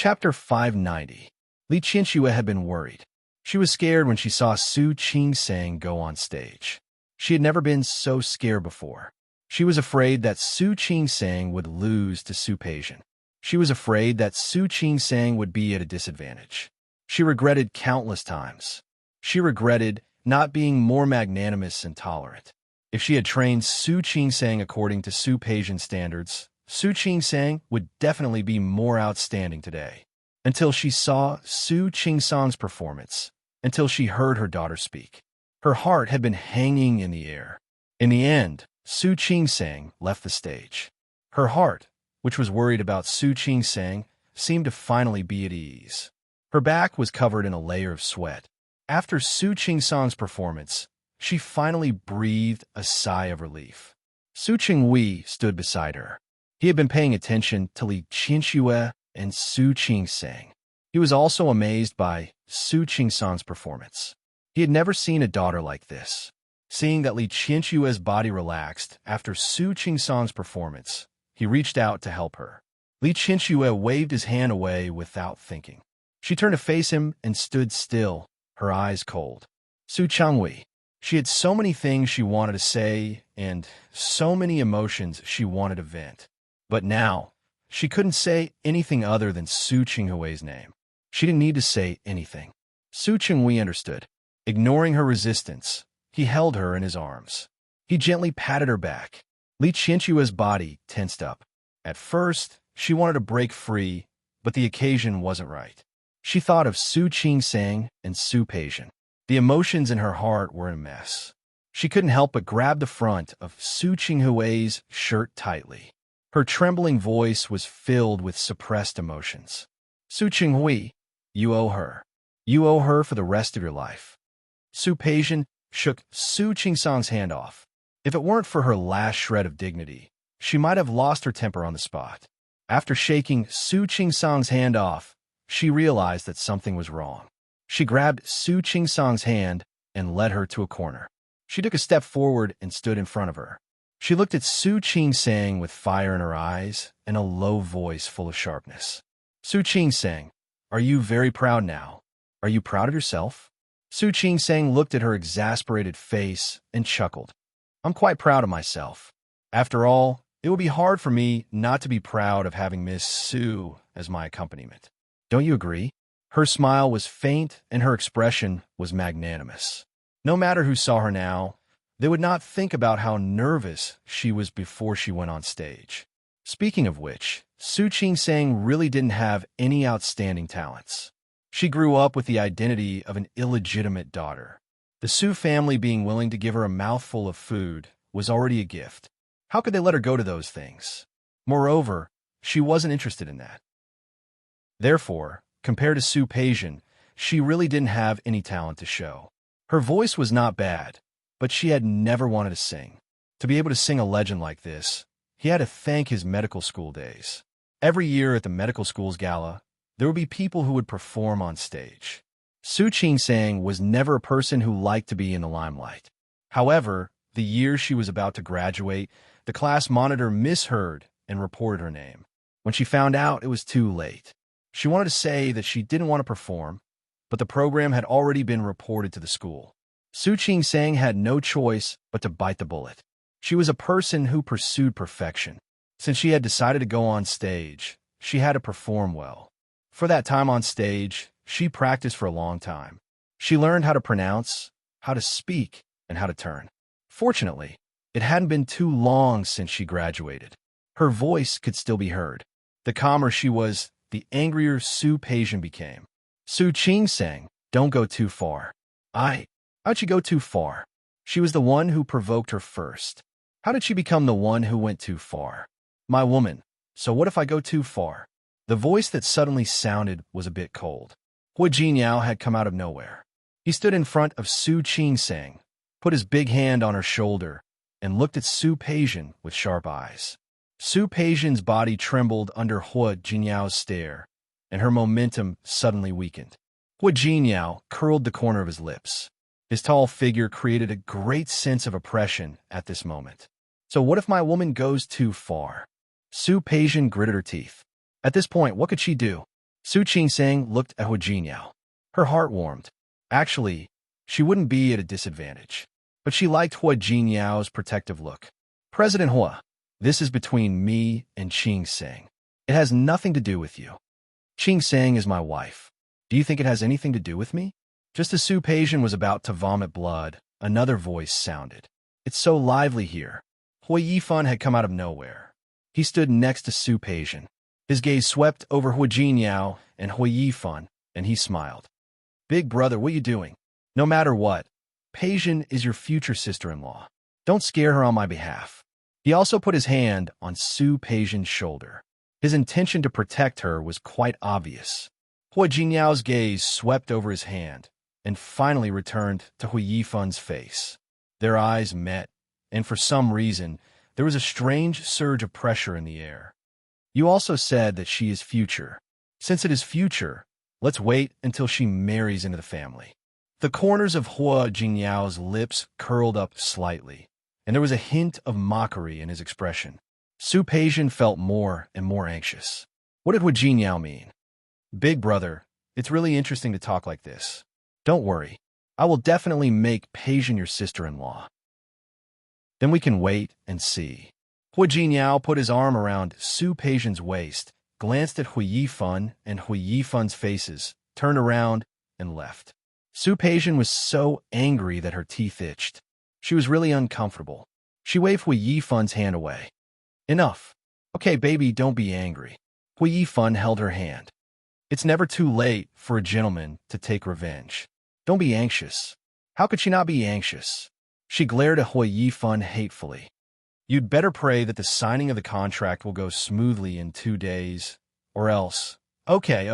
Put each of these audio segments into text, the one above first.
Chapter 590. Li Qianxue had been worried. She was scared when she saw Su Qingsang go on stage. She had never been so scared before. She was afraid that Su Qingsang would lose to Su Peijian. She was afraid that Su Qingsang would be at a disadvantage. She regretted countless times. She regretted not being more magnanimous and tolerant. If she had trained Su Qingsang according to Su Peijian standards, Su Qingsang would definitely be more outstanding today. Until she saw Su Qingsang's performance, until she heard her daughter speak. Her heart had been hanging in the air. In the end, Su Qingsang left the stage. Her heart, which was worried about Su Qingsang, seemed to finally be at ease. Her back was covered in a layer of sweat. After Su Qingsang's performance, she finally breathed a sigh of relief. Su Qinghui stood beside her. He had been paying attention to Li Qianxue and Su Qingsang. He was also amazed by Su Qingsang's performance. He had never seen a daughter like this. Seeing that Li Qianxue's body relaxed after Su Qingsang's performance, he reached out to help her. Li Qianxue waved his hand away without thinking. She turned to face him and stood still, her eyes cold. Su Changhui. She had so many things she wanted to say and so many emotions she wanted to vent. But now, she couldn't say anything other than Su Qinghui's name. She didn't need to say anything. Su Qinghui understood. Ignoring her resistance, he held her in his arms. He gently patted her back. Li Qianxue's body tensed up. At first, she wanted to break free, but the occasion wasn't right. She thought of Su Qingsang and Su Peijian. The emotions in her heart were a mess. She couldn't help but grab the front of Su Qinghui's shirt tightly. Her trembling voice was filled with suppressed emotions. Su Qinghui, you owe her. You owe her for the rest of your life. Su Peijian shook Su Qingsang's hand off. If it weren't for her last shred of dignity, she might have lost her temper on the spot. After shaking Su Qingsang's hand off, she realized that something was wrong. She grabbed Su Qingsang's hand and led her to a corner. She took a step forward and stood in front of her. She looked at Su Qingsang with fire in her eyes and a low voice full of sharpness. Su Qingsang, are you very proud now? Are you proud of yourself? Su Qingsang looked at her exasperated face and chuckled. I'm quite proud of myself. After all, it would be hard for me not to be proud of having Miss Su as my accompaniment. Don't you agree? Her smile was faint and her expression was magnanimous. No matter who saw her now, they would not think about how nervous she was before she went on stage. Speaking of which, Su Qingsang really didn't have any outstanding talents. She grew up with the identity of an illegitimate daughter. The Su family being willing to give her a mouthful of food was already a gift. How could they let her go to those things? Moreover, she wasn't interested in that. Therefore, compared to Su Peijian, she really didn't have any talent to show. Her voice was not bad, but she had never wanted to sing. To be able to sing a legend like this, he had to thank his medical school days. Every year at the medical school's gala, there would be people who would perform on stage. Su Qingsang was never a person who liked to be in the limelight. However, the year she was about to graduate, the class monitor misheard and reported her name. When she found out, it was too late. She wanted to say that she didn't want to perform, but the program had already been reported to the school. Su Qingsang had no choice but to bite the bullet. She was a person who pursued perfection. Since she had decided to go on stage, she had to perform well. For that time on stage, she practiced for a long time. She learned how to pronounce, how to speak, and how to turn. Fortunately, it hadn't been too long since she graduated. Her voice could still be heard. The calmer she was, the angrier Su Peijian became. Su Qingsang, don't go too far. How'd she go too far? She was the one who provoked her first. How did she become the one who went too far? My woman, so what if I go too far? The voice that suddenly sounded was a bit cold. Hu Jinyao had come out of nowhere. He stood in front of Su Qingsang, put his big hand on her shoulder, and looked at Su Peijian with sharp eyes. Su Peijian's body trembled under Hu Jinyao's stare, and her momentum suddenly weakened. Hu Jinyao curled the corner of his lips. His tall figure created a great sense of oppression at this moment. So what if my woman goes too far? Su Peijian gritted her teeth. At this point, what could she do? Su Qingsang looked at Hua Jinyao. Her heart warmed. Actually, she wouldn't be at a disadvantage. But she liked Hua Jinyao's protective look. President Hua, this is between me and Qingsang. It has nothing to do with you. Qingsang is my wife. Do you think it has anything to do with me? Just as Su Peijian was about to vomit blood, another voice sounded. It's so lively here. Hui Yifan had come out of nowhere. He stood next to Su Peijian. His gaze swept over Hua Jinyao and Hui Yifan, and he smiled. Big brother, what are you doing? No matter what, Peijian is your future sister-in-law. Don't scare her on my behalf. He also put his hand on Su Peijian's shoulder. His intention to protect her was quite obvious. Hua Jinyao's gaze swept over his hand and finally returned to Hui Yifan's face. Their eyes met, and for some reason, there was a strange surge of pressure in the air. You also said that she is future. Since it is future, let's wait until she marries into the family. The corners of Hua Jinyao's lips curled up slightly, and there was a hint of mockery in his expression. Su Peijian felt more and more anxious. What did Hua Jinyao mean? Big brother, it's really interesting to talk like this. Don't worry, I will definitely make Peijian your sister-in-law. Then we can wait and see. Hua Jinyao put his arm around Su Peijian's waist, glanced at Hui Yifan and Hui Yifan's faces, turned around, and left. Su Peijian was so angry that her teeth itched. She was really uncomfortable. She waved Hui Yifan's hand away. Enough. Okay, baby, don't be angry. Hui Yifan held her hand. It's never too late for a gentleman to take revenge. Don't be anxious. How could she not be anxious? She glared at Hui Yifan hatefully. You'd better pray that the signing of the contract will go smoothly in 2 days, or else. Okay.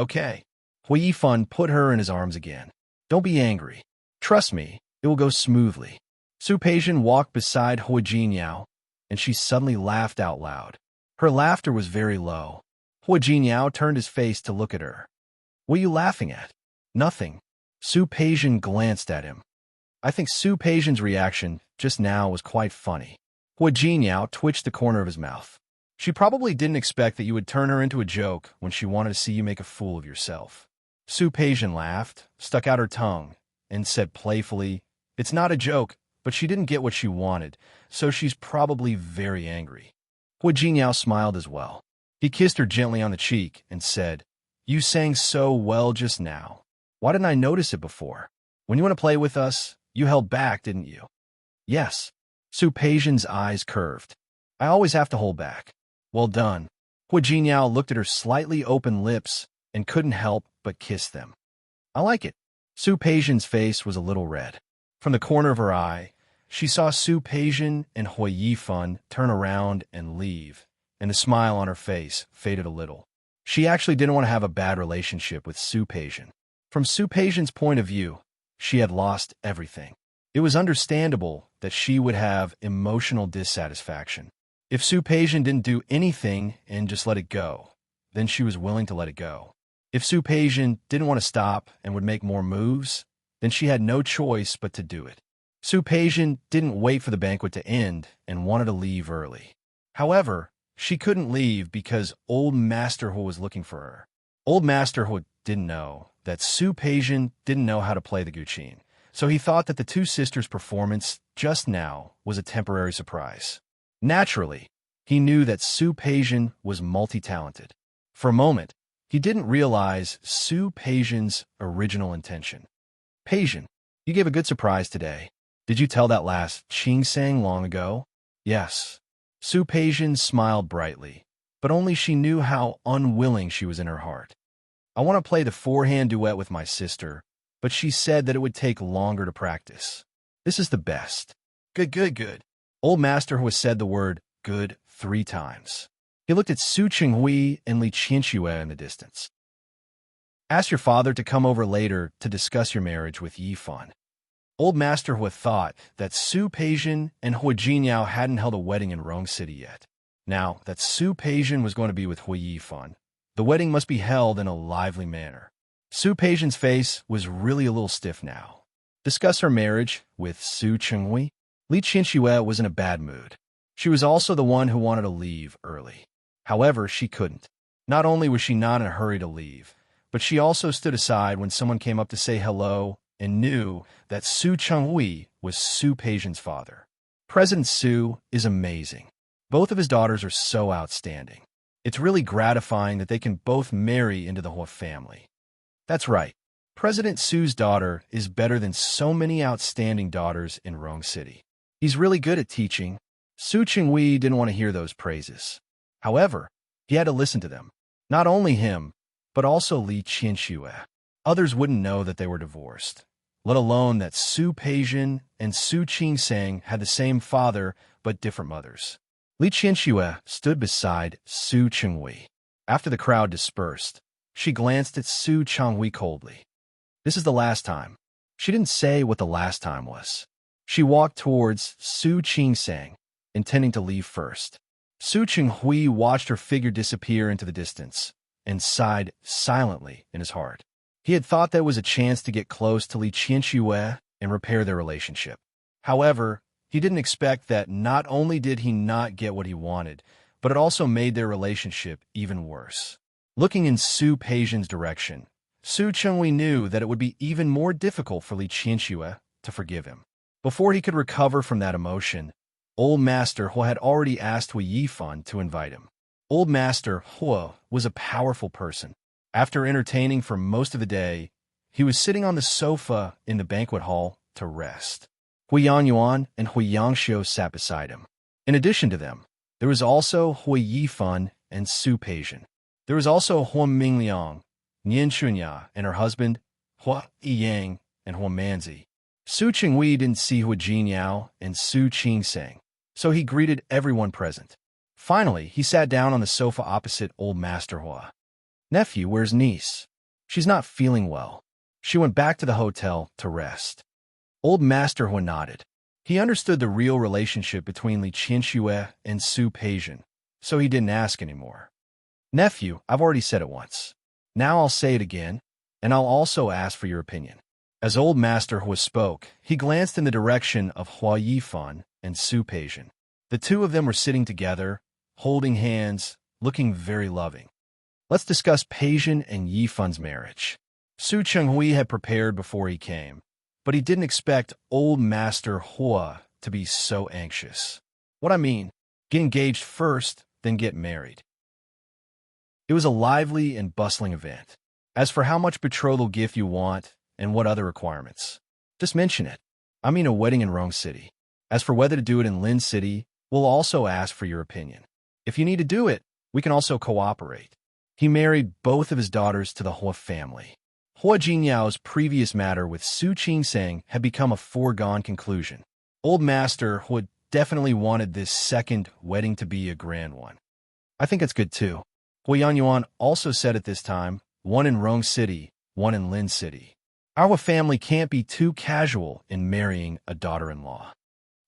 Hui Yifan put her in his arms again. Don't be angry. Trust me, it will go smoothly. Su Peijian walked beside Hua Jinyao, and she suddenly laughed out loud. Her laughter was very low. Hua Jinyao turned his face to look at her. What are you laughing at? Nothing. Su Peijian glanced at him. I think Su Peijian's reaction just now was quite funny. Hua Jinyao twitched the corner of his mouth. She probably didn't expect that you would turn her into a joke when she wanted to see you make a fool of yourself. Su Peijian laughed, stuck out her tongue, and said playfully, It's not a joke, but she didn't get what she wanted, so she's probably very angry. Hua Jinyao smiled as well. He kissed her gently on the cheek and said, You sang so well just now. Why didn't I notice it before? When you want to play with us, you held back, didn't you? Yes. Su Peijian's eyes curved. I always have to hold back. Well done. Hua Jinyao looked at her slightly open lips and couldn't help but kiss them. I like it. Su Peijian's face was a little red. From the corner of her eye, she saw Su Peijian and Hui Yifan turn around and leave, and the smile on her face faded a little. She actually didn't want to have a bad relationship with Su Peijian. From Su Peijian's point of view, she had lost everything. It was understandable that she would have emotional dissatisfaction. If Su Peijian didn't do anything and just let it go, then she was willing to let it go. If Su Peijian didn't want to stop and would make more moves, then she had no choice but to do it. Su Peijian didn't wait for the banquet to end and wanted to leave early. However, she couldn't leave because Old Master Hu was looking for her. Old Master Hu didn't know that Su Peijian didn't know how to play the guqin, so he thought that the two sisters' performance just now was a temporary surprise. Naturally, he knew that Su Peijian was multi-talented. For a moment, he didn't realize Su Peijian's original intention. Peijian, you gave a good surprise today. Did you tell that last Qingsang long ago? Yes. Su Peijian smiled brightly, but only she knew how unwilling she was in her heart. I want to play the forehand duet with my sister, but she said that it would take longer to practice. This is the best. Good. Old Master Hu said the word good 3 times. He looked at Su Qinghui and Li Qianxue in the distance. Ask your father to come over later to discuss your marriage with Yifan. Old Master Hu thought that Su Peijian and Hua Jinyao hadn't held a wedding in Rong City yet. Now that Su Peijian was going to be with Hui Yifan, the wedding must be held in a lively manner. Su Peijian's face was really a little stiff now. Discuss her marriage with Su Qinghui. Li Qianxue was in a bad mood. She was also the one who wanted to leave early. However, she couldn't. Not only was she not in a hurry to leave, but she also stood aside when someone came up to say hello and knew that Su Chenghui was Su Peijian's father. President Su is amazing. Both of his daughters are so outstanding. It's really gratifying that they can both marry into the Hua family. That's right. President Su's daughter is better than so many outstanding daughters in Rome City. He's really good at teaching. Su Chenghui didn't want to hear those praises. However, he had to listen to them. Not only him, but also Li Qianxue. Others wouldn't know that they were divorced, let alone that Su Peijian and Su Qingsang had the same father but different mothers. Li Qianxue stood beside Su Chenghui. After the crowd dispersed, she glanced at Su Chenghui coldly. This is the last time. She didn't say what the last time was. She walked towards Su Qingsang, intending to leave first. Su Chenghui watched her figure disappear into the distance and sighed silently in his heart. He had thought there was a chance to get close to Li Qianxue and repair their relationship. However, he didn't expect that not only did he not get what he wanted, but it also made their relationship even worse. Looking in Su Peijian's direction, Su Chenghui knew that it would be even more difficult for Li Qianxue to forgive him. Before he could recover from that emotion, Old Master Hua had already asked Hui Yifan to invite him. Old Master Hua was a powerful person. After entertaining for most of the day, he was sitting on the sofa in the banquet hall to rest. Hui Yangyuan and Hui Yangxiu sat beside him. In addition to them, there was also Hui Yifan and Su Peijian. There was also Hua Mingliang, Nian Chunya and her husband, Hua Yiyang and Hua Manzi. Su Chenghui didn't see Hua Jinyao and Su Qingsang, so he greeted everyone present. Finally, he sat down on the sofa opposite Old Master Hua. "Nephew, where's niece? She's not feeling well. She went back to the hotel to rest." Old Master Hua nodded. He understood the real relationship between Li Qianxue and Su Peijian, so he didn't ask anymore. "Nephew, I've already said it once. Now I'll say it again, and I'll also ask for your opinion." As Old Master Hua spoke, he glanced in the direction of Hua Yifan and Su Peijian. The two of them were sitting together, holding hands, looking very loving. Let's discuss Peijian and Yifan's marriage. Su Chenghui had prepared before he came, but he didn't expect Old Master Hua to be so anxious. What I mean, get engaged first, then get married. It was a lively and bustling event. As for how much betrothal gift you want and what other requirements, just mention it. I mean a wedding in Rome City. As for whether to do it in Lin City, we'll also ask for your opinion. If you need to do it, we can also cooperate. He married both of his daughters to the Hua family. Hua Jinyao's previous matter with Su Qingsang had become a foregone conclusion. Old Master Hua definitely wanted this second wedding to be a grand one. I think it's good too. Hua Yangyuan also said at this time, one in Rome City, one in Lin City. Our family can't be too casual in marrying a daughter-in-law.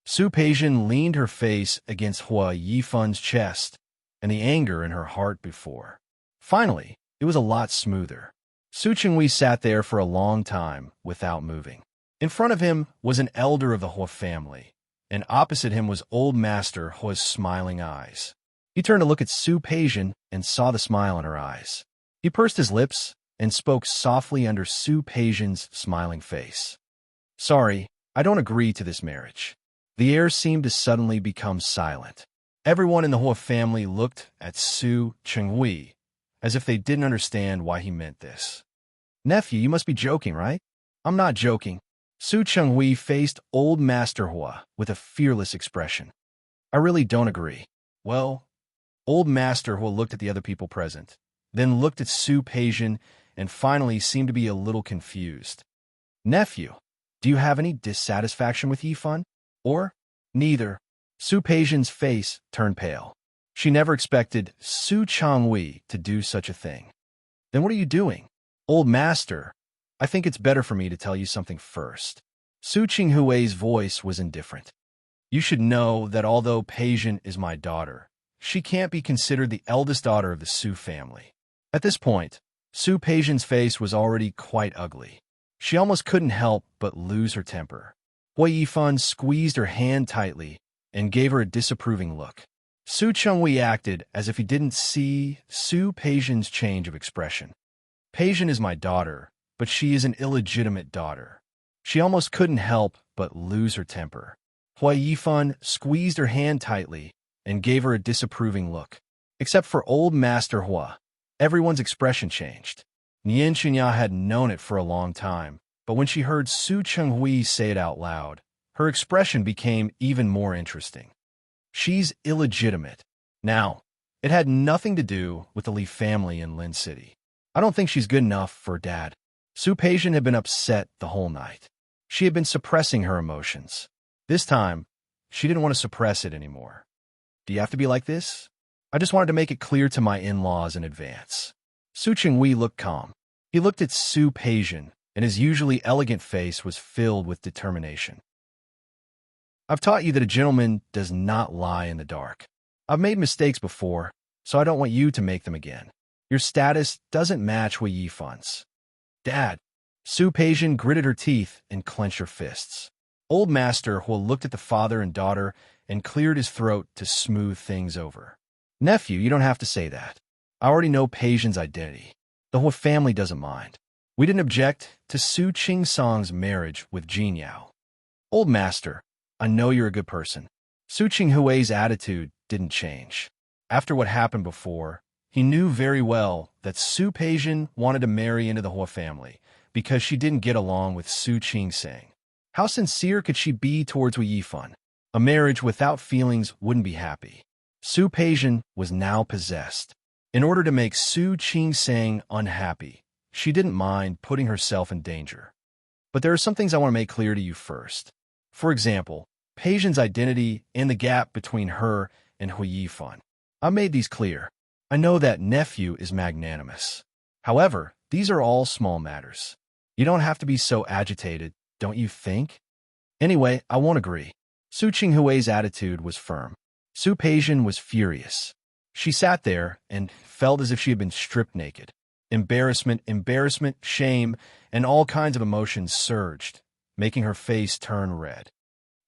Su Peijian leaned her face against Hua Yifan's chest, and the anger in her heart before. Finally, it was a lot smoother. Su Chenghui sat there for a long time without moving. In front of him was an elder of the Hua family, and opposite him was Old Master Hua's smiling eyes. He turned to look at Su Peijian and saw the smile in her eyes. He pursed his lips and spoke softly under Su Peijian's smiling face. "Sorry, I don't agree to this marriage." The air seemed to suddenly become silent. Everyone in the Hua family looked at Su Chenghui as if they didn't understand why he meant this. "Nephew, you must be joking, right?" "I'm not joking." Su Chenghui faced Old Master Hua with a fearless expression. "I really don't agree." "Well," Old Master Hua looked at the other people present, then looked at Su Peijian and finally seemed to be a little confused. "Nephew, do you have any dissatisfaction with Yifan? Or neither?" Su Peijian's face turned pale. She never expected Su Chenghui to do such a thing. "Then what are you doing?" "Old Master, I think it's better for me to tell you something first." Su Chenghui's voice was indifferent. "You should know that although Peijian is my daughter, she can't be considered the eldest daughter of the Su family." At this point, Su Peijian's face was already quite ugly. She almost couldn't help but lose her temper. Hua Yifan squeezed her hand tightly and gave her a disapproving look. Su Chenghui acted as if he didn't see Su Peijian's change of expression. Peijian is my daughter, but she is an illegitimate daughter. She almost couldn't help but lose her temper. Hua Yifan squeezed her hand tightly and gave her a disapproving look. Except for old Master Hua, everyone's expression changed. Nian Xinya had known it for a long time, but when she heard Su Chenghui say it out loud, her expression became even more interesting. She's illegitimate. Now, it had nothing to do with the Li family in Lin City. I don't think she's good enough for Dad. Su Peijian had been upset the whole night. She had been suppressing her emotions. This time, she didn't want to suppress it anymore. Do you have to be like this? I just wanted to make it clear to my in-laws in advance. Su Chenghui looked calm. He looked at Su Peijian, and his usually elegant face was filled with determination. I've taught you that a gentleman does not lie in the dark. I've made mistakes before, so I don't want you to make them again. Your status doesn't match Hua Yifan's. Dad. Su Peijian gritted her teeth and clenched her fists. Old Master Hua looked at the father and daughter and cleared his throat to smooth things over. Nephew, you don't have to say that. I already know Peijian's identity. The Hua family doesn't mind. We didn't object to Su Qingsong's marriage with Jin Yao. Old Master, I know you're a good person. Su Qinghui's attitude didn't change. After what happened before, he knew very well that Su Peijian wanted to marry into the Hua family because she didn't get along with Su Qingsang. How sincere could she be towards Hua Yifan? A marriage without feelings wouldn't be happy. Su Peijian was now possessed. In order to make Su Qingsang unhappy, she didn't mind putting herself in danger. But there are some things I want to make clear to you first. For example, Peijian's identity and the gap between her and Hua Yifan. I made these clear. I know that nephew is magnanimous. However, these are all small matters. You don't have to be so agitated, don't you think? Anyway, I won't agree. Su Qinghui's attitude was firm. Su Peijian was furious. She sat there and felt as if she had been stripped naked. Embarrassment, shame, and all kinds of emotions surged, making her face turn red.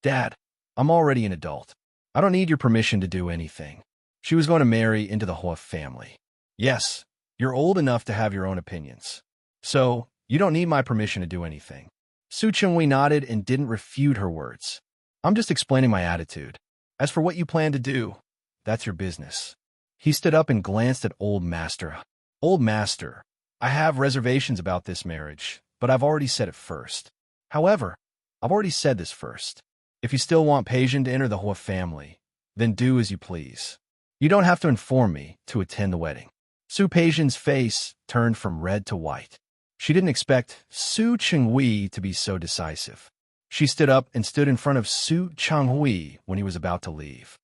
Dad, I'm already an adult. I don't need your permission to do anything. She was going to marry into the Hua family. Yes, you're old enough to have your own opinions. So, you don't need my permission to do anything. Su Chenghui nodded and didn't refute her words. I'm just explaining my attitude. As for what you plan to do, that's your business. He stood up and glanced at Old Master. Old Master, I have reservations about this marriage, but I've already said it first. However, I've already said this first. If you still want Peijian to enter the Hua family, then do as you please. You don't have to inform me to attend the wedding. Su Peijian's face turned from red to white. She didn't expect Su Chenghui to be so decisive. She stood up and stood in front of Su Chenghui when he was about to leave.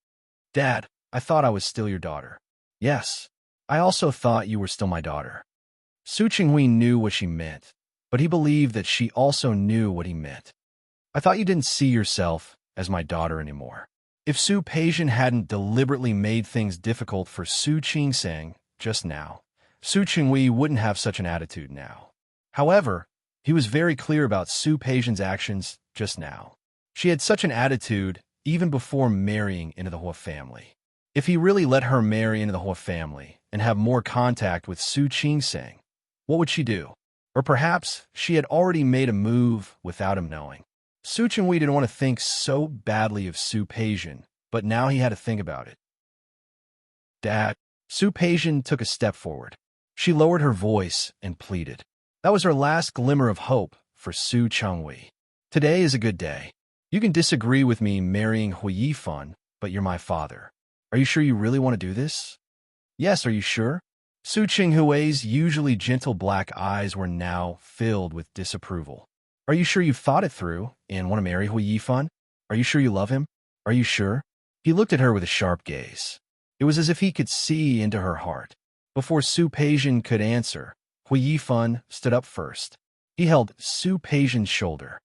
Dad, I thought I was still your daughter. Yes, I also thought you were still my daughter. Su Chenghui knew what she meant, but he believed that she also knew what he meant. I thought you didn't see yourself as my daughter anymore. If Su Peijian hadn't deliberately made things difficult for Su Qingsang just now, Su Chenghui wouldn't have such an attitude now. However, he was very clear about Su Peijian's actions just now. She had such an attitude even before marrying into the Hua family. If he really let her marry into the Hua family and have more contact with Su Qingsang, what would she do? Or perhaps she had already made a move without him knowing. Su Chenghui didn't want to think so badly of Su Peijian, but now he had to think about it. Dad, Su Peijian took a step forward. She lowered her voice and pleaded. That was her last glimmer of hope for Su Chenghui. Today is a good day. You can disagree with me marrying Hua Yifan, but you're my father. Are you sure you really want to do this? Yes, are you sure? Su Chenghui's usually gentle black eyes were now filled with disapproval. Are you sure you've thought it through and want to marry Hua Yifan? Are you sure you love him? Are you sure? He looked at her with a sharp gaze. It was as if he could see into her heart. Before Su Peijian could answer, Hua Yifan stood up first. He held Su Peijian's shoulder.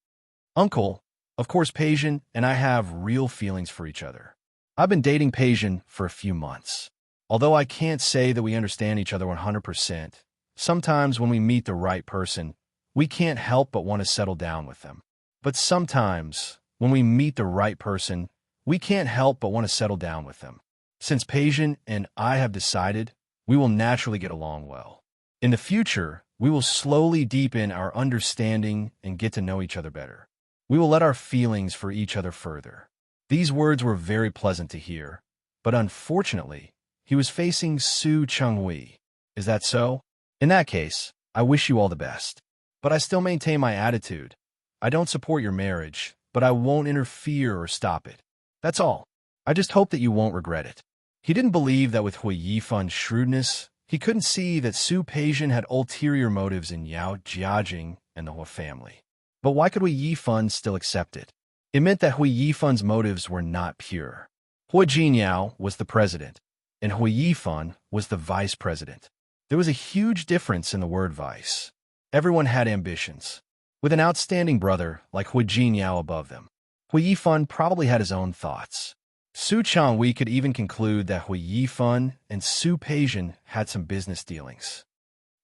Uncle, of course Peijian and I have real feelings for each other. I've been dating Peijian for a few months. Although I can't say that we understand each other 100%, sometimes when we meet the right person, we can't help but want to settle down with them. But sometimes, when we meet the right person, we can't help but want to settle down with them. Since Peijian and I have decided, we will naturally get along well. In the future, We will slowly deepen our understanding and get to know each other better. We will let our feelings for each other further. These words were very pleasant to hear, but unfortunately, he was facing Su Chenghui. Is that so? In that case, I wish you all the best. But I still maintain my attitude. I don't support your marriage, but I won't interfere or stop it. That's all. I just hope that you won't regret it. He didn't believe that with Hui Yifan's shrewdness, he couldn't see that Su Peijian had ulterior motives in Yao Jiajing and the Hua family. But why could Hui Yifan still accept it? It meant that Hui Yifan's motives were not pure. Hua Jinyao was the president, and Hui Yifan was the vice president. There was a huge difference in the word vice. Everyone had ambitions. With an outstanding brother like Hui Jinyao above them, Hui Yifan probably had his own thoughts. Su Changhui could even conclude that Hui Yifan and Su Peijian had some business dealings.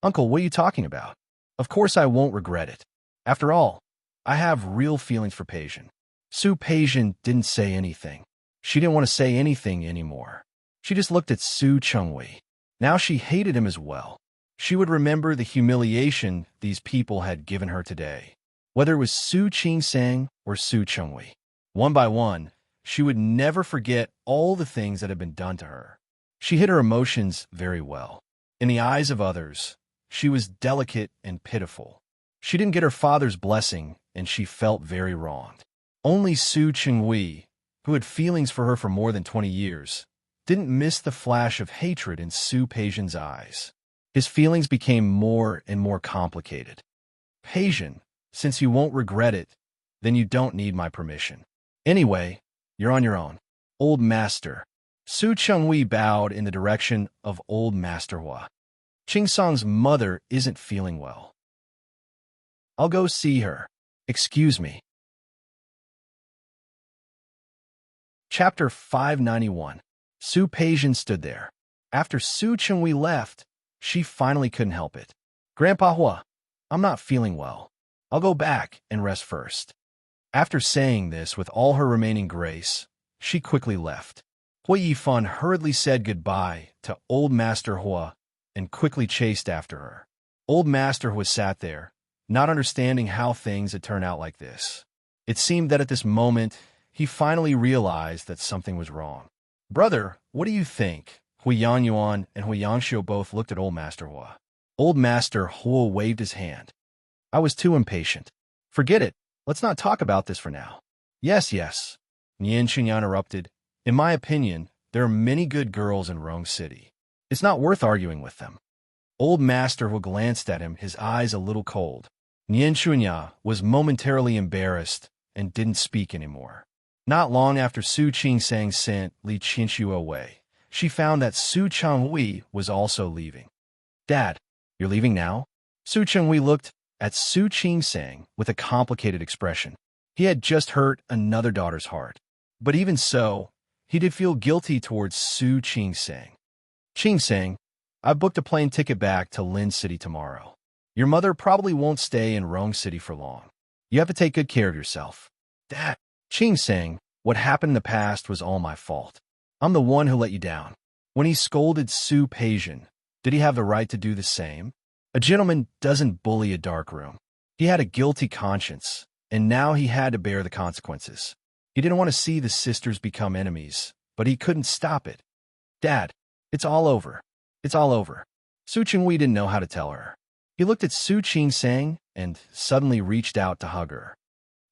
Uncle, what are you talking about? Of course I won't regret it. After all, I have real feelings for Peijian. Su Peijian didn't say anything. She didn't want to say anything anymore. She just looked at Su Chenghui. Now she hated him as well. She would remember the humiliation these people had given her today, whether it was Su Qingsang or Su Chenghui. One by one, she would never forget all the things that had been done to her. She hid her emotions very well. In the eyes of others, she was delicate and pitiful. She didn't get her father's blessing, and she felt very wronged. Only Su Chenghui, who had feelings for her for more than 20 years, didn't miss the flash of hatred in Su Peijian's eyes. His feelings became more and more complicated. Peijian, since you won't regret it, then you don't need my permission. Anyway, you're on your own. Old Master. Su Chenghui bowed in the direction of Old Master Hua. Qingsang's mother isn't feeling well. I'll go see her. Excuse me. Chapter 591. Su Peijian stood there. After Su Chenghui left, she finally couldn't help it. Grandpa Hua, I'm not feeling well. I'll go back and rest first. After saying this with all her remaining grace, she quickly left. Hui Yifan hurriedly said goodbye to Old Master Hua and quickly chased after her. Old Master Hua sat there, not understanding how things had turned out like this. It seemed that at this moment, he finally realized that something was wrong. Brother, what do you think? Hui Yanyuan and Hui Yangxiu both looked at Old Master Hua. Old Master Hua waved his hand. I was too impatient. Forget it. Let's not talk about this for now. Yes. Nian Xinyan interrupted. In my opinion, there are many good girls in Rong City. It's not worth arguing with them. Old Master Hua glanced at him, his eyes a little cold. Nian Xinyan was momentarily embarrassed and didn't speak anymore. Not long after Su Qingsang sent Li Qinshu away, she found that Su Chenghui was also leaving. Dad, you're leaving now? Su Chenghui looked at Su Qingsang with a complicated expression. He had just hurt another daughter's heart. But even so, he did feel guilty towards Su Qingsang. Qingsang, I've booked a plane ticket back to Lin City tomorrow. Your mother probably won't stay in Rong City for long. You have to take good care of yourself. Dad, Qingsang, what happened in the past was all my fault. I'm the one who let you down. When he scolded Su Peijian, did he have the right to do the same? A gentleman doesn't bully a darkroom. He had a guilty conscience, and now he had to bear the consequences. He didn't want to see the sisters become enemies, but he couldn't stop it. Dad, it's all over. It's all over. Su Chenghui didn't know how to tell her. He looked at Su Qingsang and suddenly reached out to hug her.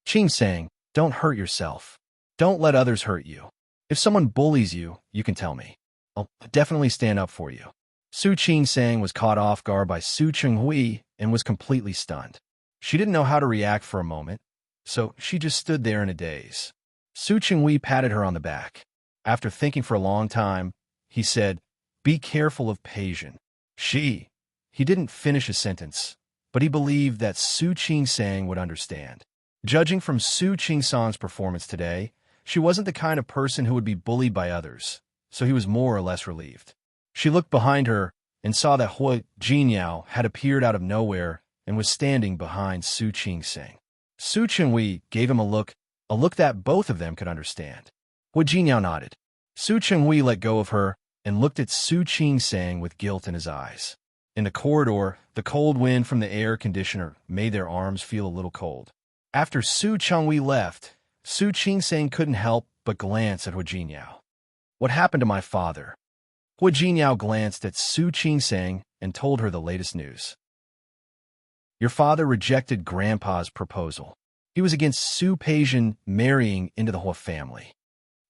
Qingsang, don't hurt yourself. Don't let others hurt you. If someone bullies you, you can tell me. I'll definitely stand up for you. Su Qingsang was caught off guard by Su Chenghui and was completely stunned. She didn't know how to react for a moment, so she just stood there in a daze. Su Chenghui patted her on the back. After thinking for a long time, he said, Be careful of Peijian. He didn't finish a sentence, but he believed that Su Qingsang would understand. Judging from Su Qingsang's performance today, she wasn't the kind of person who would be bullied by others, so he was more or less relieved. She looked behind her and saw that Hua Jinyao had appeared out of nowhere and was standing behind Su Qingsang. Su Chenghui gave him a look that both of them could understand. Hua Jinyao nodded. Su Chenghui let go of her and looked at Su Qingsang with guilt in his eyes. In the corridor, the cold wind from the air conditioner made their arms feel a little cold. After Su Chengwei left, Su Qingsang couldn't help but glance at Hu Jinyao. What happened to my father? Hu Jinyao glanced at Su Qingsang and told her the latest news. Your father rejected Grandpa's proposal. He was against Su Peijian marrying into the Hu family.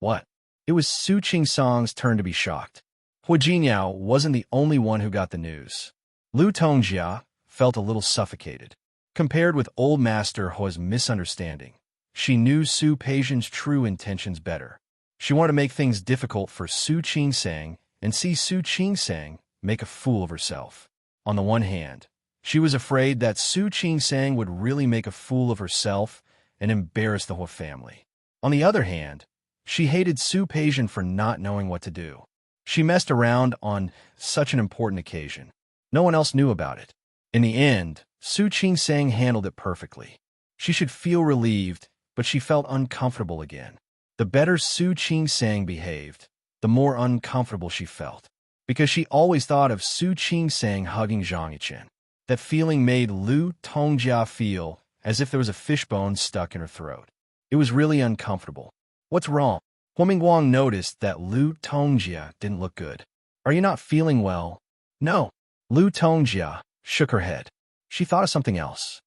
What? It was Su Qingsang's turn to be shocked. Hu Jinyao wasn't the only one who got the news. Lu Tongjia felt a little suffocated. Compared with old master Hu's misunderstanding, she knew Su Peijian's true intentions better. She wanted to make things difficult for Su Qingsang and see Su Qingsang make a fool of herself. On the one hand, she was afraid that Su Qingsang would really make a fool of herself and embarrass the Hu family. On the other hand, she hated Su Peijian for not knowing what to do. She messed around on such an important occasion. No one else knew about it. In the end, Su Qingsang handled it perfectly. She should feel relieved, but she felt uncomfortable again. The better Su Qingsang behaved, the more uncomfortable she felt, because she always thought of Su Qingsang hugging Zhang Yichen. That feeling made Lu Tongjia feel as if there was a fishbone stuck in her throat. It was really uncomfortable. What's wrong? Hu Mingguang noticed that Lu Tongjia didn't look good. Are you not feeling well? No. Lu Tongjia shook her head. She thought of something else.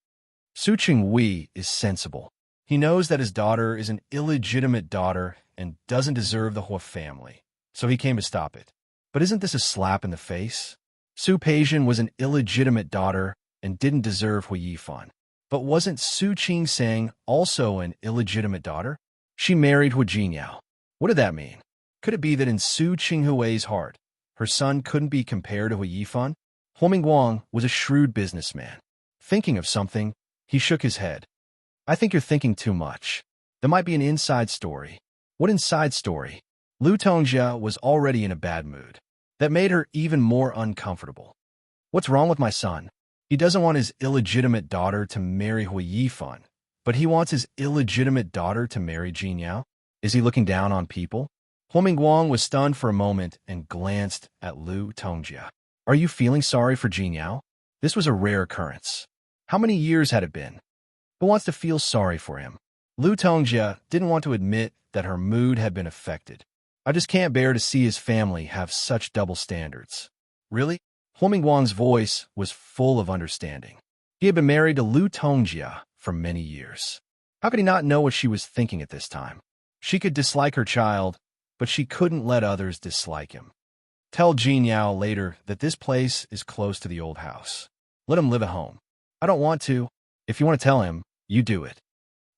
Su Chengwei is sensible. He knows that his daughter is an illegitimate daughter and doesn't deserve the Hu family, so he came to stop it. But isn't this a slap in the face? Su Peijian was an illegitimate daughter and didn't deserve Hu Yifan. But wasn't Su Qingsang also an illegitimate daughter? She married Hu Jinyao. What did that mean? Could it be that in Su Qinghui's heart, her son couldn't be compared to Hu Yifan? Hu Mingguang was a shrewd businessman. Thinking of something, he shook his head. I think you're thinking too much. There might be an inside story. What inside story? Lu Tongjia was already in a bad mood. That made her even more uncomfortable. What's wrong with my son? He doesn't want his illegitimate daughter to marry Hu Yifan, but he wants his illegitimate daughter to marry Jinyao? Is he looking down on people? Hu Mingguang was stunned for a moment and glanced at Lu Tongjia. Are you feeling sorry for Jinyao? This was a rare occurrence. How many years had it been? Who wants to feel sorry for him? Lu Tongjia didn't want to admit that her mood had been affected. I just can't bear to see his family have such double standards. Really? Hu Mingguang's voice was full of understanding. He had been married to Lu Tongjia for many years. How could he not know what she was thinking at this time? She could dislike her child, but she couldn't let others dislike him. Tell Jinyao later that this place is close to the old house. Let him live at home. I don't want to. If you want to tell him, you do it.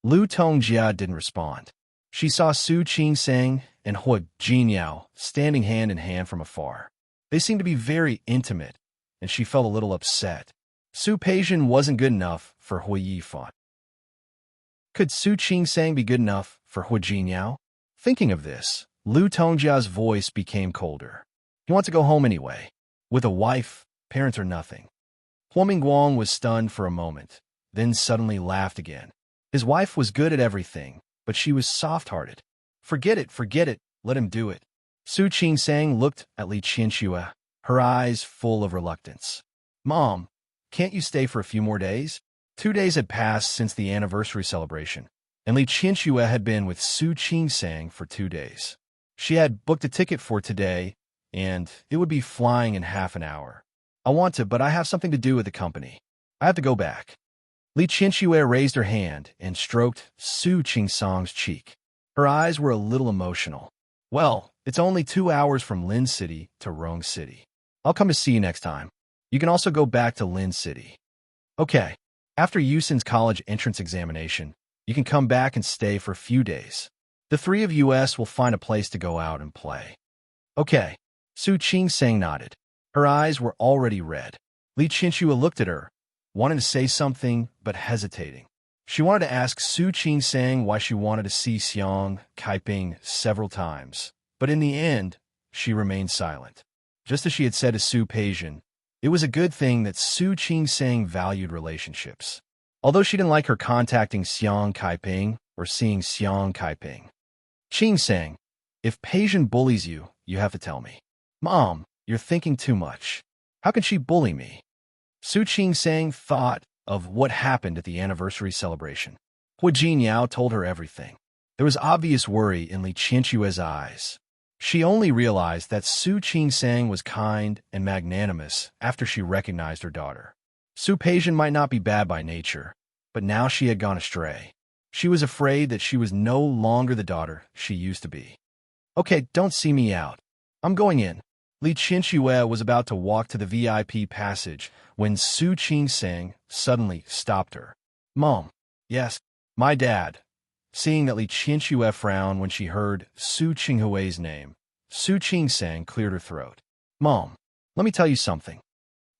Lu Tongjia didn't respond. She saw Su Qingsang and Hu Jinyao standing hand in hand from afar. They seemed to be very intimate, and she felt a little upset. Su Peijian wasn't good enough for Hu Yifan. Could Su Qingsang be good enough for Hu Jinyao? Thinking of this, Lu Tongjia's voice became colder. He wants to go home anyway. With a wife, parents are nothing. Hu Mingguang was stunned for a moment, then suddenly laughed again. His wife was good at everything, but she was soft-hearted. Forget it, let him do it. Su Qingsang looked at Li Qianxue, her eyes full of reluctance. Mom, can't you stay for a few more days? 2 days had passed since the anniversary celebration, and Li Qianxue had been with Su Qingsang for 2 days. She had booked a ticket for today, and it would be flying in half an hour. I want to, but I have something to do with the company. I have to go back. Li Qianxue raised her hand and stroked Su Qingsang's cheek. Her eyes were a little emotional. Well, it's only 2 hours from Lin City to Rong City. I'll come to see you next time. You can also go back to Lin City. Okay. After Yusin's college entrance examination, you can come back and stay for a few days. The three of us will find a place to go out and play. Okay. Su Qingsang nodded. Her eyes were already red. Li Qianxue looked at her, wanting to say something, but hesitating. She wanted to ask Su Qingsang why she wanted to see Xiang Kaiping several times, but in the end, she remained silent. Just as she had said to Su Peijian, it was a good thing that Su Qingsang valued relationships. Although she didn't like her contacting Xiang Kaiping or seeing Xiang Kaiping. Qingsang, if Peijian bullies you, you have to tell me. Mom, you're thinking too much. How can she bully me? Su Qingsang thought of what happened at the anniversary celebration. Hu Jinyao told her everything. There was obvious worry in Li Qianxue's eyes. She only realized that Su Qingsang was kind and magnanimous after she recognized her daughter. Su Peijian might not be bad by nature, but now she had gone astray. She was afraid that she was no longer the daughter she used to be. Okay, don't see me out. I'm going in. Li Qianxue was about to walk to the VIP passage when Su Qingsang suddenly stopped her. Mom. Yes, my dad. Seeing that Li Qianxue frowned when she heard Su Qinghui's name, Su Qingsang cleared her throat. Mom, let me tell you something.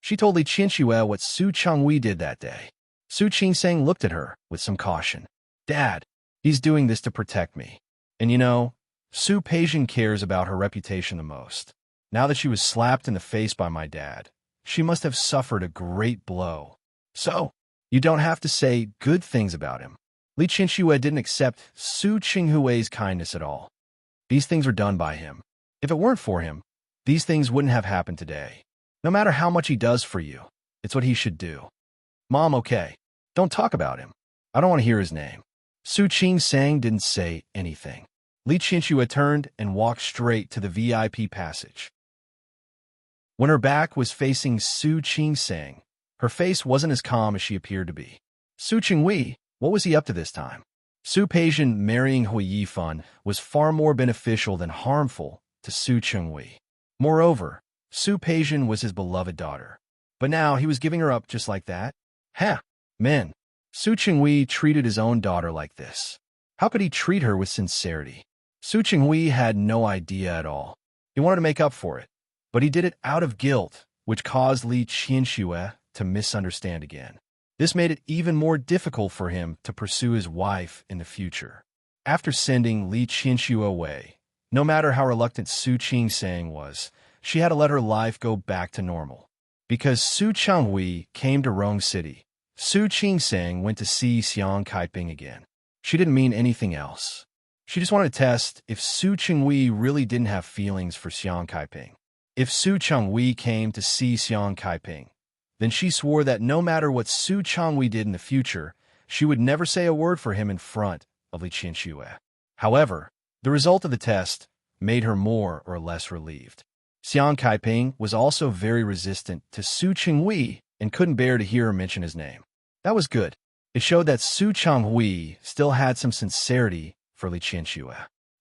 She told Li Qianxue what Su Changhui did that day. Su Qingsang looked at her with some caution. Dad, he's doing this to protect me. And you know, Su Peijian cares about her reputation the most. Now that she was slapped in the face by my dad, she must have suffered a great blow. So, you don't have to say good things about him. Li Qianxue didn't accept Su Qinghui's kindness at all. These things were done by him. If it weren't for him, these things wouldn't have happened today. No matter how much he does for you, it's what he should do. Mom, okay. Don't talk about him. I don't want to hear his name. Su Qingsang didn't say anything. Li Qianxue turned and walked straight to the VIP passage. When her back was facing Su Qingsang, her face wasn't as calm as she appeared to be. Su Qinghui, what was he up to this time? Su Peijian marrying Hui Yifan was far more beneficial than harmful to Su Qinghui. Moreover, Su Peijian was his beloved daughter. But now he was giving her up just like that? Ha! Men! Su Qinghui treated his own daughter like this. How could he treat her with sincerity? Su Qinghui had no idea at all. He wanted to make up for it, but he did it out of guilt, which caused Li Qianxue to misunderstand again. This made it even more difficult for him to pursue his wife in the future. After sending Li Qianxue away, no matter how reluctant Su Qingsang was, she had to let her life go back to normal. Because Su Changhui came to Rong City, Su Qingsang went to see Xiang Kaiping again. She didn't mean anything else. She just wanted to test if Su Qinghui really didn't have feelings for Xiang Kaiping. If Su Changhui came to see Xiang Kaiping, then she swore that no matter what Su Changhui did in the future, she would never say a word for him in front of Li Qianxue. However, the result of the test made her more or less relieved. Xiang Kaiping was also very resistant to Su Qinghui and couldn't bear to hear her mention his name. That was good. It showed that Su Changhui still had some sincerity for Li Qianxue.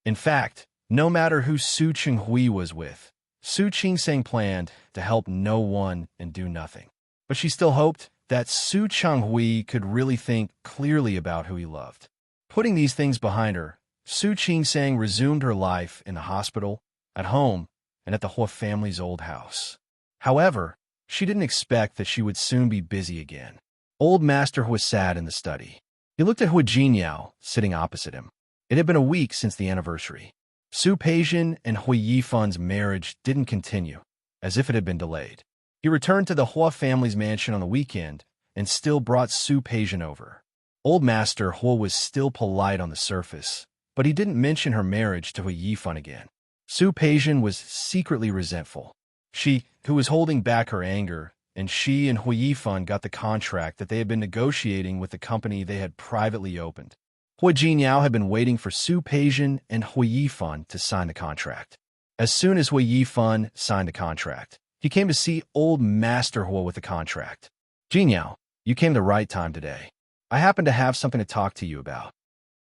In fact, no matter who Su Qinghui was with, Su Qingsang planned to help no one and do nothing. But she still hoped that Su Changhui could really think clearly about who he loved. Putting these things behind her, Su Qingsang resumed her life in the hospital, at home, and at the Hua family's old house. However, she didn't expect that she would soon be busy again. Old Master Hua sat in the study. He looked at Hu Jinyao, sitting opposite him. It had been a week since the anniversary. Su Peijian and Hui Yifan's marriage didn't continue, as if it had been delayed. He returned to the Hua family's mansion on the weekend and still brought Su Peijian over. Old Master Hua was still polite on the surface, but he didn't mention her marriage to Hui Yifan again. Su Peijian was secretly resentful. She, who was holding back her anger, and she and Hui Yifan got the contract that they had been negotiating with the company they had privately opened. Hu Jinyao had been waiting for Su Peijian and Hui Yifan to sign the contract. As soon as Hui Yifan signed the contract, he came to see Old Master Hua with the contract. Jinyao, you came the right time today. I happen to have something to talk to you about.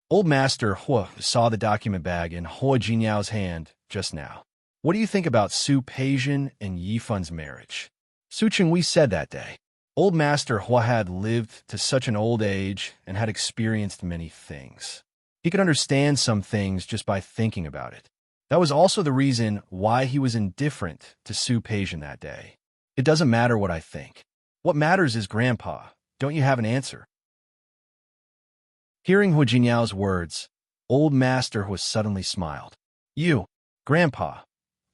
Old Master Hua saw the document bag in Hu Jinyao's hand just now. What do you think about Su Peijian and Yifan's marriage? Su Qinghui said that day. Old Master Hua had lived to such an old age and had experienced many things. He could understand some things just by thinking about it. That was also the reason why he was indifferent to Su Peijian that day. It doesn't matter what I think. What matters is Grandpa. Don't you have an answer? Hearing Hu Jinyao's words, Old Master Hua suddenly smiled. You, Grandpa,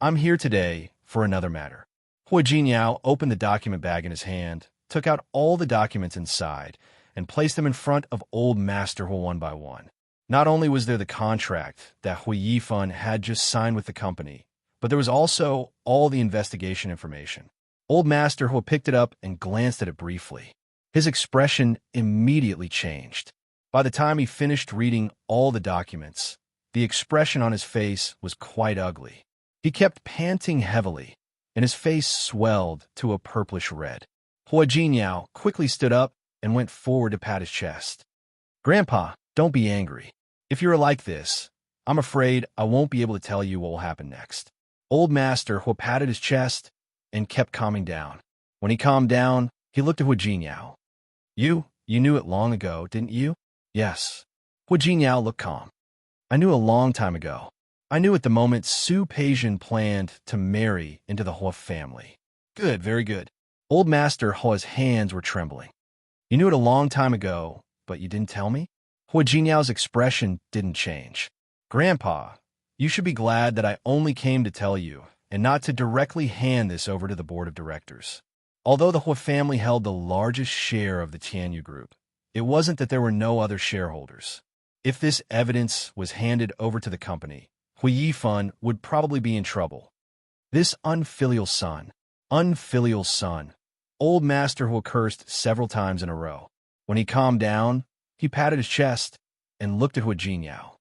I'm here today for another matter. Hu Jinyao opened the document bag in his hand, took out all the documents inside, and placed them in front of Old Master Hua one by one. Not only was there the contract that Hui Yifan had just signed with the company, but there was also all the investigation information. Old Master Hua picked it up and glanced at it briefly. His expression immediately changed. By the time he finished reading all the documents, the expression on his face was quite ugly. He kept panting heavily, and his face swelled to a purplish red. Hua Jinyao quickly stood up and went forward to pat his chest. "Grandpa, don't be angry. If you're like this, I'm afraid I won't be able to tell you what will happen next." Old Master Hua patted his chest and kept calming down. When he calmed down, he looked at Hua Jinyao. You knew it long ago, didn't you?" "Yes." Hua Jinyao looked calm. "I knew a long time ago. I knew at the moment Su Peijian planned to marry into the Hua family." "Good, very good." Old Master Hua's hands were trembling. "You knew it a long time ago, but you didn't tell me?" Hua Jinyao's expression didn't change. "Grandpa, you should be glad that I only came to tell you, and not to directly hand this over to the board of directors. Although the Hua family held the largest share of the Tianyu Group, it wasn't that there were no other shareholders. If this evidence was handed over to the company, Hui Yifan would probably be in trouble. This unfilial son. Old Master Hua cursed several times in a row. When he calmed down, he patted his chest and looked at Hua Jinyao.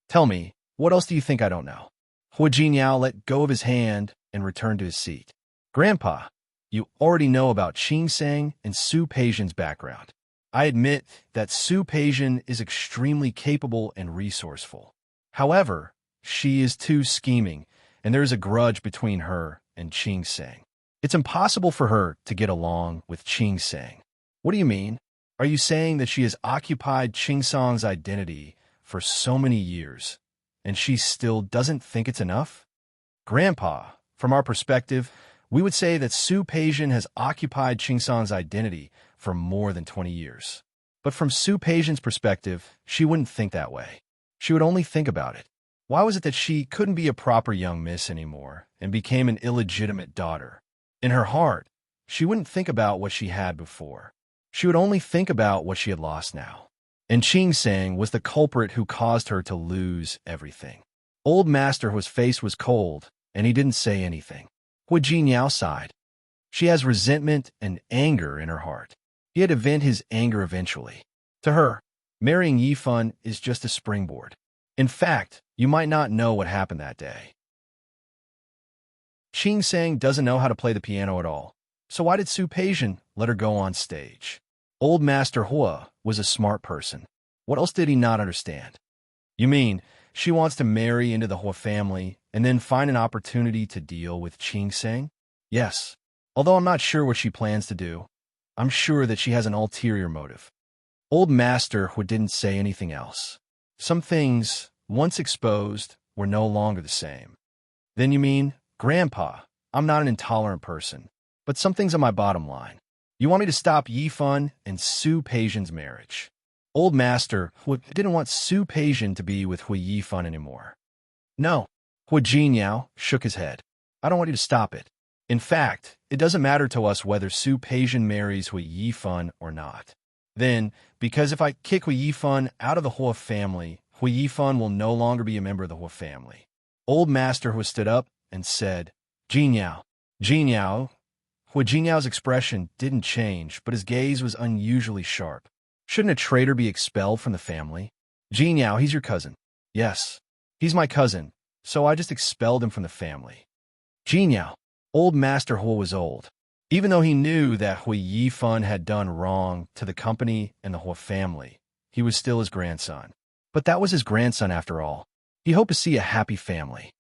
"Tell me, what else do you think I don't know?" Hua Jinyao let go of his hand and returned to his seat. "Grandpa, you already know about Qing Sang and Su Peijian's background. I admit that Su Peijian is extremely capable and resourceful. However, she is too scheming, and there is a grudge between her and Qing Sang. It's impossible for her to get along with Qing Sang." "What do you mean? Are you saying that she has occupied Qing Sang's identity for so many years, and she still doesn't think it's enough?" "Grandpa, from our perspective, we would say that Su Peijian has occupied Qing Sang's identity for more than 20 years. But from Su Peijian's perspective, she wouldn't think that way. She would only think about it. Why was it that she couldn't be a proper young miss anymore and became an illegitimate daughter? In her heart, she wouldn't think about what she had before. She would only think about what she had lost now. And Qing Sang was the culprit who caused her to lose everything." Old Master Hua's face was cold, and he didn't say anything. Hua Jinyao sighed. She has resentment and anger in her heart. He had to vent his anger eventually. To her, marrying Yifan is just a springboard. In fact, you might not know what happened that day. Qing Sang doesn't know how to play the piano at all, so why did Su Peijian let her go on stage? Old Master Hua was a smart person. What else did he not understand? "You mean she wants to marry into the Hua family and then find an opportunity to deal with Qing Sang?" "Yes. Although I'm not sure what she plans to do, I'm sure that she has an ulterior motive." Old Master Hua didn't say anything else. Some things, once exposed, were no longer the same. "Then you mean, Grandpa, I'm not an intolerant person, but some things on my bottom line. You want me to stop Yifan and Su Peijian's marriage?" Old Master Hua didn't want Su Peijian to be with Hui Yifan anymore. "No." Hua Jinyao shook his head. "I don't want you to stop it. In fact, it doesn't matter to us whether Su Peijian marries Hui Yifan or not. Then, because if I kick Hui Yifan out of the Hua family, Hui Yifan will no longer be a member of the Hua family." Old Master Hua stood up and said, "Jinyao." Hua Jinyao's expression didn't change, but his gaze was unusually sharp. "Shouldn't a traitor be expelled from the family?" "Jinyao, he's your cousin." "Yes, he's my cousin, so I just expelled him from the family." "Jinyao." Old Master Hua was old. Even though he knew that Hui Yifan had done wrong to the company and the Hua family, he was still his grandson. But that was his grandson after all. He hoped to see a happy family.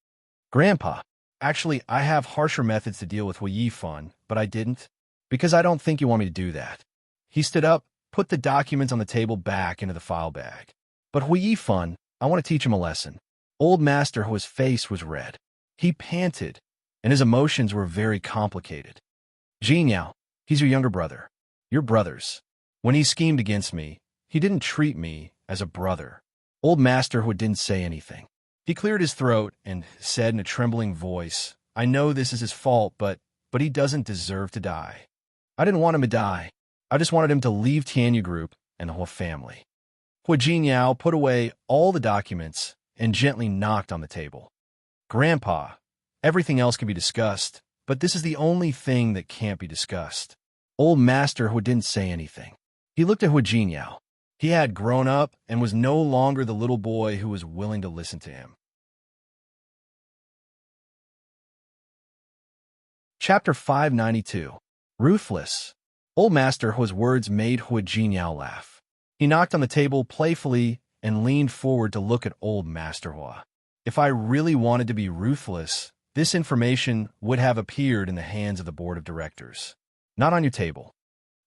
"Grandpa, actually, I have harsher methods to deal with Hui Yifan, but I didn't, because I don't think you want me to do that." He stood up, put the documents on the table back into the file bag. "But Hui Yifan, I want to teach him a lesson." Old Master Hua's face was red. He panted, and his emotions were very complicated. "Jinyao, he's your younger brother. You're brothers. When he schemed against me, he didn't treat me as a brother." Old Master Hua didn't say anything. He cleared his throat and said in a trembling voice, "I know this is his fault, but he doesn't deserve to die. I didn't want him to die. I just wanted him to leave Tianyu Group and the Hua family." Hua Jinyao put away all the documents and gently knocked on the table. "Grandpa, everything else can be discussed, But this is the only thing that can't be discussed. Old Master Hu didn't say anything. He looked at Hu Jinyao. He had grown up and was no longer the little boy who was willing to listen to him. Chapter 592. Ruthless. Old Master Hu's words made Hu Jinyao laugh. He knocked on the table playfully and leaned forward to look at Old Master Hu. If I really wanted to be ruthless, this information would have appeared in the hands of the board of directors, not on your table.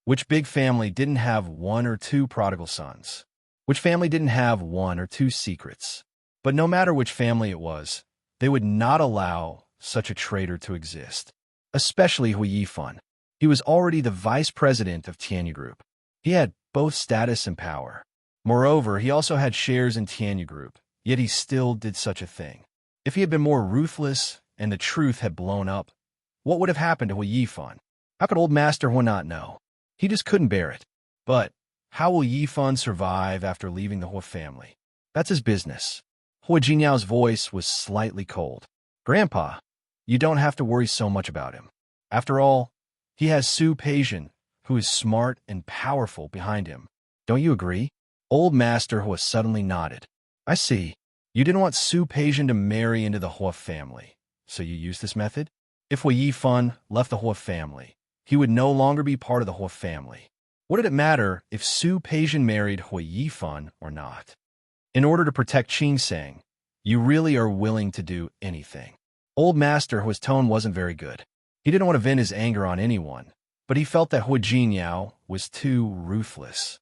Which big family didn't have one or two prodigal sons? Which family didn't have one or two secrets? But no matter which family it was, they would not allow such a traitor to exist. Especially Hu Yifan. He was already the vice president of Tianyu Group. He had both status and power. Moreover, he also had shares in Tianyu Group, yet he still did such a thing. If he had been more ruthless and the truth had blown up, what would have happened to Hu Yifan? How could Old Master Hu not know? He just couldn't bear it. But how will Yifan survive after leaving the Hu family? That's his business. Hu Jinyao's voice was slightly cold. Grandpa, you don't have to worry so much about him. After all, he has Su Peijian, who is smart and powerful, behind him. Don't you agree? Old Master Hu suddenly nodded. I see. You didn't want Su Peijian to marry into the Hu family, so you used this method? If Hu Yifan left the Hu family, he would no longer be part of the Hu family. What did it matter if Su Peijian married Hu Yifan or not? In order to protect Qingsang, you really are willing to do anything. Old Master Hu's tone wasn't very good. He didn't want to vent his anger on anyone, but he felt that Hu Jinyao was too ruthless.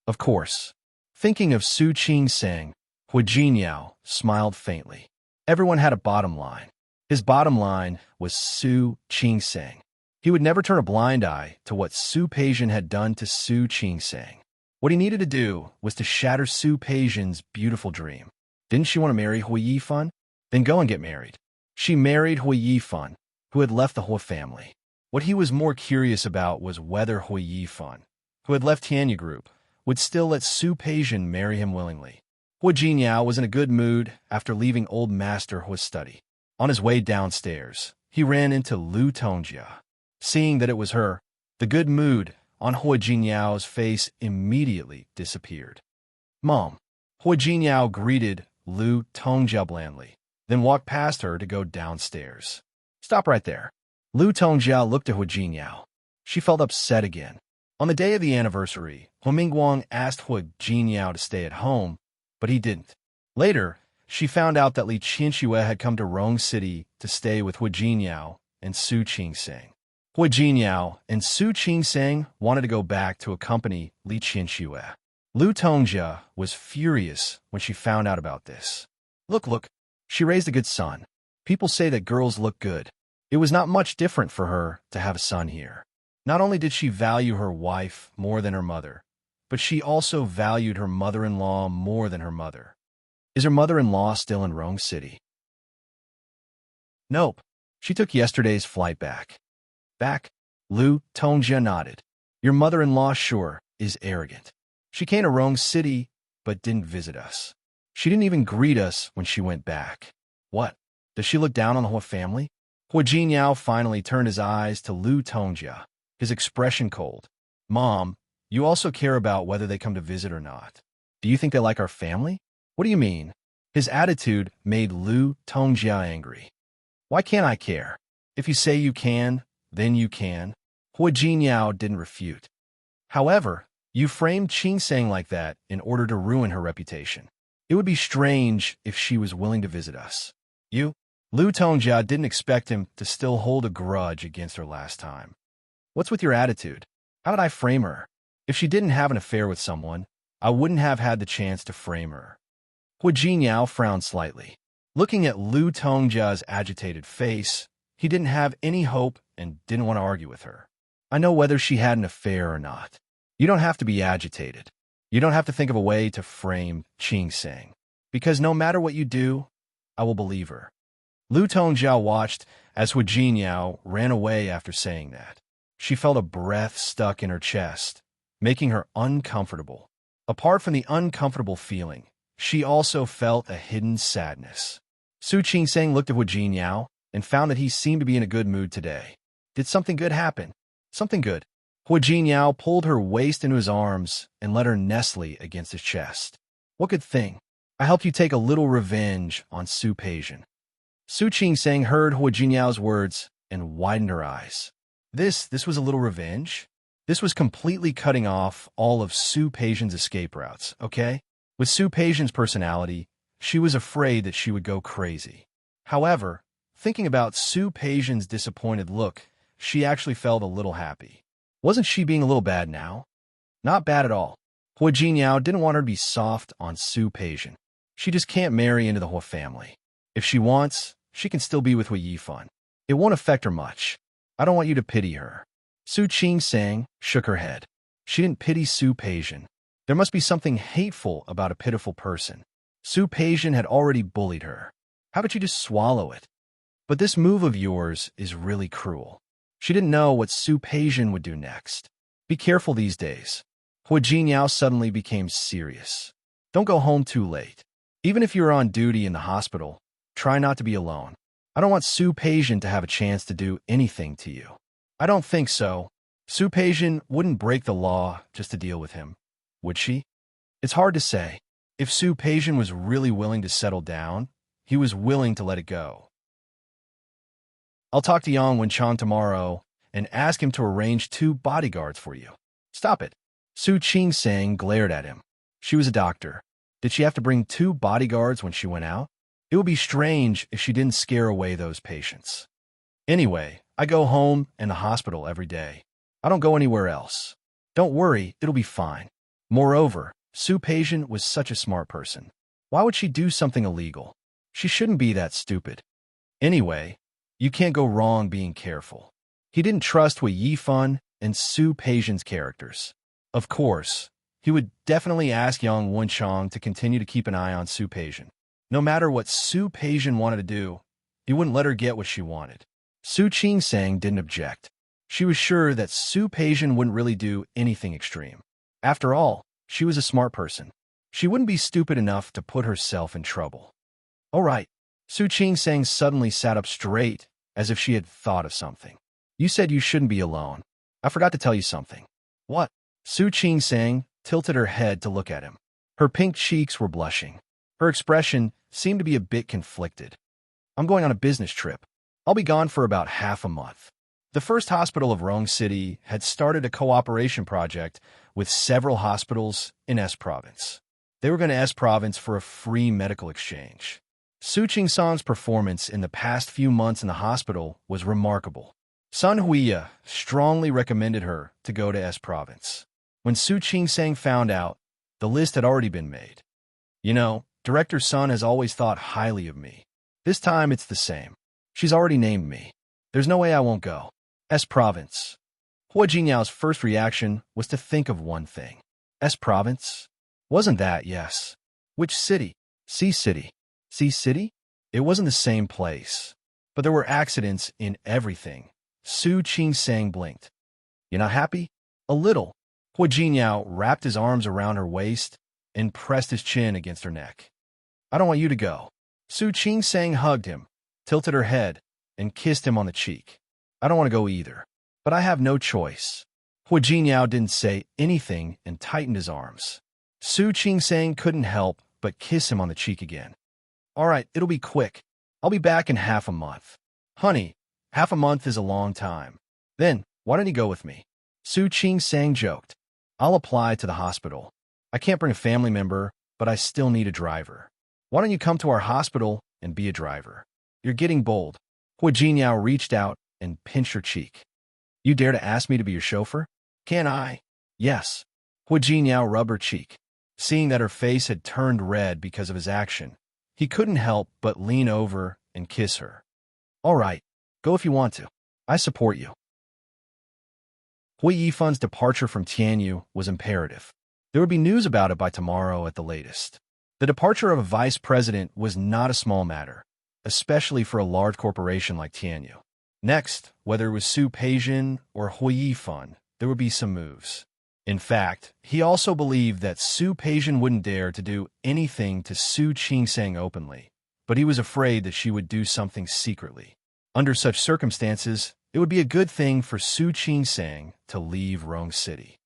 Of course, thinking of Su Qingsang, Hu Jinyao smiled faintly. Everyone had a bottom line. His bottom line was Su Qingsang. He would never turn a blind eye to what Su Peijian had done to Su Qingsang. What he needed to do was to shatter Su Peijian's beautiful dream. Didn't she want to marry Hu Yifan? Then go and get married. She married Hu Yifan, who had left the Hu family. What he was more curious about was whether Hu Yifan, who had left Tianyu Group, would still let Su Peijian marry him willingly. Hu Jinyao was in a good mood after leaving Old Master Hu's study. On his way downstairs, he ran into Lu Tongjia. Seeing that it was her, the good mood on Hu Jinyao's face immediately disappeared. Mom. Hu Jinyao greeted Lu Tongjia blandly, then walked past her to go downstairs. Stop right there. Lu Tongjia looked at Hu Jinyao. She felt upset again. On the day of the anniversary, Hu Mingguang asked Hu Jinyao to stay at home, but he didn't. Later, she found out that Li Qianxue had come to Rong City to stay with Hu Jinyao and Su Qingsang. Hu Jinyao and Su Qingsang wanted to go back to accompany Li Qianxue. Lu Tongjia was furious when she found out about this. Look, she raised a good son. People say that girls look good. It was not much different for her to have a son here. Not only did she value her wife more than her mother, but she also valued her mother-in-law more than her mother. Is her mother-in-law still in Rong City? Nope. She took yesterday's flight back. Back? Lu Tongjia nodded. Your mother-in-law sure is arrogant. She came to Rong City, but didn't visit us. She didn't even greet us when she went back. What? Does she look down on the Hu family? Hu Jinyao finally turned his eyes to Lu Tongjia, his expression cold. Mom, you also care about whether they come to visit or not. Do you think they like our family? What do you mean? His attitude made Lu Tongjia angry. Why can't I care? If you say you can, then you can. Hu Jinyao didn't refute. However, you framed Qingsang like that in order to ruin her reputation. It would be strange if she was willing to visit us. You? Lu Tongjia didn't expect him to still hold a grudge against her last time. What's with your attitude? How did I frame her? If she didn't have an affair with someone, I wouldn't have had the chance to frame her. Hu Jinyao frowned slightly. Looking at Lu Tongjia's agitated face, he didn't have any hope and didn't want to argue with her. I know whether she had an affair or not. You don't have to be agitated. You don't have to think of a way to frame Qingsang. Because no matter what you do, I will believe her. Lu Tongjia watched as Hu Jinyao ran away after saying that. She felt a breath stuck in her chest, making her uncomfortable. Apart from the uncomfortable feeling, she also felt a hidden sadness. Su Qingsang looked at Hu Jinyao. and found that he seemed to be in a good mood today. Did something good happen? Something good. Hua Jinyao pulled her waist into his arms and let her nestle against his chest. What good thing? I helped you take a little revenge on Su Peijian. Su Qingsang heard Hua Jinyao's words and widened her eyes. This was a little revenge? This was completely cutting off all of Su Peijian's escape routes, okay? With Su Peijian's personality, she was afraid that she would go crazy. However, thinking about Su Peijian's disappointed look, she actually felt a little happy. Wasn't she being a little bad now? Not bad at all. Hua Jinyao didn't want her to be soft on Su Peijian. She just can't marry into the Hua family. If she wants, she can still be with Hua Yifan. It won't affect her much. I don't want you to pity her. Su Qingsang shook her head. She didn't pity Su Peijian. There must be something hateful about a pitiful person. Su Peijian had already bullied her. How about you just swallow it? But this move of yours is really cruel. She didn't know what Su Peijian would do next. Be careful these days. Hua Jinyao suddenly became serious. Don't go home too late. Even if you're on duty in the hospital, try not to be alone. I don't want Su Peijian to have a chance to do anything to you. I don't think so. Su Peijian wouldn't break the law just to deal with him, would she? It's hard to say. If Su Peijian was really willing to settle down, he was willing to let it go. I'll talk to Yang Wenchang tomorrow and ask him to arrange 2 bodyguards for you. Stop it. Su Qingsang glared at him. She was a doctor. Did she have to bring 2 bodyguards when she went out? It would be strange if she didn't scare away those patients. Anyway, I go home and the hospital every day. I don't go anywhere else. Don't worry, it'll be fine. Moreover, Su Peijian was such a smart person. Why would she do something illegal? She shouldn't be that stupid. Anyway, you can't go wrong being careful. He didn't trust Hua Yifan and Su Peijian's characters. Of course, he would definitely ask Yang Wenchang to continue to keep an eye on Su Peijian. No matter what Su Peijian wanted to do, he wouldn't let her get what she wanted. Su Qingsang didn't object. She was sure that Su Peijian wouldn't really do anything extreme. After all, she was a smart person. She wouldn't be stupid enough to put herself in trouble. All right. Su Qingsang suddenly sat up straight, as if she had thought of something. You said you shouldn't be alone. I forgot to tell you something. What? Su Qingsang tilted her head to look at him. Her pink cheeks were blushing. Her expression seemed to be a bit conflicted. I'm going on a business trip. I'll be gone for about half a month. The first hospital of Rong City had started a cooperation project with several hospitals in S Province. They were going to S Province for a free medical exchange. Su Qingsang's performance in the past few months in the hospital was remarkable. Sun Huiya strongly recommended her to go to S Province. When Su Qingsang found out, the list had already been made. You know, Director Sun has always thought highly of me. This time it's the same. She's already named me. There's no way I won't go. S Province. Hua Jinyao's first reaction was to think of one thing. S Province? Wasn't that, yes. Which city? C City. C City? It wasn't the same place. But there were accidents in everything. Su Qingsang blinked. You not happy? A little. Hua Jinyao wrapped his arms around her waist and pressed his chin against her neck. I don't want you to go. Su Qingsang hugged him, tilted her head, and kissed him on the cheek. I don't want to go either. But I have no choice. Hua Jinyao didn't say anything and tightened his arms. Su Qingsang couldn't help but kiss him on the cheek again. All right, it'll be quick. I'll be back in half a month. Honey, half a month is a long time. Then, why don't you go with me? Su Qingsang joked. I'll apply to the hospital. I can't bring a family member, but I still need a driver. Why don't you come to our hospital and be a driver? You're getting bold. Hua Jinyao reached out and pinched her cheek. You dare to ask me to be your chauffeur? Can I? Yes. Hua Jinyao rubbed her cheek. Seeing that her face had turned red because of his action, he couldn't help but lean over and kiss her. All right, go if you want to. I support you. Hua Yifan's departure from Tianyu was imperative. There would be news about it by tomorrow at the latest. The departure of a vice president was not a small matter, especially for a large corporation like Tianyu. Next, whether it was Su Peijian or Hua Yifan, there would be some moves. In fact, he also believed that Su Peijian wouldn't dare to do anything to Su Qingsang openly, but he was afraid that she would do something secretly. Under such circumstances, it would be a good thing for Su Qing to leave Rong City.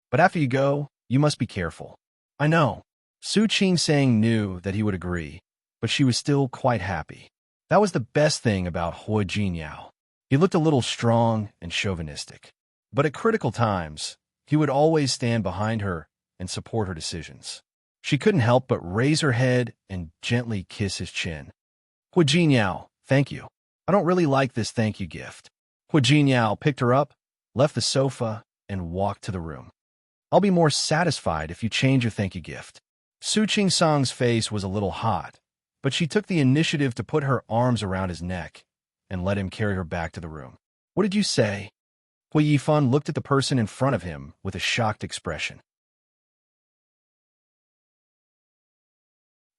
But after you go, you must be careful. I know. Su Qing knew that he would agree, but she was still quite happy. That was the best thing about Hua Jinyao. He looked a little strong and chauvinistic. But at critical times, he would always stand behind her and support her decisions. She couldn't help but raise her head and gently kiss his chin. Hua Jinyao, thank you. I don't really like this thank you gift. Hua Jinyao picked her up, left the sofa, and walked to the room. I'll be more satisfied if you change your thank you gift. Su Qing face was a little hot, but she took the initiative to put her arms around his neck and let him carry her back to the room. What did you say? Hui Yifan looked at the person in front of him with a shocked expression.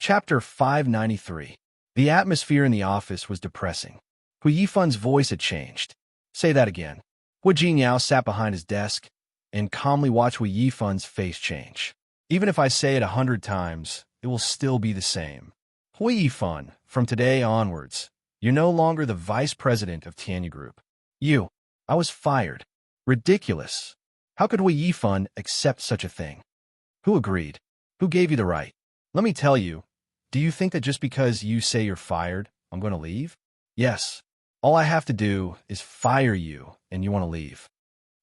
Chapter 593. The atmosphere in the office was depressing. Hui Yifan's voice had changed. Say that again. Hua Jinyao sat behind his desk and calmly watched Hui Yifan's face change. Even if I say it 100 times, it will still be the same. Hui Yifan, from today onwards, you're no longer the vice president of Tianyu Group. I was fired. Ridiculous. How could Hui Yifan accept such a thing? Who agreed? Who gave you the right? Let me tell you, do you think that just because you say you're fired, I'm going to leave? Yes. All I have to do is fire you, and you want to leave.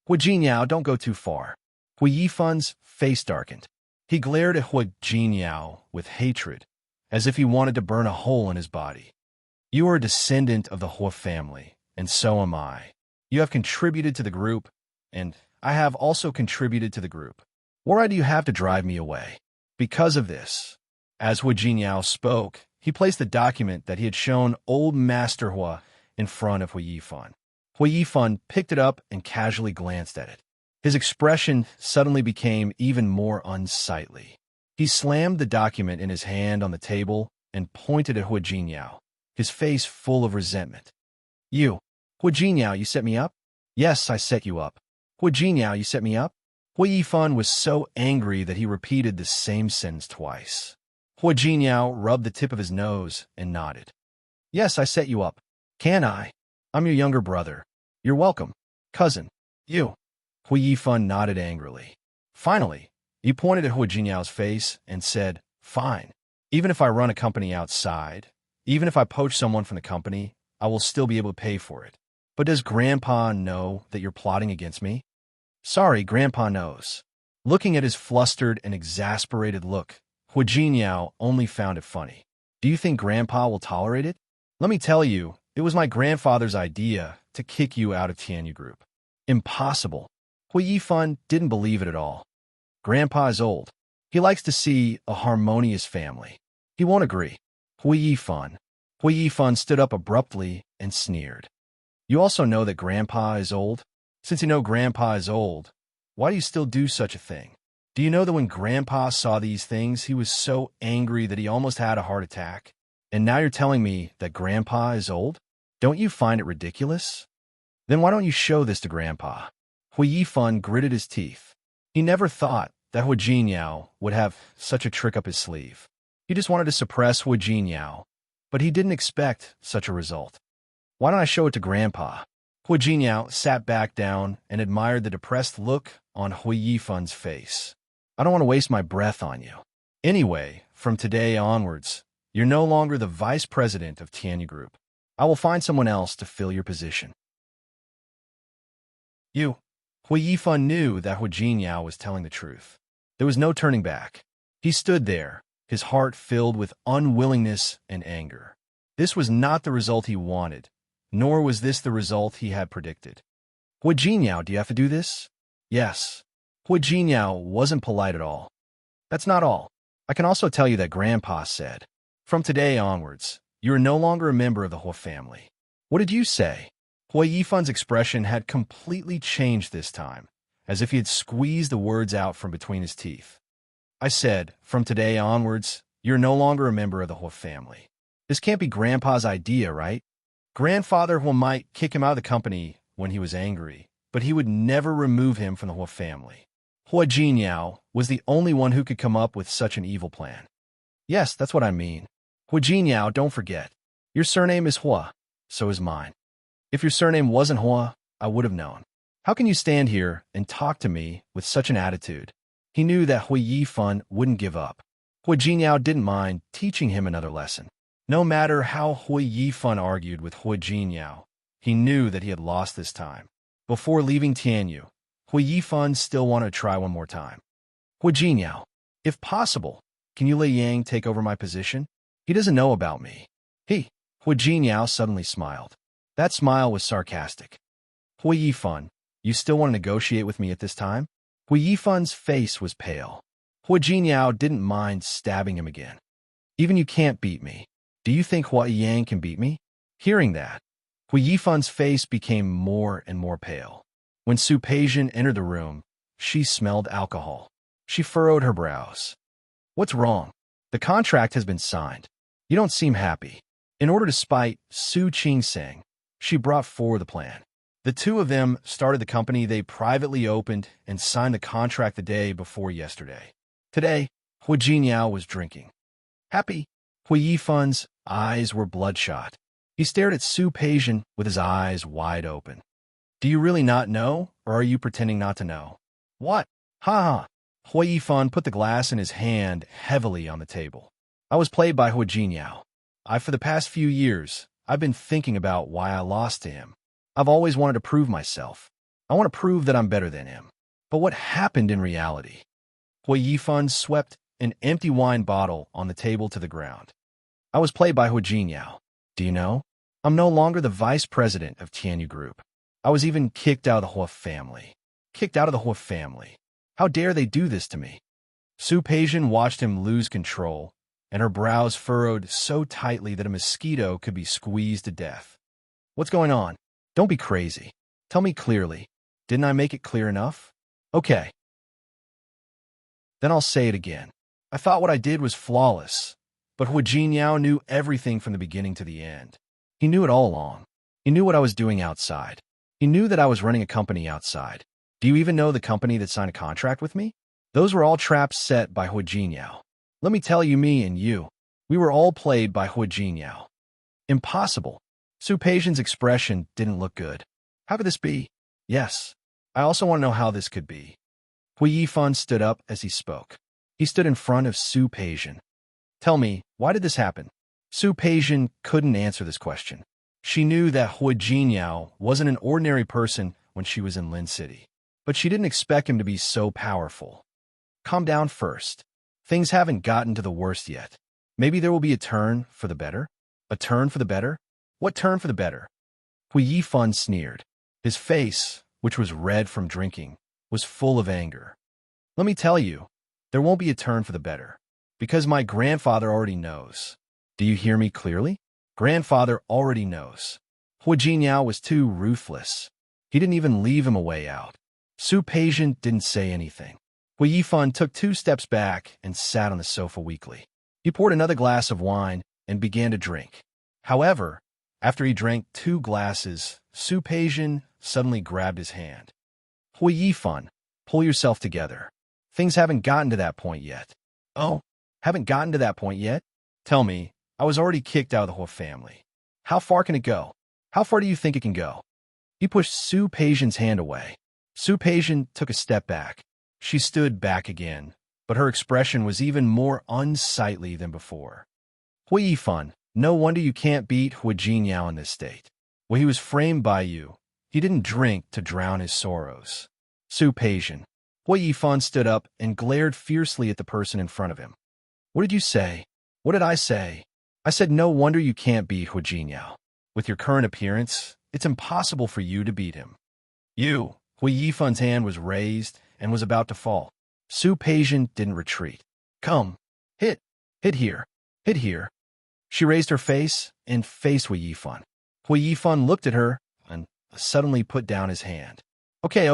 Hua Jinyao, don't go too far. Hui Yifan's face darkened. He glared at Hua Jinyao with hatred, as if he wanted to burn a hole in his body. You are a descendant of the Hua family, and so am I. You have contributed to the group, and I have also contributed to the group. Why do you have to drive me away? Because of this. As Hua Jinyao spoke, he placed the document that he had shown old Master Hua in front of Hui Yifan. Hui Yifan picked it up and casually glanced at it. His expression suddenly became even more unsightly. He slammed the document in his hand on the table and pointed at Hua Jinyao, his face full of resentment. Hua Jinyao, you set me up? Yes, I set you up. Hua Jinyao, you set me up? Hui Yifan was so angry that he repeated the same sentence twice. Hua Jinyao rubbed the tip of his nose and nodded. Yes, I set you up. Can I? I'm your younger brother. You're welcome, cousin. Hui Yifan nodded angrily. Finally, he pointed at Hua Jinyao's face and said, Fine. Even if I run a company outside, even if I poach someone from the company, I will still be able to pay for it. But does Grandpa know that you're plotting against me? Sorry, Grandpa knows. Looking at his flustered and exasperated look, Hua Jinyao only found it funny. Do you think Grandpa will tolerate it? Let me tell you, it was my grandfather's idea to kick you out of Tianyu Group. Impossible. Hui Yifan didn't believe it at all. Grandpa is old. He likes to see a harmonious family. He won't agree. Hui Yifan stood up abruptly and sneered. You also know that Grandpa is old? Since you know Grandpa is old, why do you still do such a thing? Do you know that when Grandpa saw these things, he was so angry that he almost had a heart attack? And now you're telling me that Grandpa is old? Don't you find it ridiculous? Then why don't you show this to Grandpa? Hui Yifan gritted his teeth. He never thought that Hua Jinyao would have such a trick up his sleeve. He just wanted to suppress Hua Jinyao, but he didn't expect such a result. Why don't I show it to Grandpa? Hua Jinyao sat back down and admired the depressed look on Hui Yifan's face. I don't want to waste my breath on you. Anyway, from today onwards, you're no longer the vice president of Tianyu Group. I will find someone else to fill your position. Hui Yifan knew that Hua Jinyao was telling the truth. There was no turning back. He stood there, his heart filled with unwillingness and anger. This was not the result he wanted, nor was this the result he had predicted. Hua Jinyao, do you have to do this? Yes. Hua Jinyao wasn't polite at all. That's not all. I can also tell you that Grandpa said, from today onwards, you are no longer a member of the Hua family. What did you say? Hua Yifan's expression had completely changed this time, as if he had squeezed the words out from between his teeth. I said, from today onwards, you're no longer a member of the Hua family. This can't be Grandpa's idea, right? Grandfather Hua might kick him out of the company when he was angry, but he would never remove him from the Hua family. Hua Jinyao was the only one who could come up with such an evil plan. Yes, that's what I mean. Hua Jinyao, don't forget. Your surname is Hua, so is mine. If your surname wasn't Hua, I would have known. How can you stand here and talk to me with such an attitude? He knew that Hui Yifan wouldn't give up. Hui Jinyao didn't mind teaching him another lesson. No matter how Hui Yifan argued with Hui Jinyao, he knew that he had lost this time. Before leaving Tianyu, Hui Yifan still wanted to try one more time. Hui Jinyao, if possible, can you let Yang take over my position? He doesn't know about me. Hui Jinyao suddenly smiled. That smile was sarcastic. Hui Yifan, you still want to negotiate with me at this time? Hui Yifan's face was pale. Hui Jinyao didn't mind stabbing him again. Even you can't beat me. Do you think Hua Yang can beat me? Hearing that, Hui Yifan's face became more and more pale. When Su Peijian entered the room, she smelled alcohol. She furrowed her brows. What's wrong? The contract has been signed. You don't seem happy. In order to spite Su Qingsang, she brought forward the plan. The two of them started the company they privately opened and signed the contract the day before yesterday. Today, Hui Jinyao was drinking. Happy? Hui Yifan's eyes were bloodshot. He stared at Su Peijian with his eyes wide open. Do you really not know, or are you pretending not to know? What? Ha ha. Hui Yifan put the glass in his hand heavily on the table. I was played by Hui Jinyao. For the past few years, I've been thinking about why I lost to him. I've always wanted to prove myself. I want to prove that I'm better than him. But what happened in reality? Hui Yifan swept an empty wine bottle on the table to the ground. I was played by Hui Jinyao. Do you know? I'm no longer the vice president of Tianyu Group. I was even kicked out of the Hua family. Kicked out of the Hua family. How dare they do this to me? Su Peijian watched him lose control, and her brows furrowed so tightly that a mosquito could be squeezed to death. What's going on? Don't be crazy. Tell me clearly. Didn't I make it clear enough? Okay. Then I'll say it again. I thought what I did was flawless, but Hui Jinyao knew everything from the beginning to the end. He knew it all along. He knew what I was doing outside. He knew that I was running a company outside. Do you even know the company that signed a contract with me? Those were all traps set by Hui Jinyao. Let me tell you, me and you, we were all played by Hui Jinyao. Impossible. Su Peijian's expression didn't look good. How could this be? Yes. I also want to know how this could be. Hui Yifan stood up as he spoke. He stood in front of Su Peijian. Tell me, why did this happen? Su Peijian couldn't answer this question. She knew that Hui Jinyao wasn't an ordinary person when she was in Lin City, but she didn't expect him to be so powerful. Calm down first. Things haven't gotten to the worst yet. Maybe there will be a turn for the better? A turn for the better? What turn for the better? Hui Yifan sneered. His face, which was red from drinking, was full of anger. Let me tell you, there won't be a turn for the better, because my grandfather already knows. Do you hear me clearly? Grandfather already knows. Hui Jinyao was too ruthless. He didn't even leave him a way out. Su Peijian didn't say anything. Hui Yifan took 2 steps back and sat on the sofa weakly. He poured another glass of wine and began to drink. However, after he drank 2 glasses, Su Peijian suddenly grabbed his hand. Hui Yifan, pull yourself together. Things haven't gotten to that point yet. Oh, haven't gotten to that point yet? Tell me, I was already kicked out of the Hua family. How far can it go? How far do you think it can go? He pushed Su Peijian's hand away. Su Peijian took a step back. She stood back again, but her expression was even more unsightly than before. Hui Yifan, no wonder you can't beat Hui Jinyao in this state. When he was framed by you, he didn't drink to drown his sorrows. Su Peijian. Hui Yifan stood up and glared fiercely at the person in front of him. What did you say? What did I say? I said no wonder you can't beat Hui Jinyao. With your current appearance, it's impossible for you to beat him. You. Hui Yifan's hand was raised and was about to fall. Su Peijian didn't retreat. Come. Hit. Hit here. Hit here. She raised her face and faced Hui Yifan. Hui Yifan looked at her and suddenly put down his hand. Okay.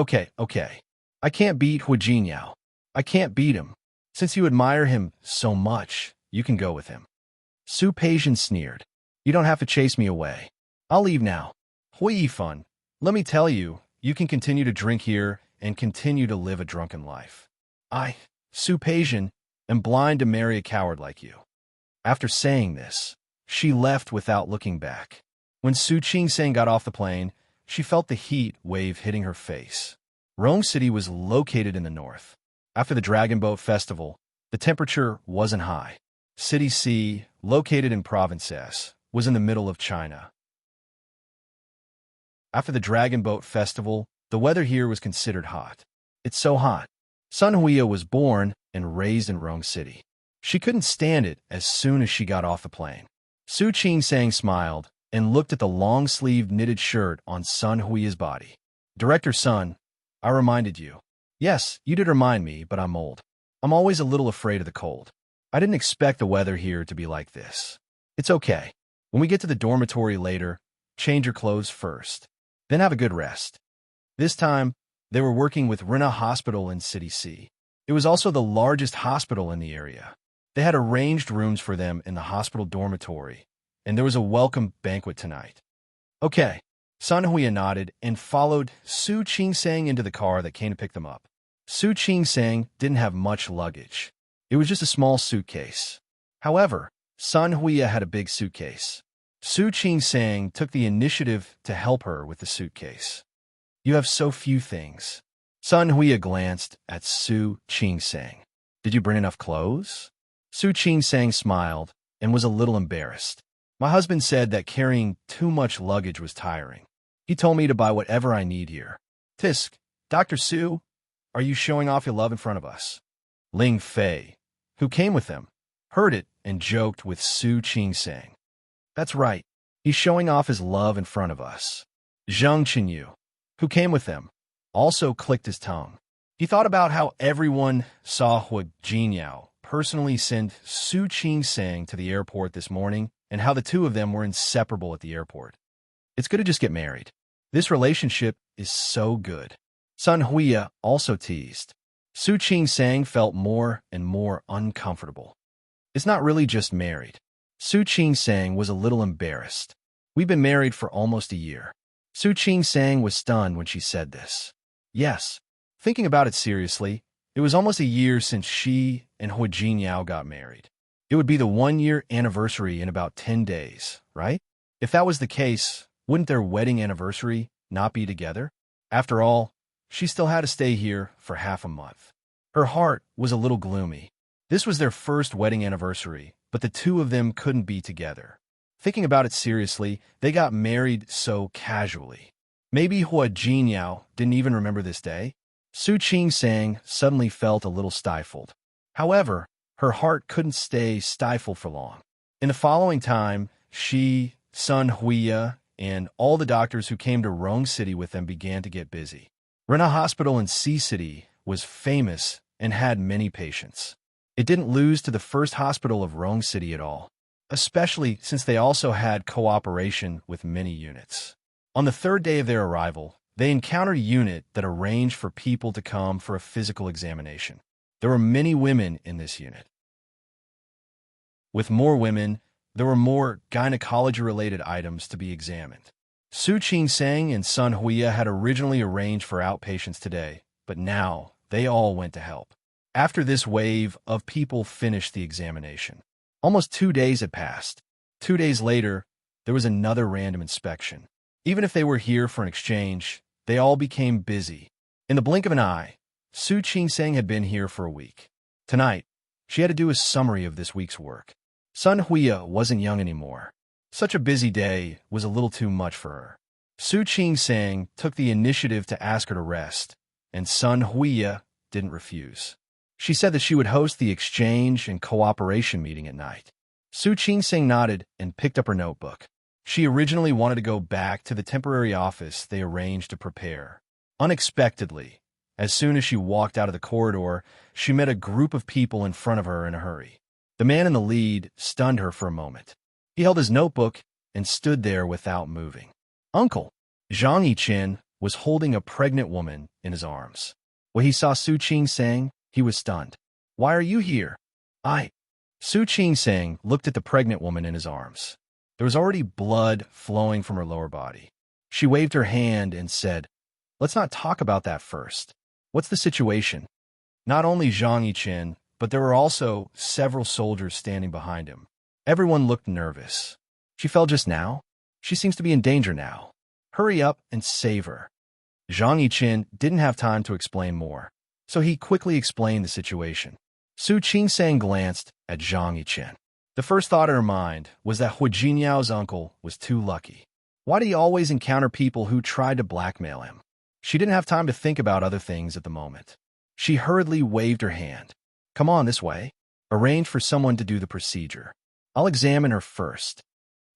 I can't beat Hui Jinyao. I can't beat him. Since you admire him so much, you can go with him. Su Peijian sneered. You don't have to chase me away. I'll leave now. Hui Yifan, let me tell you, you can continue to drink here and continue to live a drunken life. I, Su Peijian, am blind to marry a coward like you. After saying this, she left without looking back. When Su Qing-sang got off the plane, she felt the heat wave hitting her face. Rome City was located in the north. After the Dragon Boat Festival, the temperature wasn't high. City C, located in Province S, was in the middle of China. After the Dragon Boat Festival, the weather here was considered hot. It's so hot. Sun Huia was born and raised in Rome City. She couldn't stand it as soon as she got off the plane. Su Qing-sang smiled and looked at the long-sleeved knitted shirt on Sun Huia's body. Director Sun, I reminded you. Yes, you did remind me, but I'm old. I'm always a little afraid of the cold. I didn't expect the weather here to be like this. It's okay. When we get to the dormitory later, change your clothes first. Then have a good rest. This time, they were working with Rendezvous Hospital in City C. It was also the largest hospital in the area. They had arranged rooms for them in the hospital dormitory, and there was a welcome banquet tonight. Okay. Sun Huia nodded and followed Su Qing-sang into the car that came to pick them up. Su Qing-sang didn't have much luggage. It was just a small suitcase. However, Sun Huia had a big suitcase. Su Qing-sang took the initiative to help her with the suitcase. You have so few things. Sun Huia glanced at Su Qing-sang. Did you bring enough clothes? Su Qing-sang smiled and was a little embarrassed. My husband said that carrying too much luggage was tiring. He told me to buy whatever I need here. Tisk, Dr. Su, are you showing off your love in front of us? Ling Fei, who came with them, heard it and joked with Su Qing-sang. That's right. He's showing off his love in front of us. Zheng Qinyu, who came with them, also clicked his tongue. He thought about how everyone saw Hua Jinyao personally send Su Qing-sang to the airport this morning and how the two of them were inseparable at the airport. It's good to just get married. This relationship is so good. Sun Huia also teased. Su Qing-sang felt more and more uncomfortable. It's not really just married. Su Qing-sang was a little embarrassed. We've been married for almost a year. Su Qing-sang was stunned when she said this. Yes. Thinking about it seriously, it was almost a year since she and Hua Jinyao got married. It would be the 1-year anniversary in about 10 days, right? If that was the case, wouldn't their wedding anniversary not be together? After all, she still had to stay here for half a month. Her heart was a little gloomy. This was their first wedding anniversary, but the two of them couldn't be together. Thinking about it seriously, they got married so casually. Maybe Hua Jinyao didn't even remember this day. Su Qing-sang suddenly felt a little stifled. However, her heart couldn't stay stifled for long. In the following time, she, Sun Huia, and all the doctors who came to Rome City with them began to get busy. Rendezvous Hospital in C City was famous and had many patients. It didn't lose to the first hospital of Rome City at all, especially since they also had cooperation with many units. On the third day of their arrival, they encountered a unit that arranged for people to come for a physical examination. There were many women in this unit. With more women, there were more gynecology-related items to be examined. Su Qing-sang and Sun Huia had originally arranged for outpatients today, but now they all went to help. After this wave of people finished the examination, almost 2 days had passed. 2 days later, there was another random inspection. Even if they were here for an exchange, they all became busy. In the blink of an eye, Su Qing-sang had been here for a week. Tonight, she had to do a summary of this week's work. Sun Huia wasn't young anymore. Such a busy day was a little too much for her. Su Qing-sang took the initiative to ask her to rest, and Sun Huia didn't refuse. She said that she would host the exchange and cooperation meeting at night. Su Qing-sang nodded and picked up her notebook. She originally wanted to go back to the temporary office they arranged to prepare. Unexpectedly, as soon as she walked out of the corridor, she met a group of people in front of her in a hurry. The man in the lead stunned her for a moment. He held his notebook and stood there without moving. Uncle! Zhang Yichen was holding a pregnant woman in his arms. When he saw Su Qing-sang, he was stunned. Why are you here? Su Qing-sang looked at the pregnant woman in his arms. There was already blood flowing from her lower body. She waved her hand and said, Let's not talk about that first. What's the situation? Not only Zhang Yichen, but there were also several soldiers standing behind him. Everyone looked nervous. She fell just now? She seems to be in danger now. Hurry up and save her. Zhang Yiqin didn't have time to explain more, so he quickly explained the situation. Su Qingsang glanced at Zhang Yiqin. The first thought in her mind was that Hu Jinyao's uncle was too lucky. Why did he always encounter people who tried to blackmail him? She didn't have time to think about other things at the moment. She hurriedly waved her hand. Come on this way. Arrange for someone to do the procedure. I'll examine her first.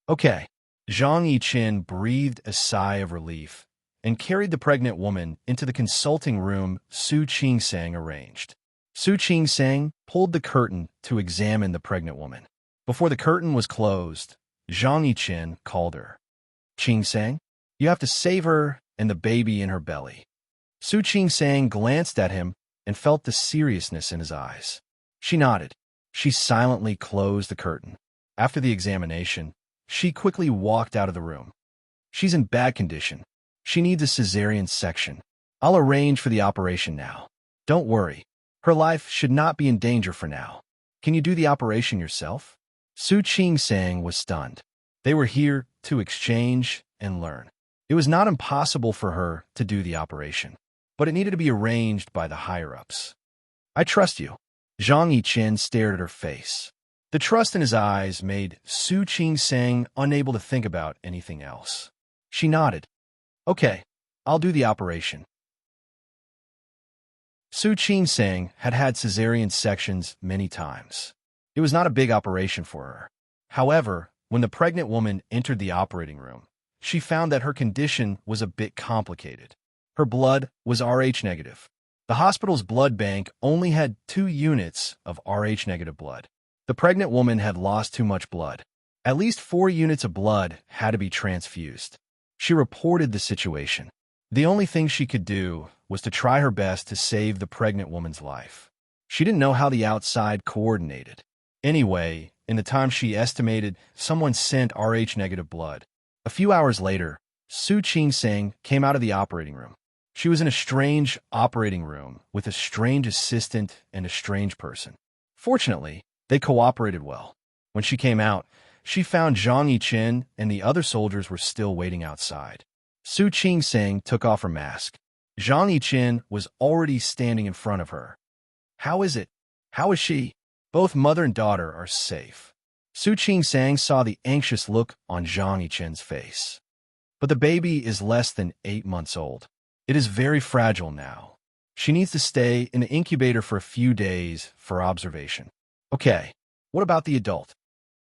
Okay. Zhang Yiqin breathed a sigh of relief and carried the pregnant woman into the consulting room Su Qingsang arranged. Su Qingsang pulled the curtain to examine the pregnant woman. Before the curtain was closed, Zhang Yiqin called her. Qingsang, you have to save her and the baby in her belly. Su Qingsang glanced at him and felt the seriousness in his eyes. She nodded. She silently closed the curtain. After the examination, she quickly walked out of the room. She's in bad condition. She needs a cesarean section. I'll arrange for the operation now. Don't worry. Her life should not be in danger for now. Can you do the operation yourself? Su Qingsang was stunned. They were here to exchange and learn. It was not impossible for her to do the operation, but it needed to be arranged by the higher-ups. I trust you. Zhang Yiqin stared at her face. The trust in his eyes made Su Qingsang unable to think about anything else. She nodded. Okay, I'll do the operation. Su Qingsang had had cesarean sections many times. It was not a big operation for her. However, when the pregnant woman entered the operating room, she found that her condition was a bit complicated. Her blood was Rh negative. The hospital's blood bank only had 2 units of Rh negative blood. The pregnant woman had lost too much blood. At least 4 units of blood had to be transfused. She reported the situation. The only thing she could do was to try her best to save the pregnant woman's life. She didn't know how the outside coordinated. Anyway, in the time she estimated, someone sent Rh negative blood. A few hours later, Su Qingsang came out of the operating room. She was in a strange operating room with a strange assistant and a strange person. Fortunately, they cooperated well. When she came out, she found Zhang Yiqin and the other soldiers were still waiting outside. Su Qingsang took off her mask. Zhang Yiqin was already standing in front of her. How is it? How is she? Both mother and daughter are safe. Su Qingsang saw the anxious look on Zhang Yiqin's face. But the baby is less than 8 months old. It is very fragile now. She needs to stay in the incubator for a few days for observation. Okay, what about the adult?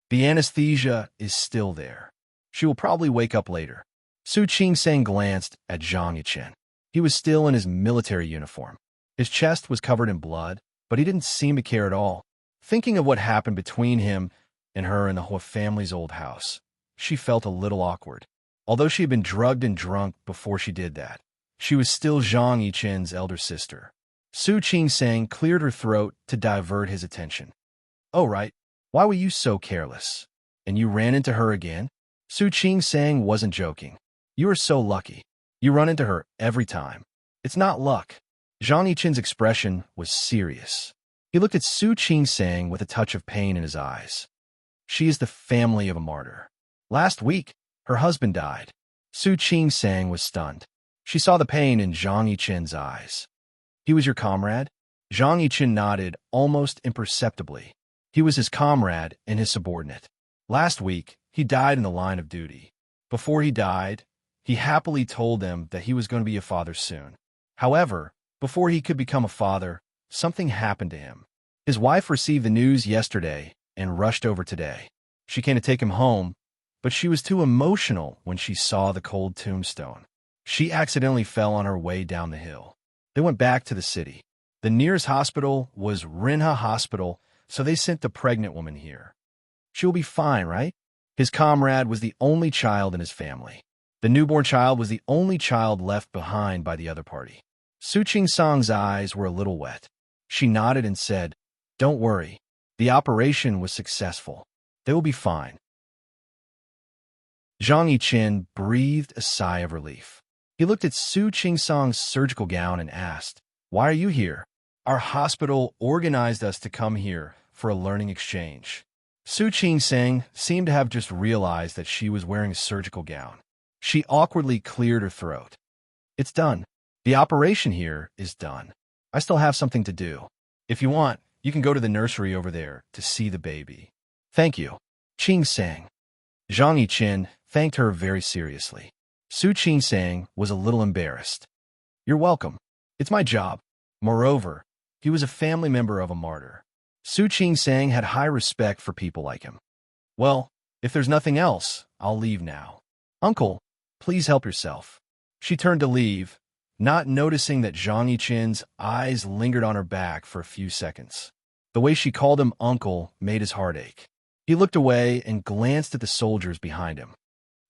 The anesthesia is still there. She will probably wake up later. Su Qingsang glanced at Zhang Yiqin. He was still in his military uniform. His chest was covered in blood, but he didn't seem to care at all. Thinking of what happened between him and her in the whole family's old house, she felt a little awkward. Although she had been drugged and drunk before she did that, she was still Zhang Yiqin's elder sister. Su Qingsang cleared her throat to divert his attention. Oh, right. Why were you so careless? And you ran into her again? Su Qingsang wasn't joking. You are so lucky. You run into her every time. It's not luck. Zhang Yiqin's expression was serious. He looked at Su Qingsang with a touch of pain in his eyes. She is the family of a martyr. Last week, her husband died. Su Qingsang was stunned. She saw the pain in Zhang Yiqin's eyes. He was your comrade? Zhang Yiqin nodded almost imperceptibly. He was his comrade and his subordinate. Last week, he died in the line of duty. Before he died, he happily told them that he was going to be a father soon. However, before he could become a father, something happened to him. His wife received the news yesterday and rushed over today. She came to take him home, but she was too emotional when she saw the cold tombstone. She accidentally fell on her way down the hill. They went back to the city. The nearest hospital was Rinha Hospital, so they sent the pregnant woman here. She will be fine, right? His comrade was the only child in his family. The newborn child was the only child left behind by the other party. Su Qingsang's eyes were a little wet. She nodded and said, "Don't worry. The operation was successful. They will be fine." Zhang Yiqin breathed a sigh of relief. He looked at Su Qingsang's surgical gown and asked, "Why are you here?" "Our hospital organized us to come here for a learning exchange." Su Qing-sang seemed to have just realized that she was wearing a surgical gown. She awkwardly cleared her throat. It's done. The operation here is done. I still have something to do. If you want, you can go to the nursery over there to see the baby. Thank you. Qing-sang. Zhang Yiqin thanked her very seriously. Su Qing-sang was a little embarrassed. You're welcome. It's my job. Moreover, he was a family member of a martyr. Su Qing-sang had high respect for people like him. Well, if there's nothing else, I'll leave now. Uncle, please help yourself. She turned to leave, not noticing that Zhang Yiqin's eyes lingered on her back for a few seconds. The way she called him uncle made his heart ache. He looked away and glanced at the soldiers behind him.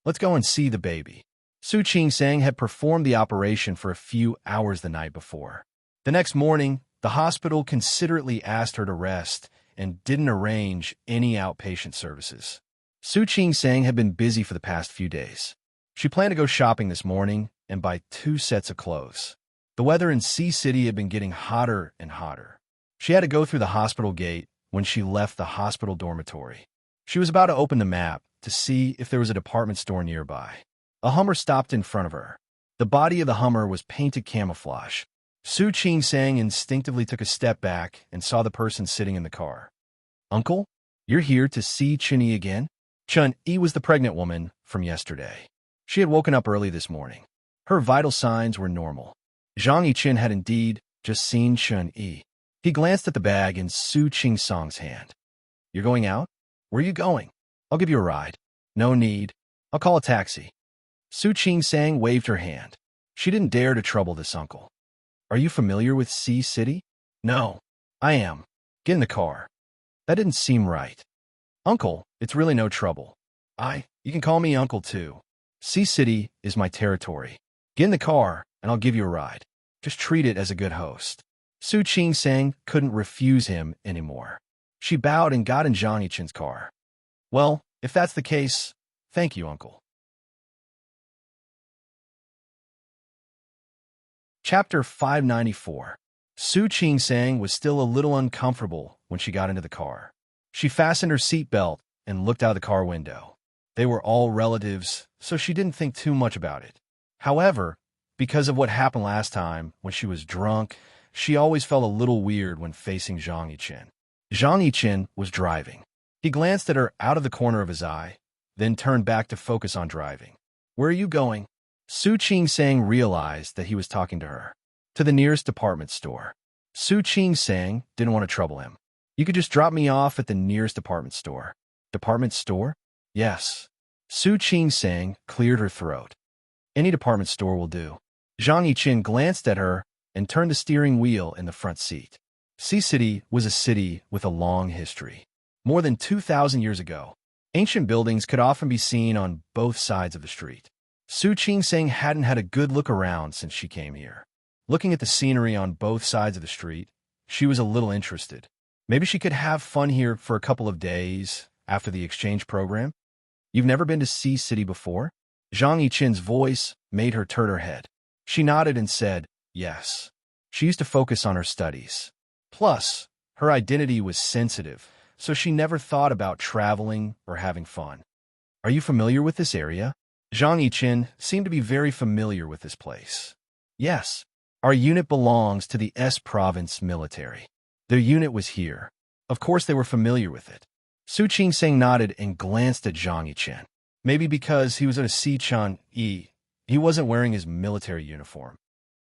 Let's go and see the baby. Su Qing-sang had performed the operation for a few hours the night before. The next morning, the hospital considerately asked her to rest and didn't arrange any outpatient services. Su Qing-sang had been busy for the past few days. She planned to go shopping this morning and buy 2 sets of clothes. The weather in Sea City had been getting hotter and hotter. She had to go through the hospital gate when she left the hospital dormitory. She was about to open the map to see if there was a department store nearby. A Hummer stopped in front of her. The body of the Hummer was painted camouflage. Su Qing-sang instinctively took a step back and saw the person sitting in the car. Uncle, you're here to see Chun-Yi again? Chun-Yi was the pregnant woman from yesterday. She had woken up early this morning. Her vital signs were normal. Zhang Yiqin had indeed just seen Chun-Yi. He glanced at the bag in Su Qing-sang's hand. You're going out? Where are you going? I'll give you a ride. No need. I'll call a taxi. Su Qing-sang waved her hand. She didn't dare to trouble this uncle. Are you familiar with Sea City? No, I am. Get in the car. That didn't seem right. Uncle, it's really no trouble. You can call me Uncle too. Sea City is my territory. Get in the car and I'll give you a ride. Just treat it as a good host. Su Qing-sang couldn't refuse him anymore. She bowed and got in Zhang Yiqin's car. Well, if that's the case, thank you, Uncle. Chapter 594. Su Qing-sang was still a little uncomfortable when she got into the car. She fastened her seatbelt and looked out the car window. They were all relatives, so she didn't think too much about it. However, because of what happened last time when she was drunk, she always felt a little weird when facing Zhang Yiqin. Zhang Yiqin was driving. He glanced at her out of the corner of his eye, then turned back to focus on driving. Where are you going? Su Qing-sang realized that he was talking to her. To the nearest department store. Su Qing-sang didn't want to trouble him. You could just drop me off at the nearest department store. Department store? Yes. Su Qing-sang cleared her throat. Any department store will do. Zhang Yiqin glanced at her and turned the steering wheel in the front seat. Sea City was a city with a long history. More than 2,000 years ago, ancient buildings could often be seen on both sides of the street. Su Qing-sang hadn't had a good look around since she came here. Looking at the scenery on both sides of the street, she was a little interested. Maybe she could have fun here for a couple of days after the exchange program. You've never been to Sea City before? Zhang Yiqin's voice made her turn her head. She nodded and said, yes. She used to focus on her studies. Plus, her identity was sensitive, so she never thought about traveling or having fun. Are you familiar with this area? Zhang Yiqin seemed to be very familiar with this place. Yes, our unit belongs to the S Province military. Their unit was here. Of course they were familiar with it. Su Qing-sang nodded and glanced at Zhang Yiqin. Maybe because he was going to see Chun-Yi, he wasn't wearing his military uniform.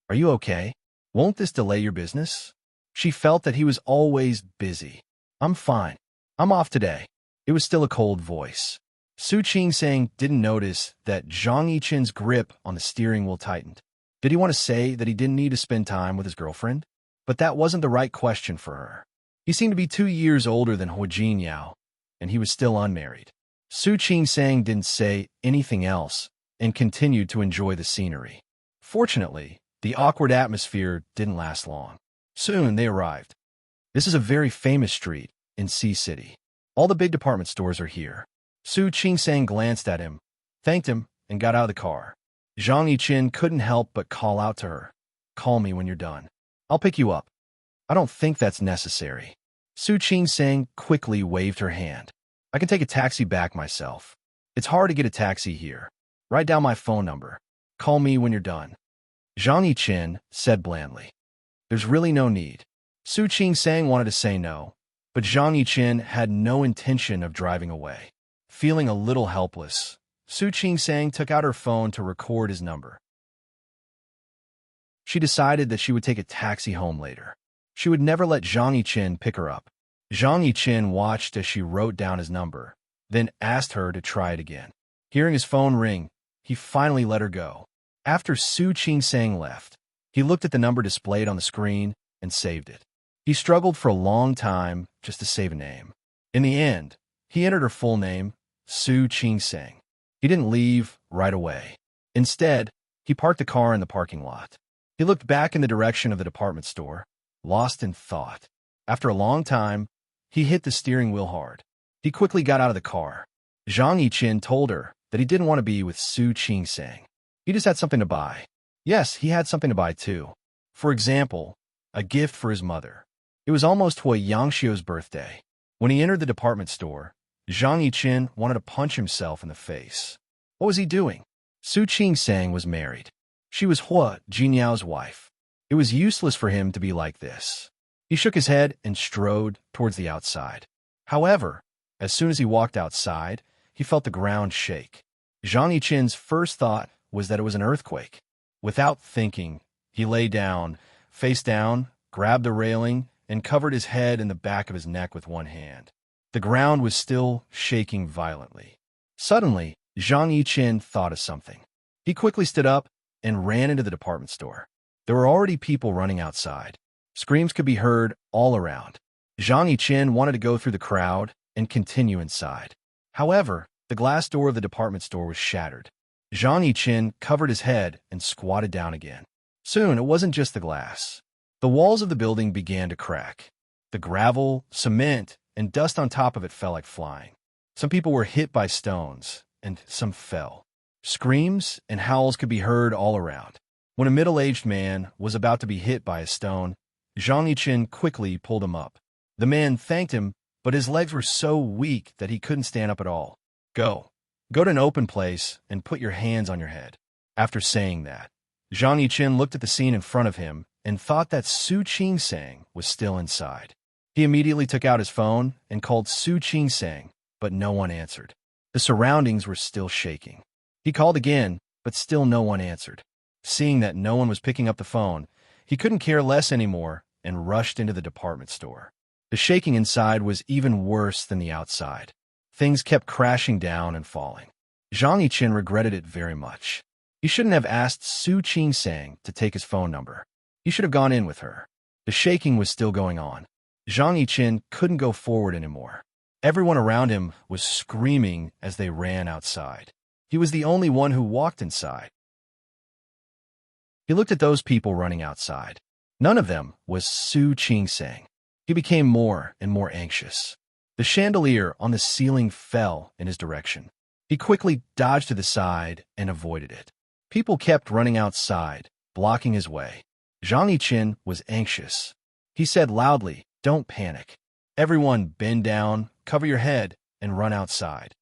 Are you okay? Won't this delay your business? She felt that he was always busy. I'm fine. I'm off today. It was still a cold voice. Su Qing-sang didn't notice that Zhang Yiqin's grip on the steering wheel tightened. Did he want to say that he didn't need to spend time with his girlfriend? But that wasn't the right question for her. He seemed to be 2 years older than Hu Jinyao, and he was still unmarried. Su Qing-sang didn't say anything else and continued to enjoy the scenery. Fortunately, the awkward atmosphere didn't last long. Soon they arrived. This is a very famous street in Sea City. All the big department stores are here. Su Qing-sang glanced at him, thanked him, and got out of the car. Zhang Yiqin couldn't help but call out to her. Call me when you're done. I'll pick you up. I don't think that's necessary. Su Qing-sang quickly waved her hand. I can take a taxi back myself. It's hard to get a taxi here. Write down my phone number. Call me when you're done. Zhang Yiqin said blandly. There's really no need. Su Qingsang wanted to say no, but Zhang Yiqin had no intention of driving away. Feeling a little helpless, Su Qingsang took out her phone to record his number. She decided that she would take a taxi home later. She would never let Zhang Yiqin pick her up. Zhang Yiqin watched as she wrote down his number, then asked her to try it again. Hearing his phone ring, he finally let her go. After Su Qingsang left, he looked at the number displayed on the screen and saved it. He struggled for a long time just to save a name. In the end, he entered her full name, Su Qingsang. He didn't leave right away. Instead, he parked the car in the parking lot. He looked back in the direction of the department store, lost in thought. After a long time, he hit the steering wheel hard. He quickly got out of the car. Zhang Yiqin told her that he didn't want to be with Su Qingsang. He just had something to buy. Yes, he had something to buy too. For example, a gift for his mother. It was almost Hui Yangxiu's birthday. When he entered the department store, Zhang Yiqin wanted to punch himself in the face. What was he doing? Su Qingsang was married. She was Hua Jinyao's wife. It was useless for him to be like this. He shook his head and strode towards the outside. However, as soon as he walked outside, he felt the ground shake. Zhang Yiqin's first thought was that it was an earthquake. Without thinking, he lay down, face down, grabbed the railing, and covered his head and the back of his neck with one hand. The ground was still shaking violently. Suddenly, Zhang Yiqin thought of something. He quickly stood up and ran into the department store. There were already people running outside. Screams could be heard all around. Zhang Yiqin wanted to go through the crowd and continue inside. However, the glass door of the department store was shattered. Zhang Yiqin covered his head and squatted down again. Soon, it wasn't just the glass. The walls of the building began to crack. The gravel, cement, and dust on top of it fell like flying. Some people were hit by stones, and some fell. Screams and howls could be heard all around. When a middle-aged man was about to be hit by a stone, Zhang Yiqin quickly pulled him up. The man thanked him, but his legs were so weak that he couldn't stand up at all. Go to an open place and put your hands on your head. After saying that, Zhang Yiqin looked at the scene in front of him and thought that Su Qingsang was still inside. He immediately took out his phone and called Su Qingsang, but no one answered. The surroundings were still shaking. He called again, but still no one answered. Seeing that no one was picking up the phone, he couldn't care less anymore and rushed into the department store. The shaking inside was even worse than the outside. Things kept crashing down and falling. Zhang Yiqin regretted it very much. He shouldn't have asked Su Qingsang to take his phone number. He should have gone in with her. The shaking was still going on. Zhang Yiqin couldn't go forward anymore. Everyone around him was screaming as they ran outside. He was the only one who walked inside. He looked at those people running outside. None of them was Su Qingsang. He became more and more anxious. The chandelier on the ceiling fell in his direction. He quickly dodged to the side and avoided it. People kept running outside, blocking his way. Zhang Yiqin was anxious. He said loudly, "Don't panic. Everyone bend down, cover your head, and run outside."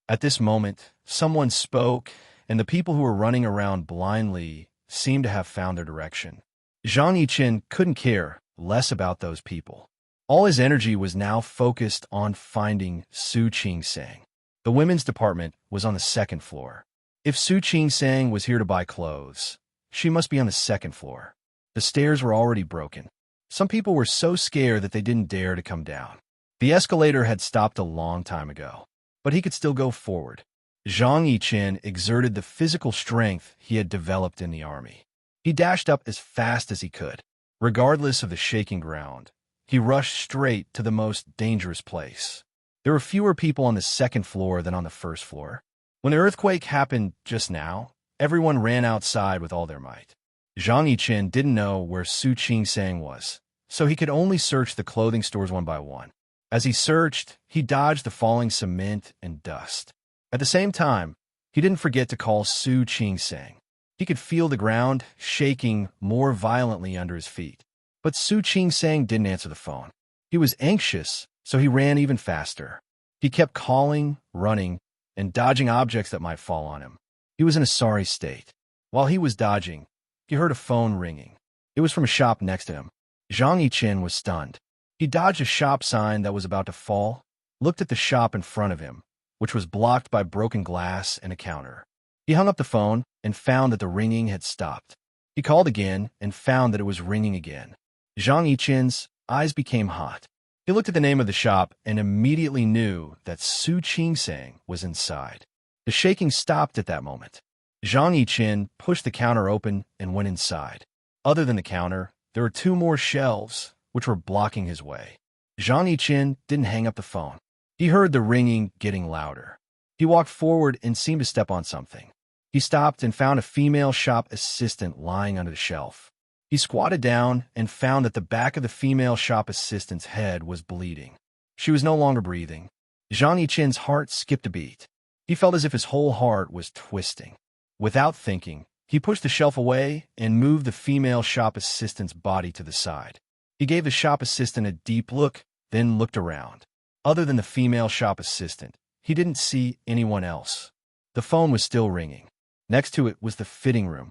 At this moment, someone spoke, and the people who were running around blindly seemed to have found their direction. Zhang Yiqin couldn't care less about those people. All his energy was now focused on finding Su Qingsang. The women's department was on the second floor. If Su Qingsang was here to buy clothes, she must be on the second floor. The stairs were already broken. Some people were so scared that they didn't dare to come down. The escalator had stopped a long time ago, but he could still go forward. Zhang Yiqin exerted the physical strength he had developed in the army. He dashed up as fast as he could. Regardless of the shaking ground, he rushed straight to the most dangerous place. There were fewer people on the second floor than on the first floor. When the earthquake happened just now, everyone ran outside with all their might. Zhang Yiqin didn't know where Su Qingsang was, so he could only search the clothing stores one by one. As he searched, he dodged the falling cement and dust. At the same time, he didn't forget to call Su Qingsang. He could feel the ground shaking more violently under his feet. But Su Qingsang didn't answer the phone. He was anxious, so he ran even faster. He kept calling, running, and dodging objects that might fall on him. He was in a sorry state. While he was dodging, he heard a phone ringing. It was from a shop next to him. Zhang Yiqin was stunned. He dodged a shop sign that was about to fall, looked at the shop in front of him, which was blocked by broken glass and a counter. He hung up the phone and found that the ringing had stopped. He called again and found that it was ringing again. Zhang Yiqin's eyes became hot. He looked at the name of the shop and immediately knew that Su Qingsang was inside. The shaking stopped at that moment. Zhang Yiqin pushed the counter open and went inside. Other than the counter, there were 2 more shelves, which were blocking his way. Zhang Yiqin didn't hang up the phone. He heard the ringing getting louder. He walked forward and seemed to step on something. He stopped and found a female shop assistant lying under the shelf. He squatted down and found that the back of the female shop assistant's head was bleeding. She was no longer breathing. Zhang Yiqin's heart skipped a beat. He felt as if his whole heart was twisting. Without thinking, he pushed the shelf away and moved the female shop assistant's body to the side. He gave the shop assistant a deep look, then looked around. Other than the female shop assistant, he didn't see anyone else. The phone was still ringing. Next to it was the fitting room.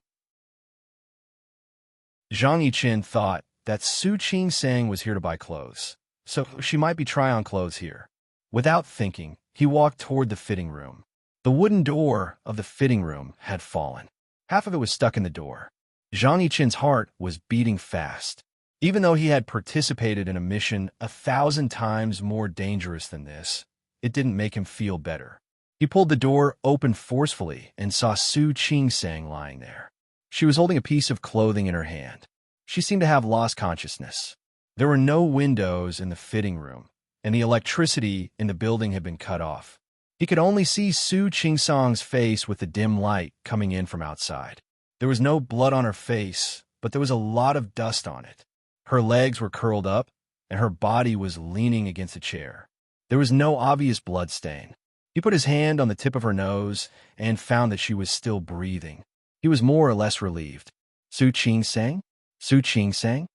Zhang Yiqin thought that Su Qingsang was here to buy clothes, so she might be trying on clothes here. Without thinking, he walked toward the fitting room. The wooden door of the fitting room had fallen. Half of it was stuck in the door. Zhang Yiqin's heart was beating fast. Even though he had participated in a mission 1,000 times more dangerous than this, it didn't make him feel better. He pulled the door open forcefully and saw Su Qingsang lying there. She was holding a piece of clothing in her hand. She seemed to have lost consciousness. There were no windows in the fitting room, and the electricity in the building had been cut off. He could only see Su Qingsang's face with the dim light coming in from outside. There was no blood on her face, but there was a lot of dust on it. Her legs were curled up, and her body was leaning against a chair. There was no obvious blood stain. He put his hand on the tip of her nose and found that she was still breathing. He was more or less relieved. Su Qingsang? Su Qingsang?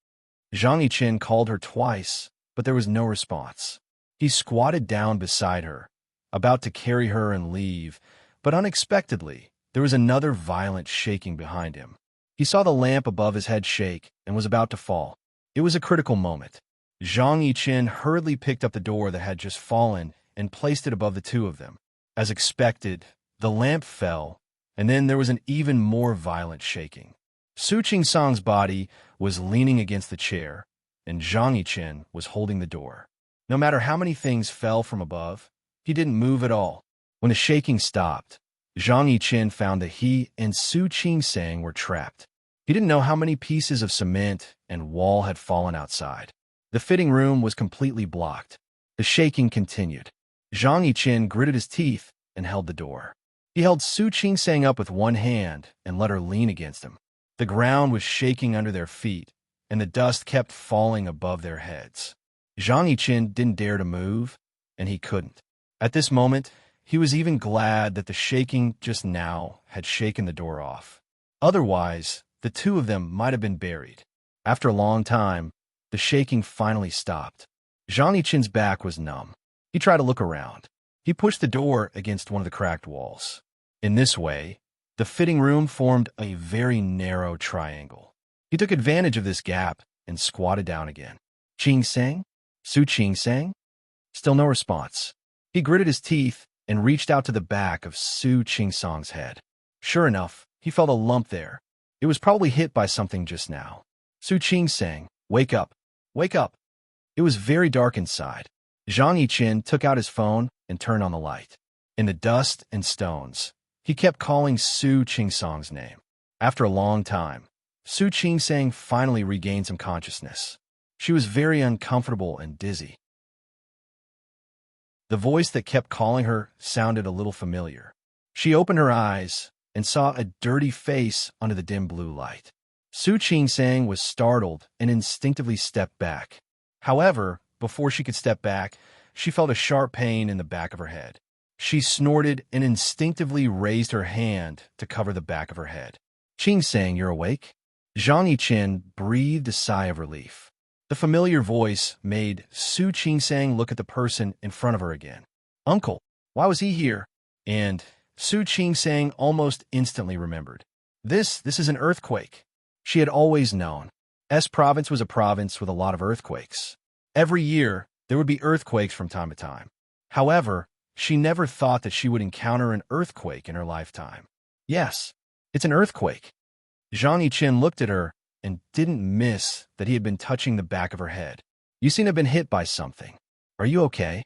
Zhang Yiqin called her twice, but there was no response. He squatted down beside her, about to carry her and leave, but unexpectedly, there was another violent shaking behind him. He saw the lamp above his head shake and was about to fall. It was a critical moment. Zhang Yiqin hurriedly picked up the door that had just fallen and placed it above the 2 of them. As expected, the lamp fell, and then there was an even more violent shaking. Su Qingsang's body was leaning against the chair, and Zhang Yiqin was holding the door. No matter how many things fell from above, he didn't move at all. When the shaking stopped, Zhang Yiqin found that he and Su Qingsang were trapped. He didn't know how many pieces of cement and wall had fallen outside. The fitting room was completely blocked. The shaking continued. Zhang Yiqin gritted his teeth and held the door. He held Su Qingsang up with one hand and let her lean against him. The ground was shaking under their feet, and the dust kept falling above their heads. Zhang Yiqin didn't dare to move, and he couldn't. At this moment, he was even glad that the shaking just now had shaken the door off. Otherwise, the 2 of them might have been buried. After a long time, the shaking finally stopped. Zhang Yiqin's back was numb. He tried to look around. He pushed the door against one of the cracked walls. In this way, the fitting room formed a very narrow triangle. He took advantage of this gap and squatted down again. Qingsang? Su Qingsang? Still no response. He gritted his teeth and reached out to the back of Su Qingsang's head. Sure enough, he felt a lump there. It was probably hit by something just now. Su Qingsang, wake up. Wake up. It was very dark inside. Zhang Yiqin took out his phone and turned on the light. In the dust and stones, he kept calling Su Qingsang's name. After a long time, Su Qingsang finally regained some consciousness. She was very uncomfortable and dizzy. The voice that kept calling her sounded a little familiar. She opened her eyes and saw a dirty face under the dim blue light. Su Qingsang was startled and instinctively stepped back. However, before she could step back, she felt a sharp pain in the back of her head. She snorted and instinctively raised her hand to cover the back of her head. Qingsang, you're awake? Zhang Yiqin breathed a sigh of relief. The familiar voice made Su Qingsang look at the person in front of her again. Uncle, why was he here? And Su Qing-sang almost instantly remembered. This is an earthquake. She had always known. S province was a province with a lot of earthquakes. Every year, there would be earthquakes from time to time. However, she never thought that she would encounter an earthquake in her lifetime. Yes, it's an earthquake. Zhang Yiqin looked at her and didn't miss that he had been touching the back of her head. You seem to have been hit by something. Are you okay?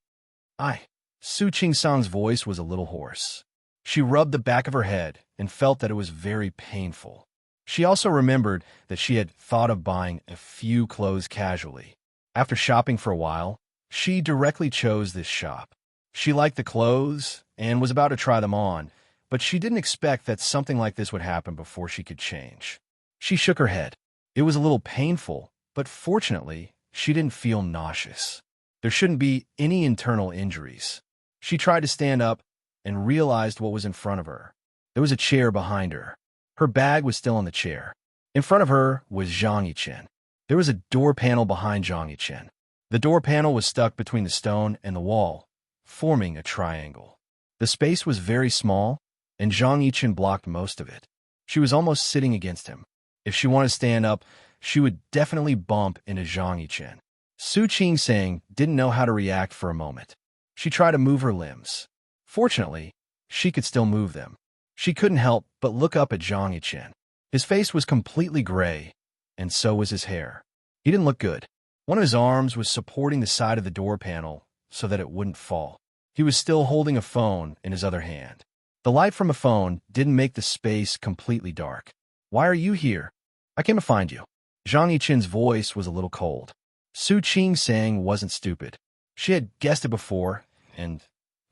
Su Qing-sang's voice was a little hoarse. She rubbed the back of her head and felt that it was very painful. She also remembered that she had thought of buying a few clothes casually. After shopping for a while, she directly chose this shop. She liked the clothes and was about to try them on, but she didn't expect that something like this would happen before she could change. She shook her head. It was a little painful, but fortunately, she didn't feel nauseous. There shouldn't be any internal injuries. She tried to stand up and realized what was in front of her. There was a chair behind her. Her bag was still on the chair. In front of her was Zhang Yiqin. There was a door panel behind Zhang Yiqin. The door panel was stuck between the stone and the wall, forming a triangle. The space was very small, and Zhang Yiqin blocked most of it. She was almost sitting against him. If she wanted to stand up, she would definitely bump into Zhang Yiqin. Su Qing-sang didn't know how to react for a moment. She tried to move her limbs. Fortunately, she could still move them. She couldn't help but look up at Zhang Yiqin. His face was completely gray, and so was his hair. He didn't look good. One of his arms was supporting the side of the door panel so that it wouldn't fall. He was still holding a phone in his other hand. The light from a phone didn't make the space completely dark. Why are you here? I came to find you. Zhang Yiqin's voice was a little cold. Su Qing-sang wasn't stupid. She had guessed it before, and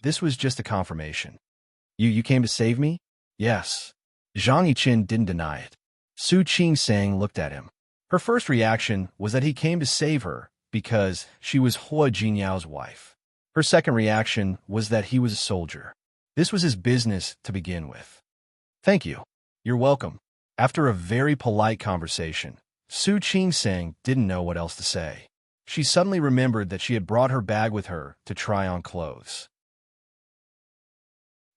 this was just a confirmation. You came to save me? Yes. Zhang Yiqin didn't deny it. Su Qing-sang looked at him. Her first reaction was that he came to save her because she was Hua Jinyao's wife. Her second reaction was that he was a soldier. This was his business to begin with. Thank you. You're welcome. After a very polite conversation, Su Qing-sang didn't know what else to say. She suddenly remembered that she had brought her bag with her to try on clothes.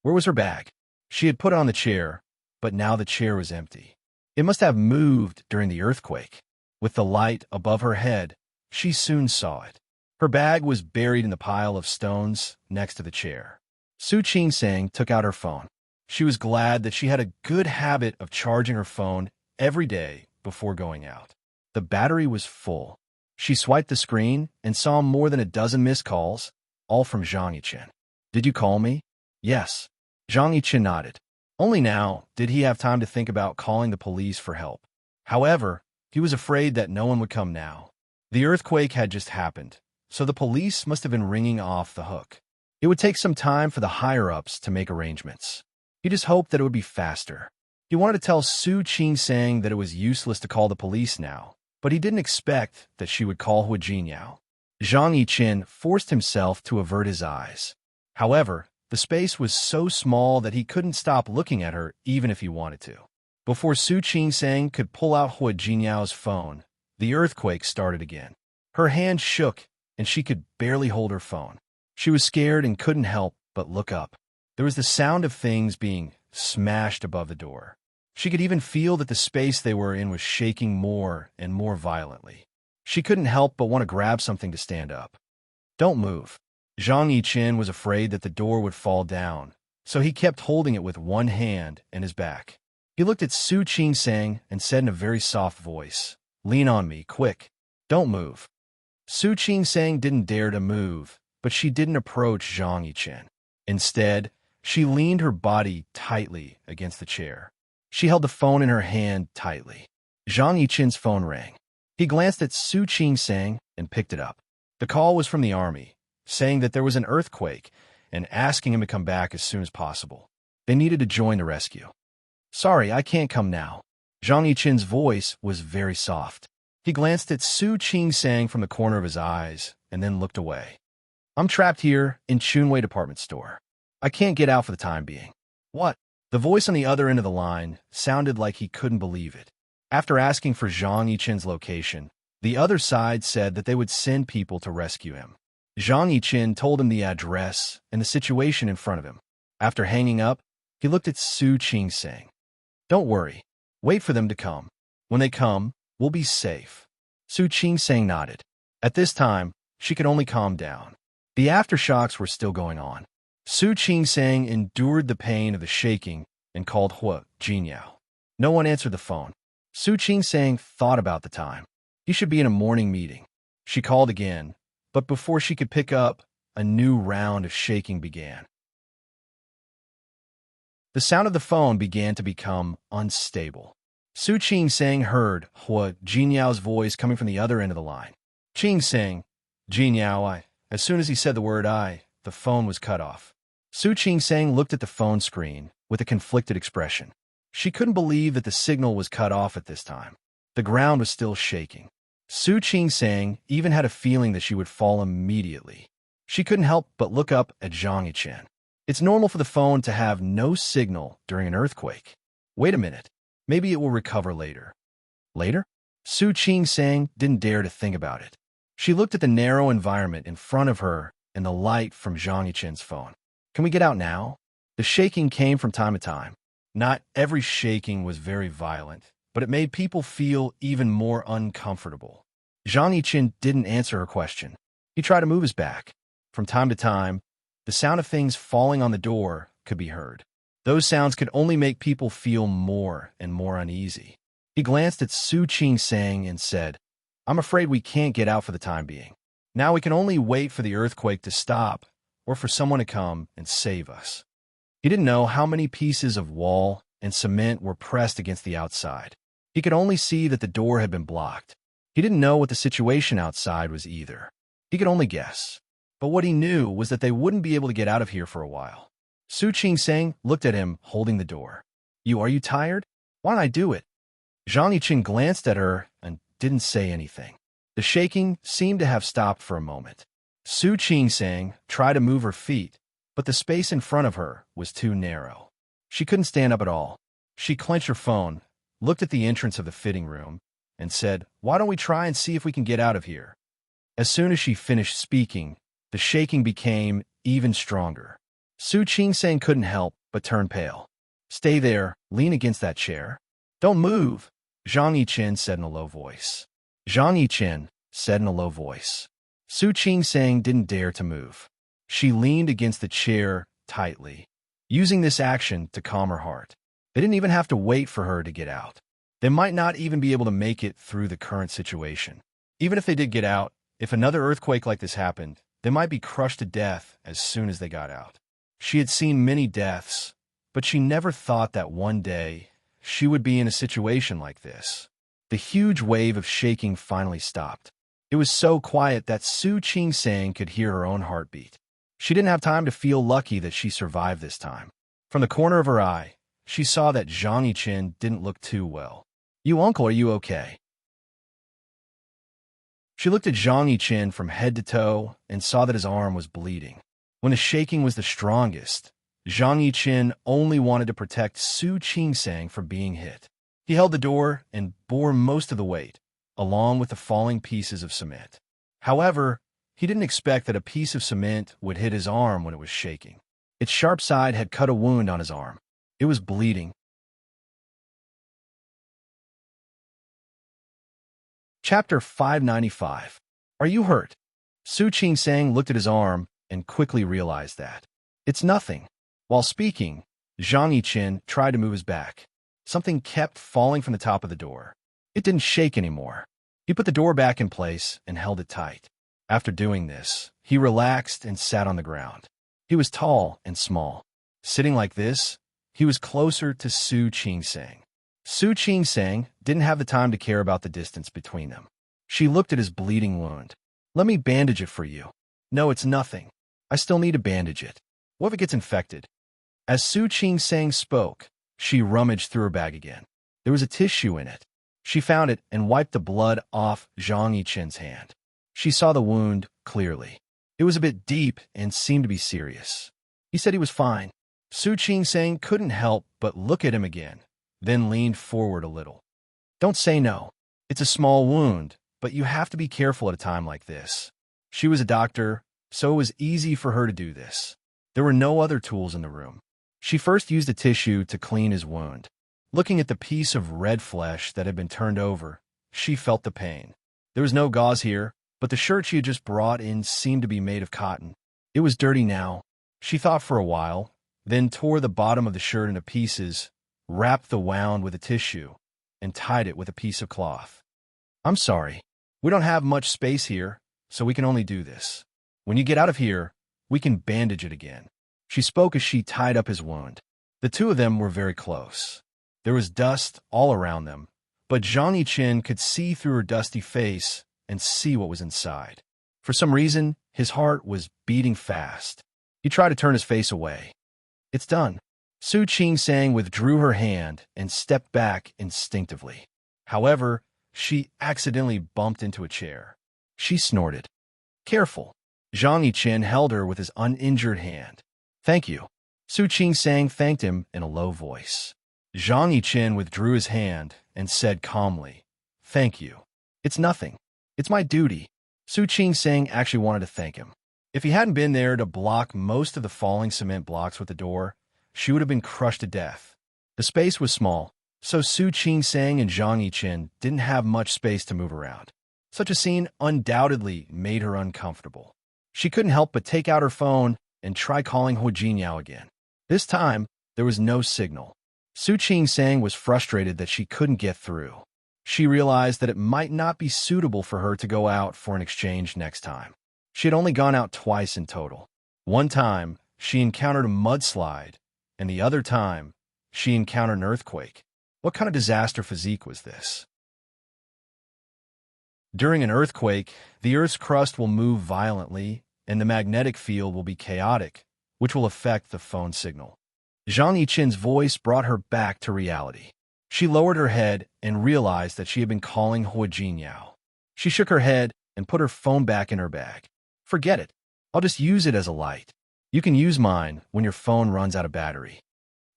Where was her bag? She had put it on the chair, but now the chair was empty. It must have moved during the earthquake. With the light above her head, she soon saw it. Her bag was buried in the pile of stones next to the chair. Su Qing-sang took out her phone. She was glad that she had a good habit of charging her phone every day before going out. The battery was full. She swiped the screen and saw more than a dozen missed calls, all from Zhang Yiqin. Did you call me? Yes. Zhang Yiqin nodded. Only now did he have time to think about calling the police for help. However, he was afraid that no one would come now. The earthquake had just happened, so the police must have been ringing off the hook. It would take some time for the higher-ups to make arrangements. He just hoped that it would be faster. He wanted to tell Su Qing-sang that it was useless to call the police now, but he didn't expect that she would call Hua Jinyao. Zhang Yiqin forced himself to avert his eyes. However, the space was so small that he couldn't stop looking at her even if he wanted to. Before Su Qing-sang could pull out Hua Jinyao's phone, the earthquake started again. Her hand shook, and she could barely hold her phone. She was scared and couldn't help but look up. There was the sound of things being smashed above the door. She could even feel that the space they were in was shaking more and more violently. She couldn't help but want to grab something to stand up. Don't move. Zhang Yiqin was afraid that the door would fall down, so he kept holding it with one hand and his back. He looked at Su Qing-sang and said in a very soft voice, "Lean on me, quick. Don't move." Su Qing-sang didn't dare to move, but she didn't approach Zhang Yiqin. Instead, she leaned her body tightly against the chair. She held the phone in her hand tightly. Zhang Yiqin's phone rang. He glanced at Su Qing-sang and picked it up. The call was from the army, saying that there was an earthquake and asking him to come back as soon as possible. They needed to join the rescue. "Sorry, I can't come now." Zhang Yiqin's voice was very soft. He glanced at Su Qing-sang from the corner of his eyes and then looked away. "I'm trapped here in Chunwei department store. I can't get out for the time being." "What?" The voice on the other end of the line sounded like he couldn't believe it. After asking for Zhang Yiqin's location, the other side said that they would send people to rescue him. Zhang Yiqin told him the address and the situation in front of him. After hanging up, he looked at Su Qingsang. Don't worry. Wait for them to come. When they come, we'll be safe. Su Qingsang nodded. At this time, she could only calm down. The aftershocks were still going on. Su Qingsang endured the pain of the shaking and called Hua Jinyao. No one answered the phone. Su Qingsang thought about the time. He should be in a morning meeting. She called again, but before she could pick up, a new round of shaking began. The sound of the phone began to become unstable. Su Qingsang heard Hua Jinyao's voice coming from the other end of the line. Qingsang, Jinyao, As soon as he said the word I, the phone was cut off. Su Qingsang looked at the phone screen with a conflicted expression. She couldn't believe that the signal was cut off at this time. The ground was still shaking. Su Qingsang even had a feeling that she would fall immediately. She couldn't help but look up at Zhang Yiqian. It's normal for the phone to have no signal during an earthquake. Wait a minute. Maybe it will recover later. Later? Su Qingsang didn't dare to think about it. She looked at the narrow environment in front of her and the light from Zhang Yiqian's phone. Can we get out now? The shaking came from time to time. Not every shaking was very violent, but it made people feel even more uncomfortable. Zhang Yiqian didn't answer her question. He tried to move his back. From time to time, the sound of things falling on the door could be heard. Those sounds could only make people feel more and more uneasy. He glanced at Su Qingsang and said, I'm afraid we can't get out for the time being. Now we can only wait for the earthquake to stop or for someone to come and save us. He didn't know how many pieces of wall and cement were pressed against the outside. He could only see that the door had been blocked. He didn't know what the situation outside was either. He could only guess. But what he knew was that they wouldn't be able to get out of here for a while. Su Qingsang looked at him, holding the door. Are you tired? Why don't I do it? Zhang Yiqian glanced at her and didn't say anything. The shaking seemed to have stopped for a moment. Su Qingsang tried to move her feet, but the space in front of her was too narrow. She couldn't stand up at all. She clenched her phone, looked at the entrance of the fitting room, and said, Why don't we try and see if we can get out of here? As soon as she finished speaking, the shaking became even stronger. Su Qingsang couldn't help but turn pale. Stay there, lean against that chair. Don't move, Zhang Yiqian said in a low voice. Zhang Yiqian said in a low voice. Su Qingsang didn't dare to move. She leaned against the chair tightly, using this action to calm her heart. They didn't even have to wait for her to get out. They might not even be able to make it through the current situation. Even if they did get out, if another earthquake like this happened, they might be crushed to death as soon as they got out. She had seen many deaths, but she never thought that one day she would be in a situation like this. The huge wave of shaking finally stopped. It was so quiet that Su Qingsang could hear her own heartbeat. She didn't have time to feel lucky that she survived this time. From the corner of her eye, she saw that Zhang Yiqian didn't look too well. Uncle, are you okay? She looked at Zhang Yiqian from head to toe and saw that his arm was bleeding. When the shaking was the strongest, Zhang Yiqian only wanted to protect Su Qingsang from being hit. He held the door and bore most of the weight, along with the falling pieces of cement. However, he didn't expect that a piece of cement would hit his arm when it was shaking. Its sharp side had cut a wound on his arm. It was bleeding. Chapter 595. Are you hurt? Su Qingsang looked at his arm and quickly realized that. It's nothing. While speaking, Zhang Yiqian tried to move his back. Something kept falling from the top of the door. It didn't shake anymore. He put the door back in place and held it tight. After doing this, he relaxed and sat on the ground. He was tall and small. Sitting like this, he was closer to Su Qingsang. Su Qingsang didn't have the time to care about the distance between them. She looked at his bleeding wound. Let me bandage it for you. No, it's nothing. I still need to bandage it. What if it gets infected? As Su Qingsang spoke, she rummaged through her bag again. There was a tissue in it. She found it and wiped the blood off Zhang Yiqian's hand. She saw the wound clearly. It was a bit deep and seemed to be serious. He said he was fine. Su Qingsang couldn't help but look at him again, then leaned forward a little. Don't say no. It's a small wound, but you have to be careful at a time like this. She was a doctor, so it was easy for her to do this. There were no other tools in the room. She first used a tissue to clean his wound. Looking at the piece of red flesh that had been turned over, she felt the pain. There was no gauze here, but the shirt she had just brought in seemed to be made of cotton. It was dirty now. She thought for a while, then tore the bottom of the shirt into pieces, wrapped the wound with a tissue, and tied it with a piece of cloth. "I'm sorry. We don't have much space here, so we can only do this. When you get out of here, we can bandage it again." She spoke as she tied up his wound. The two of them were very close. There was dust all around them, but Zhang Yiqin could see through her dusty face and see what was inside. For some reason, his heart was beating fast. He tried to turn his face away. "It's done." Su Qingsang withdrew her hand and stepped back instinctively. However, she accidentally bumped into a chair. She snorted. "Careful." Zhang Yiqin held her with his uninjured hand. "Thank you." Su Qingsang thanked him in a low voice. Zhang Yiqin withdrew his hand and said calmly, "Thank you. It's nothing. It's my duty." Su Qingsang actually wanted to thank him. If he hadn't been there to block most of the falling cement blocks with the door, she would have been crushed to death. The space was small, so Su Qingsang and Zhang Yiqin didn't have much space to move around. Such a scene undoubtedly made her uncomfortable. She couldn't help but take out her phone and try calling Hu Jinyao again. This time, there was no signal. Su Qingsang was frustrated that she couldn't get through. She realized that it might not be suitable for her to go out for an exchange next time. She had only gone out twice in total. One time, she encountered a mudslide, and the other time, she encountered an earthquake. What kind of disaster physique was this? During an earthquake, the Earth's crust will move violently, and the magnetic field will be chaotic, which will affect the phone signal. Zhang Yiqin's voice brought her back to reality. She lowered her head and realized that she had been calling Hu Jinyao. She shook her head and put her phone back in her bag. "Forget it. I'll just use it as a light. You can use mine when your phone runs out of battery."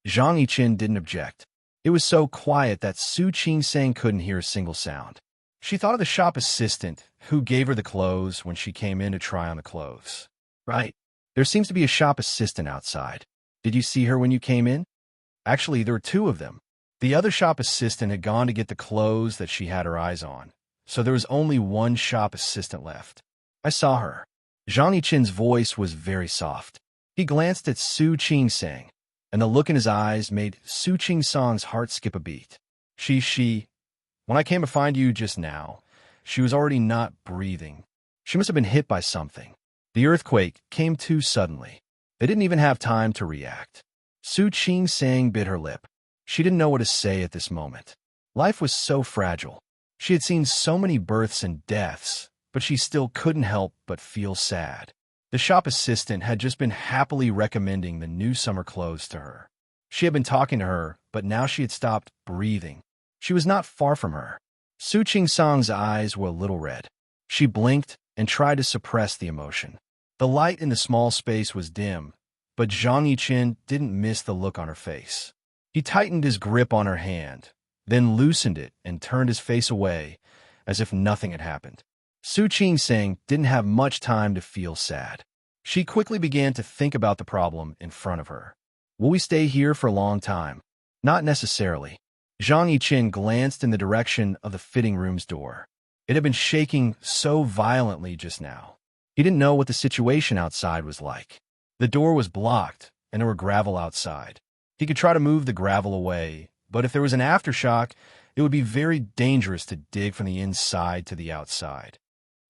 Zhang Yiqin didn't object. It was so quiet that Su Qingsang couldn't hear a single sound. She thought of the shop assistant who gave her the clothes when she came in to try on the clothes. "Right. There seems to be a shop assistant outside. Did you see her when you came in?" Actually, there were two of them. The other shop assistant had gone to get the clothes that she had her eyes on, so there was only one shop assistant left. "I saw her." Zhang Yiqin's voice was very soft. He glanced at Su Qingsang, and the look in his eyes made Su Qingsang's heart skip a beat. When I came to find you just now, she was already not breathing. She must have been hit by something. The earthquake came too suddenly. They didn't even have time to react. Su Qingsang bit her lip. She didn't know what to say at this moment. Life was so fragile. She had seen so many births and deaths, but she still couldn't help but feel sad. The shop assistant had just been happily recommending the new summer clothes to her. She had been talking to her, but now she had stopped breathing. She was not far from her. Su Qingsang's eyes were a little red. She blinked and tried to suppress the emotion. The light in the small space was dim, but Zhang Yiqin didn't miss the look on her face. He tightened his grip on her hand, then loosened it and turned his face away as if nothing had happened. Su Qingsang didn't have much time to feel sad. She quickly began to think about the problem in front of her. "Will we stay here for a long time?" "Not necessarily." Zhang Yiqin glanced in the direction of the fitting room's door. It had been shaking so violently just now. He didn't know what the situation outside was like. The door was blocked, and there were gravel outside. He could try to move the gravel away, but if there was an aftershock, it would be very dangerous to dig from the inside to the outside.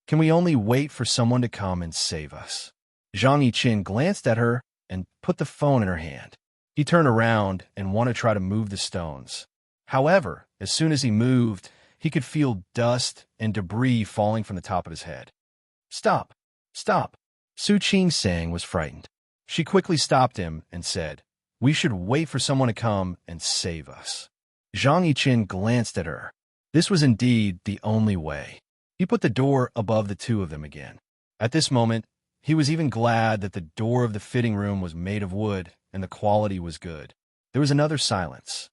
"Can we only wait for someone to come and save us?" Zhang Yiqin glanced at her and put the phone in her hand. He turned around and wanted to try to move the stones. However, as soon as he moved, he could feel dust and debris falling from the top of his head. "Stop! Stop!" Su Qingsang was frightened. She quickly stopped him and said, "We should wait for someone to come and save us." Zhang Yiqin glanced at her. This was indeed the only way. He put the door above the two of them again. At this moment, he was even glad that the door of the fitting room was made of wood and the quality was good. There was another silence.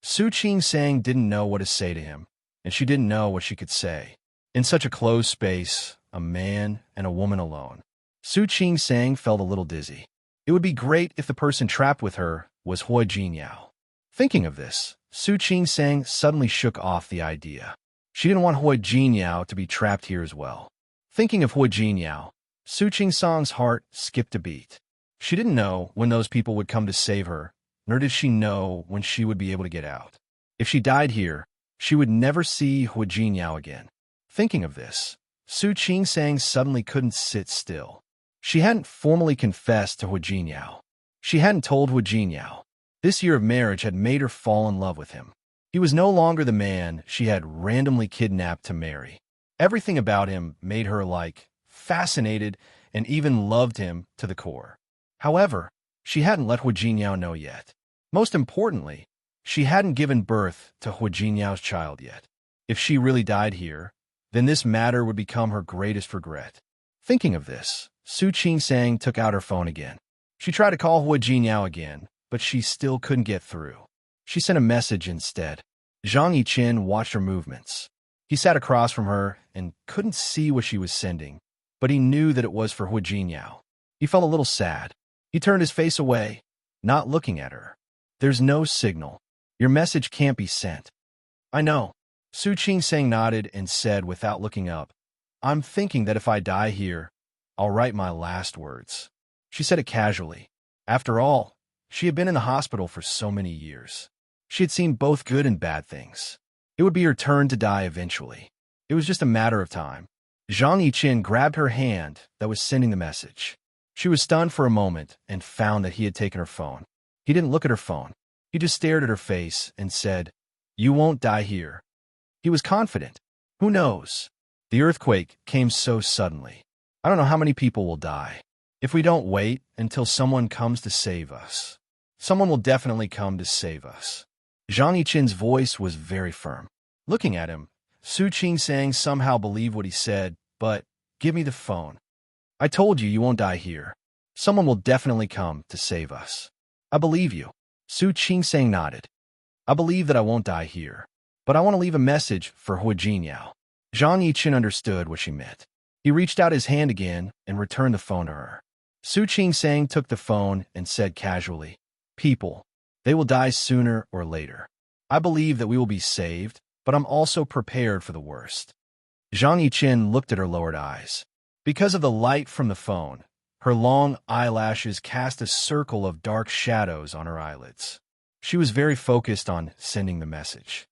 Su Qingsang didn't know what to say to him, and she didn't know what she could say. In such a closed space, a man, and a woman alone. Su Qing-sang felt a little dizzy. It would be great if the person trapped with her was Hua Jinyao. Thinking of this, Su Qing-sang suddenly shook off the idea. She didn't want Hua Jinyao to be trapped here as well. Thinking of Hua Jinyao, Su Qing-sang's heart skipped a beat. She didn't know when those people would come to save her, nor did she know when she would be able to get out. If she died here, she would never see Hua Jinyao again. Thinking of this, Su Qing-sang suddenly couldn't sit still. She hadn't formally confessed to Hua Jinyao. She hadn't told Hua Jinyao. This year of marriage had made her fall in love with him. He was no longer the man she had randomly kidnapped to marry. Everything about him made her fascinated and even loved him to the core. However, she hadn't let Hua Jinyao know yet. Most importantly, she hadn't given birth to Hua Jinyao's child yet. If she really died here, then this matter would become her greatest regret. Thinking of this, Su Qing-sang took out her phone again. She tried to call Hua Jinyao again, but she still couldn't get through. She sent a message instead. Zhang Yiqin watched her movements. He sat across from her and couldn't see what she was sending, but he knew that it was for Hua Jinyao. He felt a little sad. He turned his face away, not looking at her. There's no signal. Your message can't be sent. I know. Su Qing-sang nodded and said without looking up, I'm thinking that if I die here, I'll write my last words. She said it casually. After all, she had been in the hospital for so many years. She had seen both good and bad things. It would be her turn to die eventually. It was just a matter of time. Zhang Yiqin grabbed her hand that was sending the message. She was stunned for a moment and found that he had taken her phone. He didn't look at her phone. He just stared at her face and said, You won't die here. He was confident. Who knows? The earthquake came so suddenly. I don't know how many people will die. If we don't wait until someone comes to save us, someone will definitely come to save us. Zhang Yiqin's voice was very firm. Looking at him, Su Qing-sang somehow believed what he said, but, give me the phone. I told you you won't die here. Someone will definitely come to save us. I believe you. Su Qing-sang nodded. I believe that I won't die here, but I want to leave a message for Hua Jinyao. Zhang Yiqin understood what she meant. He reached out his hand again and returned the phone to her. Su Qing-sang took the phone and said casually, People, they will die sooner or later. I believe that we will be saved, but I'm also prepared for the worst. Zhang Yiqin looked at her lowered eyes. Because of the light from the phone, her long eyelashes cast a circle of dark shadows on her eyelids. She was very focused on sending the message.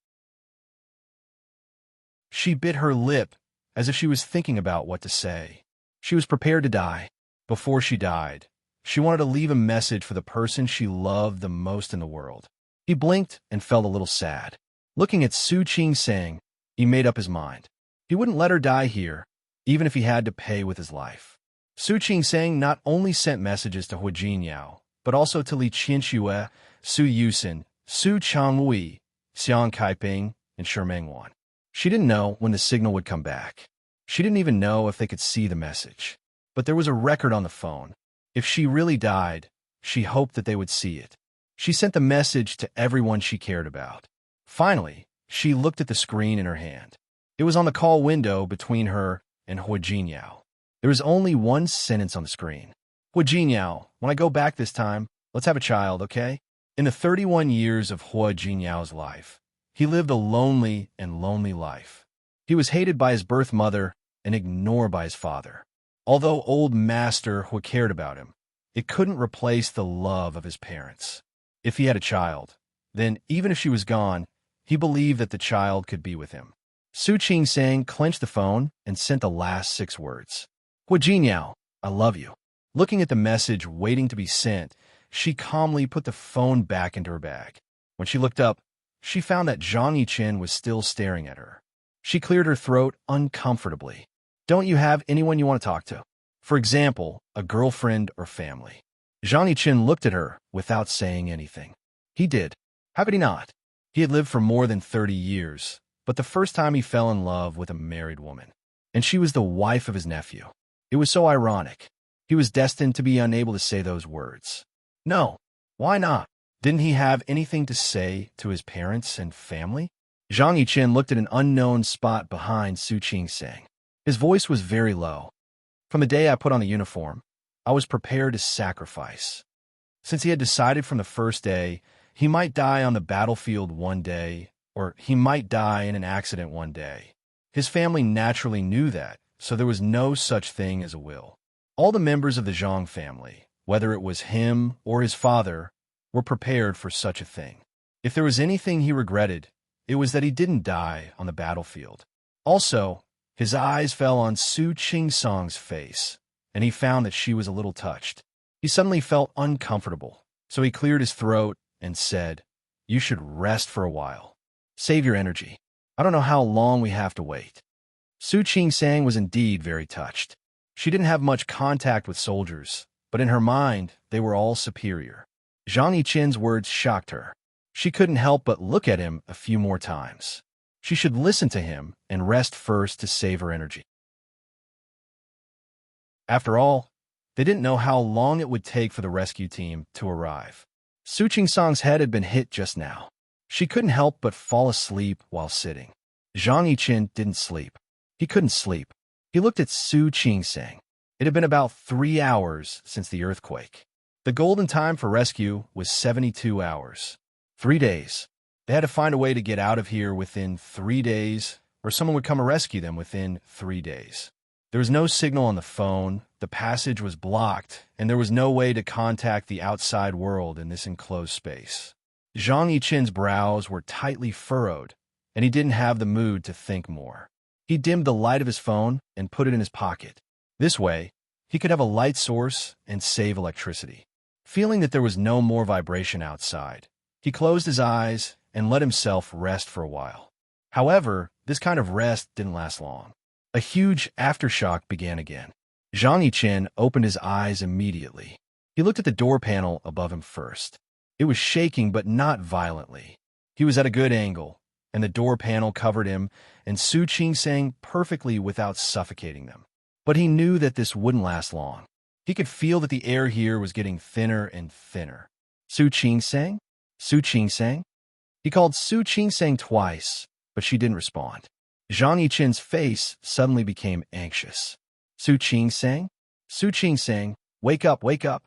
She bit her lip as if she was thinking about what to say. She was prepared to die. Before she died, she wanted to leave a message for the person she loved the most in the world. He blinked and felt a little sad. Looking at Su Qing-sang, he made up his mind. He wouldn't let her die here, even if he had to pay with his life. Su Qing-sang not only sent messages to Hua Jinyao, but also to Li Qianxue, Su Yusin, Su Changwei, Xiang Kaiping, and Shi Mengwan. She didn't know when the signal would come back. She didn't even know if they could see the message. But there was a record on the phone. If she really died, she hoped that they would see it. She sent the message to everyone she cared about. Finally, she looked at the screen in her hand. It was on the call window between her and Hua Jinyao. There was only one sentence on the screen. Hua Jinyao, when I go back this time, let's have a child, okay? In the 31 years of Hua Jinyao's life, he lived a lonely life. He was hated by his birth mother and ignored by his father. Although old Master Hua cared about him, it couldn't replace the love of his parents. If he had a child, then even if she was gone, he believed that the child could be with him. Su Qing-sang clenched the phone and sent the last 6 words. Hua Jinyao, I love you. Looking at the message waiting to be sent, she calmly put the phone back into her bag. When she looked up, she found that Zhang Yiqin was still staring at her. She cleared her throat uncomfortably. Don't you have anyone you want to talk to? For example, a girlfriend or family. Zhang Yiqin looked at her without saying anything. He did. How could he not? He had lived for more than 30 years, but the first time he fell in love with a married woman. And she was the wife of his nephew. It was so ironic. He was destined to be unable to say those words. No. Why not? Didn't he have anything to say to his parents and family? Zhang Yiqin looked at an unknown spot behind Su Qing-sang. His voice was very low. From the day I put on the uniform, I was prepared to sacrifice. Since he had decided from the first day, he might die on the battlefield one day, or he might die in an accident one day. His family naturally knew that, so there was no such thing as a will. All the members of the Zhang family, whether it was him or his father, were prepared for such a thing. If there was anything he regretted, it was that he didn't die on the battlefield. Also, his eyes fell on Su Qingsong's face, and he found that she was a little touched. He suddenly felt uncomfortable, so he cleared his throat and said, "You should rest for a while. Save your energy. I don't know how long we have to wait." Su Qingsang was indeed very touched. She didn't have much contact with soldiers, but in her mind, they were all superior. Zhang Yichen's words shocked her. She couldn't help but look at him a few more times. She should listen to him and rest first to save her energy. After all, they didn't know how long it would take for the rescue team to arrive. Su Qingsong's head had been hit just now. She couldn't help but fall asleep while sitting. Zhang Yichen didn't sleep. He couldn't sleep. He looked at Su Qingsang. It had been about 3 hours since the earthquake. The golden time for rescue was 72 hours. 3 days. They had to find a way to get out of here within 3 days, or someone would come and rescue them within 3 days. There was no signal on the phone, the passage was blocked, and there was no way to contact the outside world in this enclosed space. Zhang Yichen's brows were tightly furrowed, and he didn't have the mood to think more. He dimmed the light of his phone and put it in his pocket. This way, he could have a light source and save electricity. Feeling that there was no more vibration outside, he closed his eyes and let himself rest for a while. However, this kind of rest didn't last long. A huge aftershock began again. Zhang Yichen opened his eyes immediately. He looked at the door panel above him first. It was shaking, but not violently. He was at a good angle, and the door panel covered him and Su Qingsang perfectly without suffocating them. But he knew that this wouldn't last long. He could feel that the air here was getting thinner and thinner. Su Qingsang? Su Qingsang? He called Su Qingsang twice, but she didn't respond. Zhang Yichen's face suddenly became anxious. Su Qingsang? Su Qingsang, wake up, wake up.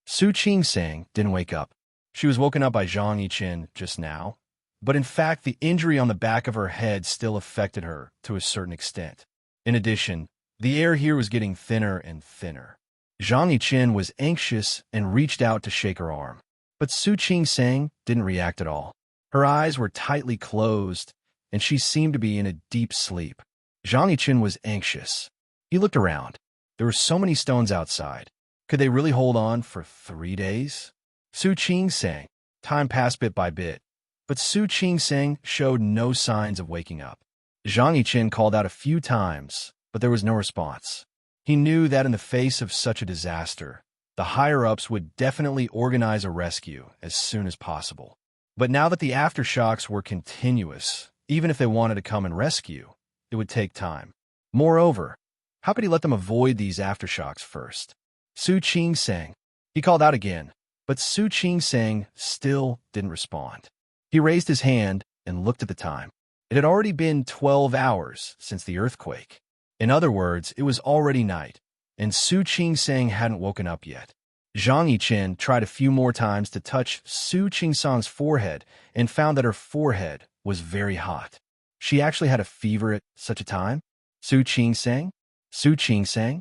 Su Qingsang didn't wake up. She was woken up by Zhang Yichen just now, but in fact the injury on the back of her head still affected her to a certain extent. In addition, the air here was getting thinner and thinner. Zhang Yichen was anxious and reached out to shake her arm, but Su Qingsang didn't react at all. Her eyes were tightly closed, and she seemed to be in a deep sleep. Zhang Yichen was anxious. He looked around. There were so many stones outside. Could they really hold on for 3 days? Su Qingsang. Time passed bit by bit, but Su Qingsang showed no signs of waking up. Zhang Yichen called out a few times, but there was no response. He knew that in the face of such a disaster, the higher-ups would definitely organize a rescue as soon as possible. But now that the aftershocks were continuous, even if they wanted to come and rescue, it would take time. Moreover, how could he let them avoid these aftershocks first? Su Qingsang. He called out again, but Su Qingsang still didn't respond. He raised his hand and looked at the time. It had already been 12 hours since the earthquake. In other words, it was already night, and Su Qingsang hadn't woken up yet. Zhang Yichen tried a few more times to touch Su Qingsang's forehead and found that her forehead was very hot. She actually had a fever at such a time? Su Qingsang? Su Qingsang?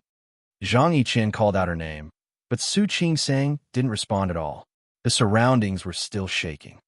Zhang Yichen called out her name, but Su Qingsang didn't respond at all. The surroundings were still shaking.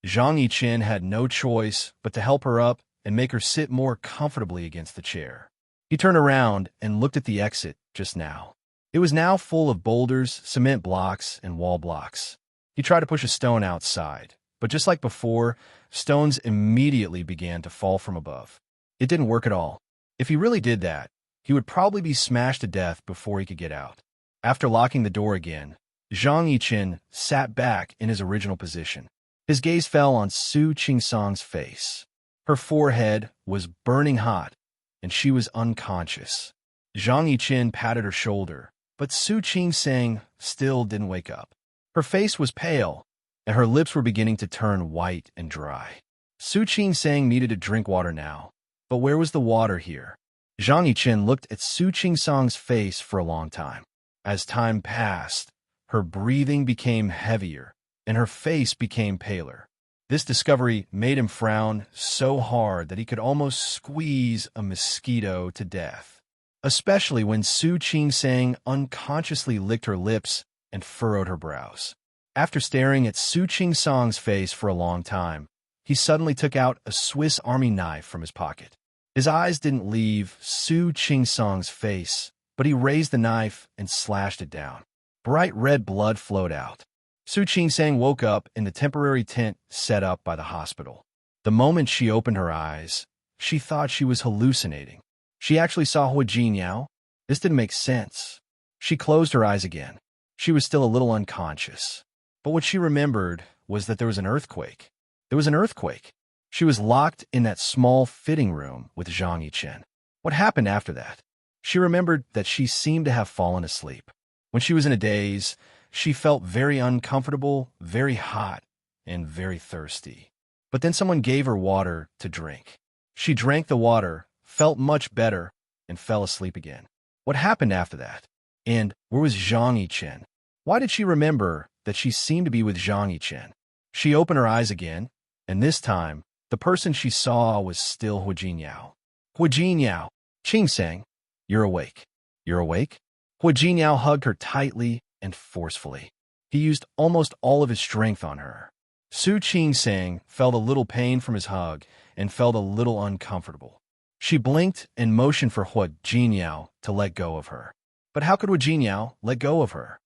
Zhang Yichen had no choice but to help her up and make her sit more comfortably against the chair. He turned around and looked at the exit just now. It was now full of boulders, cement blocks, and wall blocks. He tried to push a stone outside, but just like before, stones immediately began to fall from above. It didn't work at all. If he really did that, he would probably be smashed to death before he could get out. After locking the door again, Zhang Yichen sat back in his original position. His gaze fell on Su Qingsang's face. Her forehead was burning hot, and she was unconscious. Zhang Yichen patted her shoulder, but Su Qingsang still didn't wake up. Her face was pale, and her lips were beginning to turn white and dry. Su Qingsang needed to drink water now, But where was the water here? Zhang Yichen looked at Su Qingsang's face for a long time. As time passed, her breathing became heavier, and her face became paler. This discovery made him frown so hard that he could almost squeeze a mosquito to death, especially when Su Qingsang unconsciously licked her lips and furrowed her brows. After staring at Su Qingsang's face for a long time, he suddenly took out a Swiss Army knife from his pocket. His eyes didn't leave Su Qingsang's face, but he raised the knife and slashed it down. Bright red blood flowed out. Su Qingsang woke up in the temporary tent set up by the hospital. The moment she opened her eyes, she thought she was hallucinating. She actually saw Hua Jinyao. This didn't make sense. She closed her eyes again. She was still a little unconscious. But what she remembered was that there was an earthquake. There was an earthquake. She was locked in that small fitting room with Zhang Yichen. What happened after that? She remembered that she seemed to have fallen asleep. When she was in a daze, she felt very uncomfortable, very hot, and very thirsty. But then someone gave her water to drink. She drank the water, felt much better, and fell asleep again. What happened after that? And where was Zhang Yichen? Why did she remember that she seemed to be with Zhang Yichen? She opened her eyes again, and this time, the person she saw was still Hua Jinyao. Hua Jinyao, Qingsang, you're awake. You're awake? Hua Jinyao hugged her tightly and forcefully. He used almost all of his strength on her. Su Qingsang felt a little pain from his hug and felt a little uncomfortable. She blinked and motioned for Hua Jinyao to let go of her. But how could Hua Jinyao let go of her?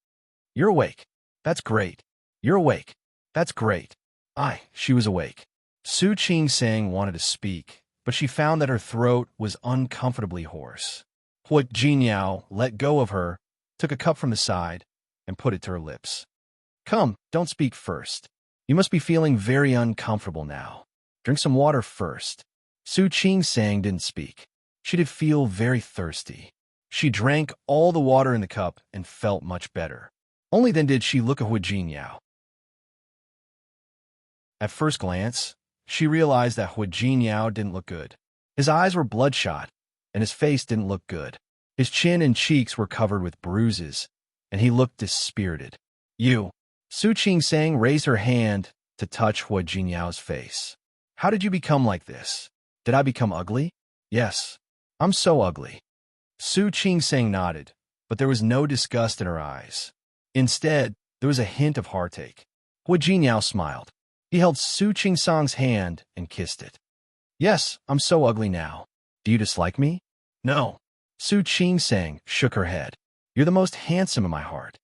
You're awake. That's great. You're awake. That's great. She was awake. Su Qingsang wanted to speak, but she found that her throat was uncomfortably hoarse. Hua Jinyao let go of her, took a cup from the side, and put it to her lips. Come, don't speak first. You must be feeling very uncomfortable now. Drink some water first. Su Qingsang didn't speak. She did feel very thirsty. She drank all the water in the cup and felt much better. Only then did she look at Hua Jinyao. At first glance, she realized that Hua Jinyao didn't look good. His eyes were bloodshot, and his face didn't look good. His chin and cheeks were covered with bruises, and he looked dispirited. You. Su Qingsang raised her hand to touch Hua Jinyao's face. How did you become like this? Did I become ugly? Yes. I'm so ugly. Su Qingsang nodded, but there was no disgust in her eyes. Instead, there was a hint of heartache. Hua Jinyao smiled. He held Su Qingsang's hand and kissed it. Yes, I'm so ugly now. Do you dislike me? No. Su Qingsang shook her head. You're the most handsome in my heart.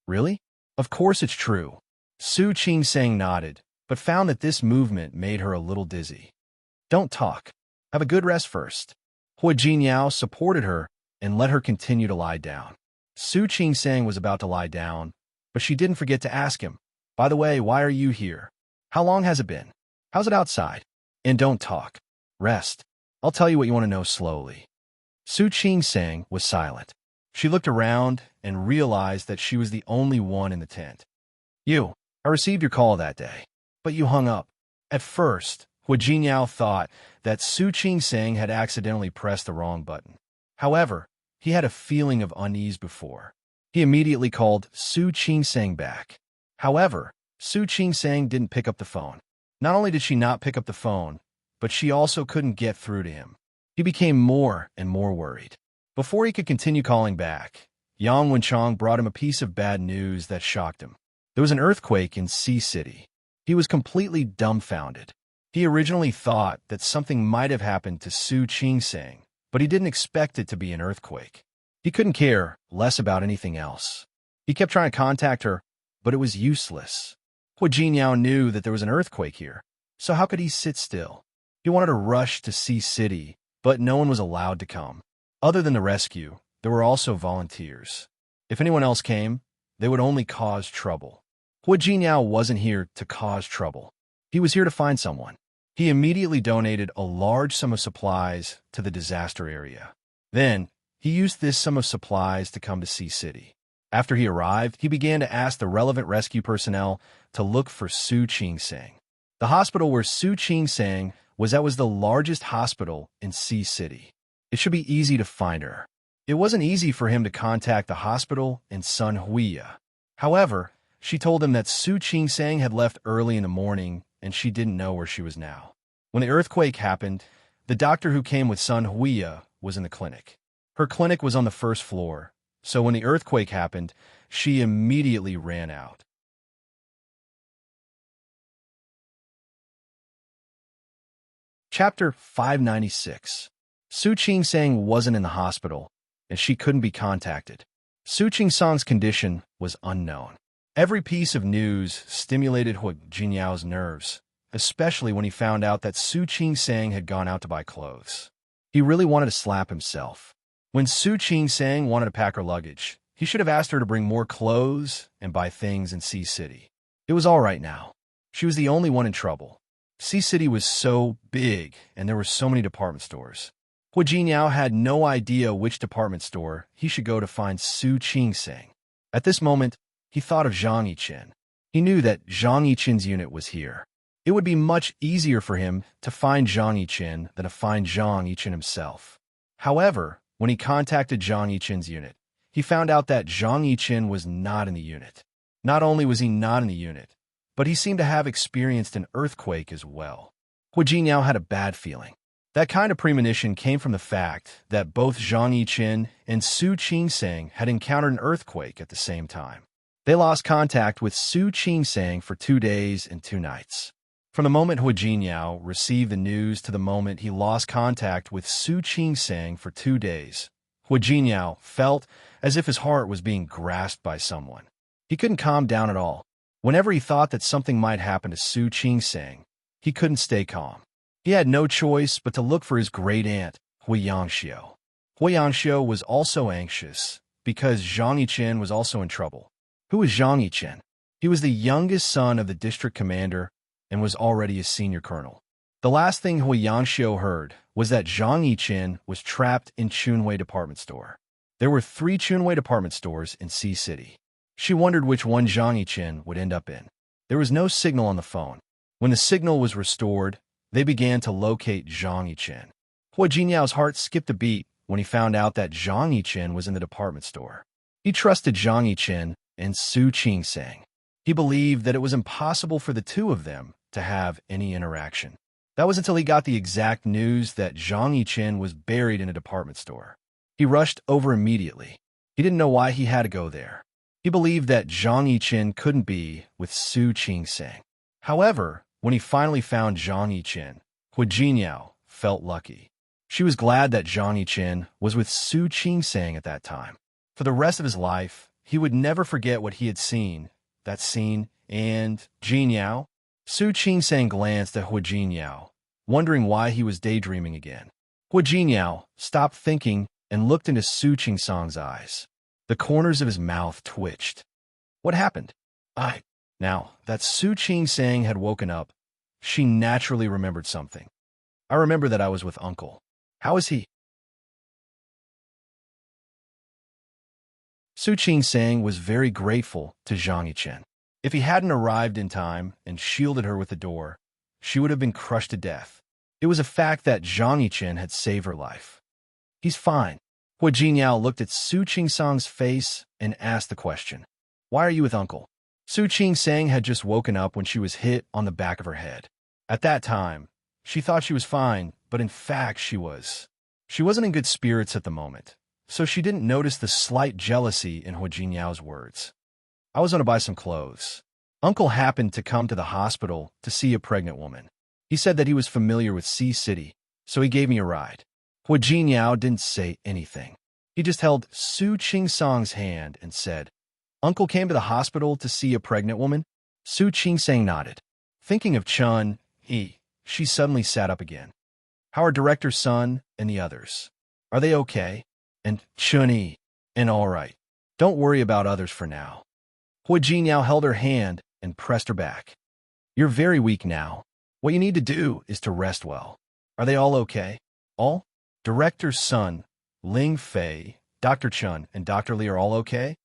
Really? Of course it's true. Su Qingsang nodded, but found that this movement made her a little dizzy. Don't talk. Have a good rest first. Hua Jinyao supported her and let her continue to lie down. Su Qingsang was about to lie down, but she didn't forget to ask him, by the way, why are you here? How long has it been? How's it outside? And don't talk. Rest. I'll tell you what you want to know slowly. Su Qingsang was silent. She looked around and realized that she was the only one in the tent. I received your call that day, but you hung up. At first, Hua Jinyao thought that Su Qingsang had accidentally pressed the wrong button. However, he had a feeling of unease before. He immediately called Su Qingsang back. However, Su Qingsang didn't pick up the phone. Not only did she not pick up the phone, but she also couldn't get through to him. He became more and more worried. Before he could continue calling back, Yang Wenchong brought him a piece of bad news that shocked him. There was an earthquake in Sea City. He was completely dumbfounded. He originally thought that something might have happened to Su Qingsang, but he didn't expect it to be an earthquake. He couldn't care less about anything else. He kept trying to contact her, but it was useless. Hua Jinyao knew that there was an earthquake here, so how could he sit still? He wanted to rush to Sea City, but no one was allowed to come. Other than the rescue, there were also volunteers. If anyone else came, they would only cause trouble. Hua Jinyao wasn't here to cause trouble. He was here to find someone. He immediately donated a large sum of supplies to the disaster area. Then, he used this sum of supplies to come to Sea City. After he arrived, he began to ask the relevant rescue personnel to look for Su Qingsang. The hospital where Su Qingsang was the largest hospital in Sea City. It should be easy to find her. It wasn't easy for him to contact the hospital in Sun Huiya. However, she told him that Su Qingsang had left early in the morning and she didn't know where she was now. When the earthquake happened, the doctor who came with Sun Huiya was in the clinic. Her clinic was on the first floor, so when the earthquake happened, she immediately ran out. Chapter 596. Su Qingsang wasn't in the hospital, and she couldn't be contacted. Su Qingsang's condition was unknown. Every piece of news stimulated Hu Jinyao's nerves, especially when he found out that Su Qingsang had gone out to buy clothes. He really wanted to slap himself. When Su Qingsang wanted to pack her luggage, he should have asked her to bring more clothes and buy things in Sea City. It was all right now. She was the only one in trouble. Sea City was so big, and there were so many department stores. Hu Jinyao had no idea which department store he should go to find Su Qingsang. At this moment, he thought of Zhang Yiqin. He knew that Zhang Yiqin's unit was here. It would be much easier for him to find Zhang Yiqin than to find Zhang Yiqin himself. However, when he contacted Zhang Yiqin's unit, he found out that Zhang Yiqin was not in the unit. Not only was he not in the unit, but he seemed to have experienced an earthquake as well. Hu Jinyao had a bad feeling. That kind of premonition came from the fact that both Zhang Yiqin and Su Qingsang had encountered an earthquake at the same time. They lost contact with Su Qingsang for 2 days and 2 nights. From the moment Hu Jinyao received the news to the moment he lost contact with Su Qingsang for 2 days, Hu Jinyao felt as if his heart was being grasped by someone. He couldn't calm down at all. Whenever he thought that something might happen to Su Qingsang, he couldn't stay calm. He had no choice but to look for his great-aunt, Hui Yangxiu. Hui Yangxiu was also anxious because Zhang Yiqin was also in trouble. Who was Zhang Yiqin? He was the youngest son of the district commander and was already a senior colonel. The last thing Hui Yangxiu heard was that Zhang Yiqin was trapped in Chunwei department store. There were 3 Chunwei department stores in Sea City. She wondered which one Zhang Yiqin would end up in. There was no signal on the phone. When the signal was restored, they began to locate Zhang Yiqin. Hu Jinyao's heart skipped a beat when he found out that Zhang Yiqin was in the department store. He trusted Zhang Yiqin and Su Qingsang. He believed that it was impossible for the two of them to have any interaction. That was until he got the exact news that Zhang Yiqin was buried in a department store. He rushed over immediately. He didn't know why he had to go there. He believed that Zhang Yiqin couldn't be with Su Qingsang. However, when he finally found Zhang Yiqin, Hu Jinyao felt lucky. She was glad that Zhang Yiqin was with Su Qingsang at that time. For the rest of his life, he would never forget what he had seen, that scene, and Jinyao. Su Qingsang glanced at Hu Jinyao, wondering why he was daydreaming again. Hu Jinyao stopped thinking and looked into Su Qingsang's eyes. The corners of his mouth twitched. What happened? Now that Su Qingsang had woken up, she naturally remembered something. I remember that I was with Uncle. How is he? Su Qingsang was very grateful to Zhang Yiqin. If he hadn't arrived in time and shielded her with the door, she would have been crushed to death. It was a fact that Zhang Yiqin had saved her life. He's fine. Hu Jinyao looked at Su Qingsang's face and asked the question. Why are you with Uncle? Su Qingsang had just woken up when she was hit on the back of her head. At that time, she thought she was fine, but in fact she was. She wasn't in good spirits at the moment, so she didn't notice the slight jealousy in Hu Jinyao's words. I was going to buy some clothes. Uncle happened to come to the hospital to see a pregnant woman. He said that he was familiar with Sea City, so he gave me a ride. Hu Jinyao didn't say anything. He just held Su Qingsang's hand and said, Uncle came to the hospital to see a pregnant woman? Su Qingsang nodded. Thinking of Chun, she suddenly sat up again. How are Director's son and the others? Are they okay? And Chun-yi, and all right. Don't worry about others for now. Hu Jinyao held her hand and pressed her back. You're very weak now. What you need to do is to rest well. Are they all okay? All? Director's son, Ling Fei, Dr. Chun, and Dr. Li are all okay?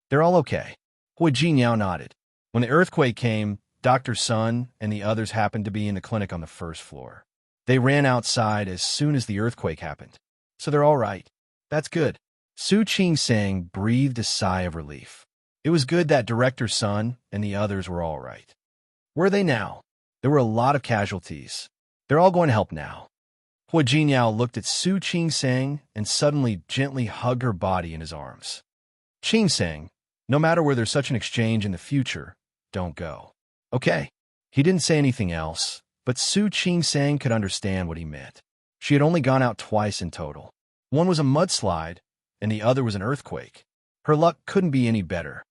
They're all okay. Hu Jinyao nodded. When the earthquake came, Dr. Sun and the others happened to be in the clinic on the first floor. They ran outside as soon as the earthquake happened. So they're all right. That's good. Su Qing-sang breathed a sigh of relief. It was good that director's son and the others were all right. Where are they now? There were a lot of casualties. They're all going to help now. Hua Jinyao looked at Su Qing-sang and suddenly gently hugged her body in his arms. Qing-sang, no matter where there's such an exchange in the future, don't go. Okay. He didn't say anything else, but Su Qing-sang could understand what he meant. She had only gone out twice in total. One was a mudslide, and the other was an earthquake. Her luck couldn't be any better.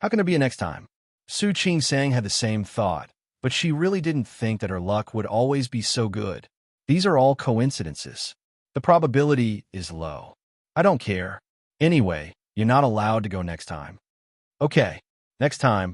How can there be a next time? Su Qing-sang had the same thought, but she really didn't think that her luck would always be so good. These are all coincidences. The probability is low. I don't care. Anyway, you're not allowed to go next time. Okay, next time,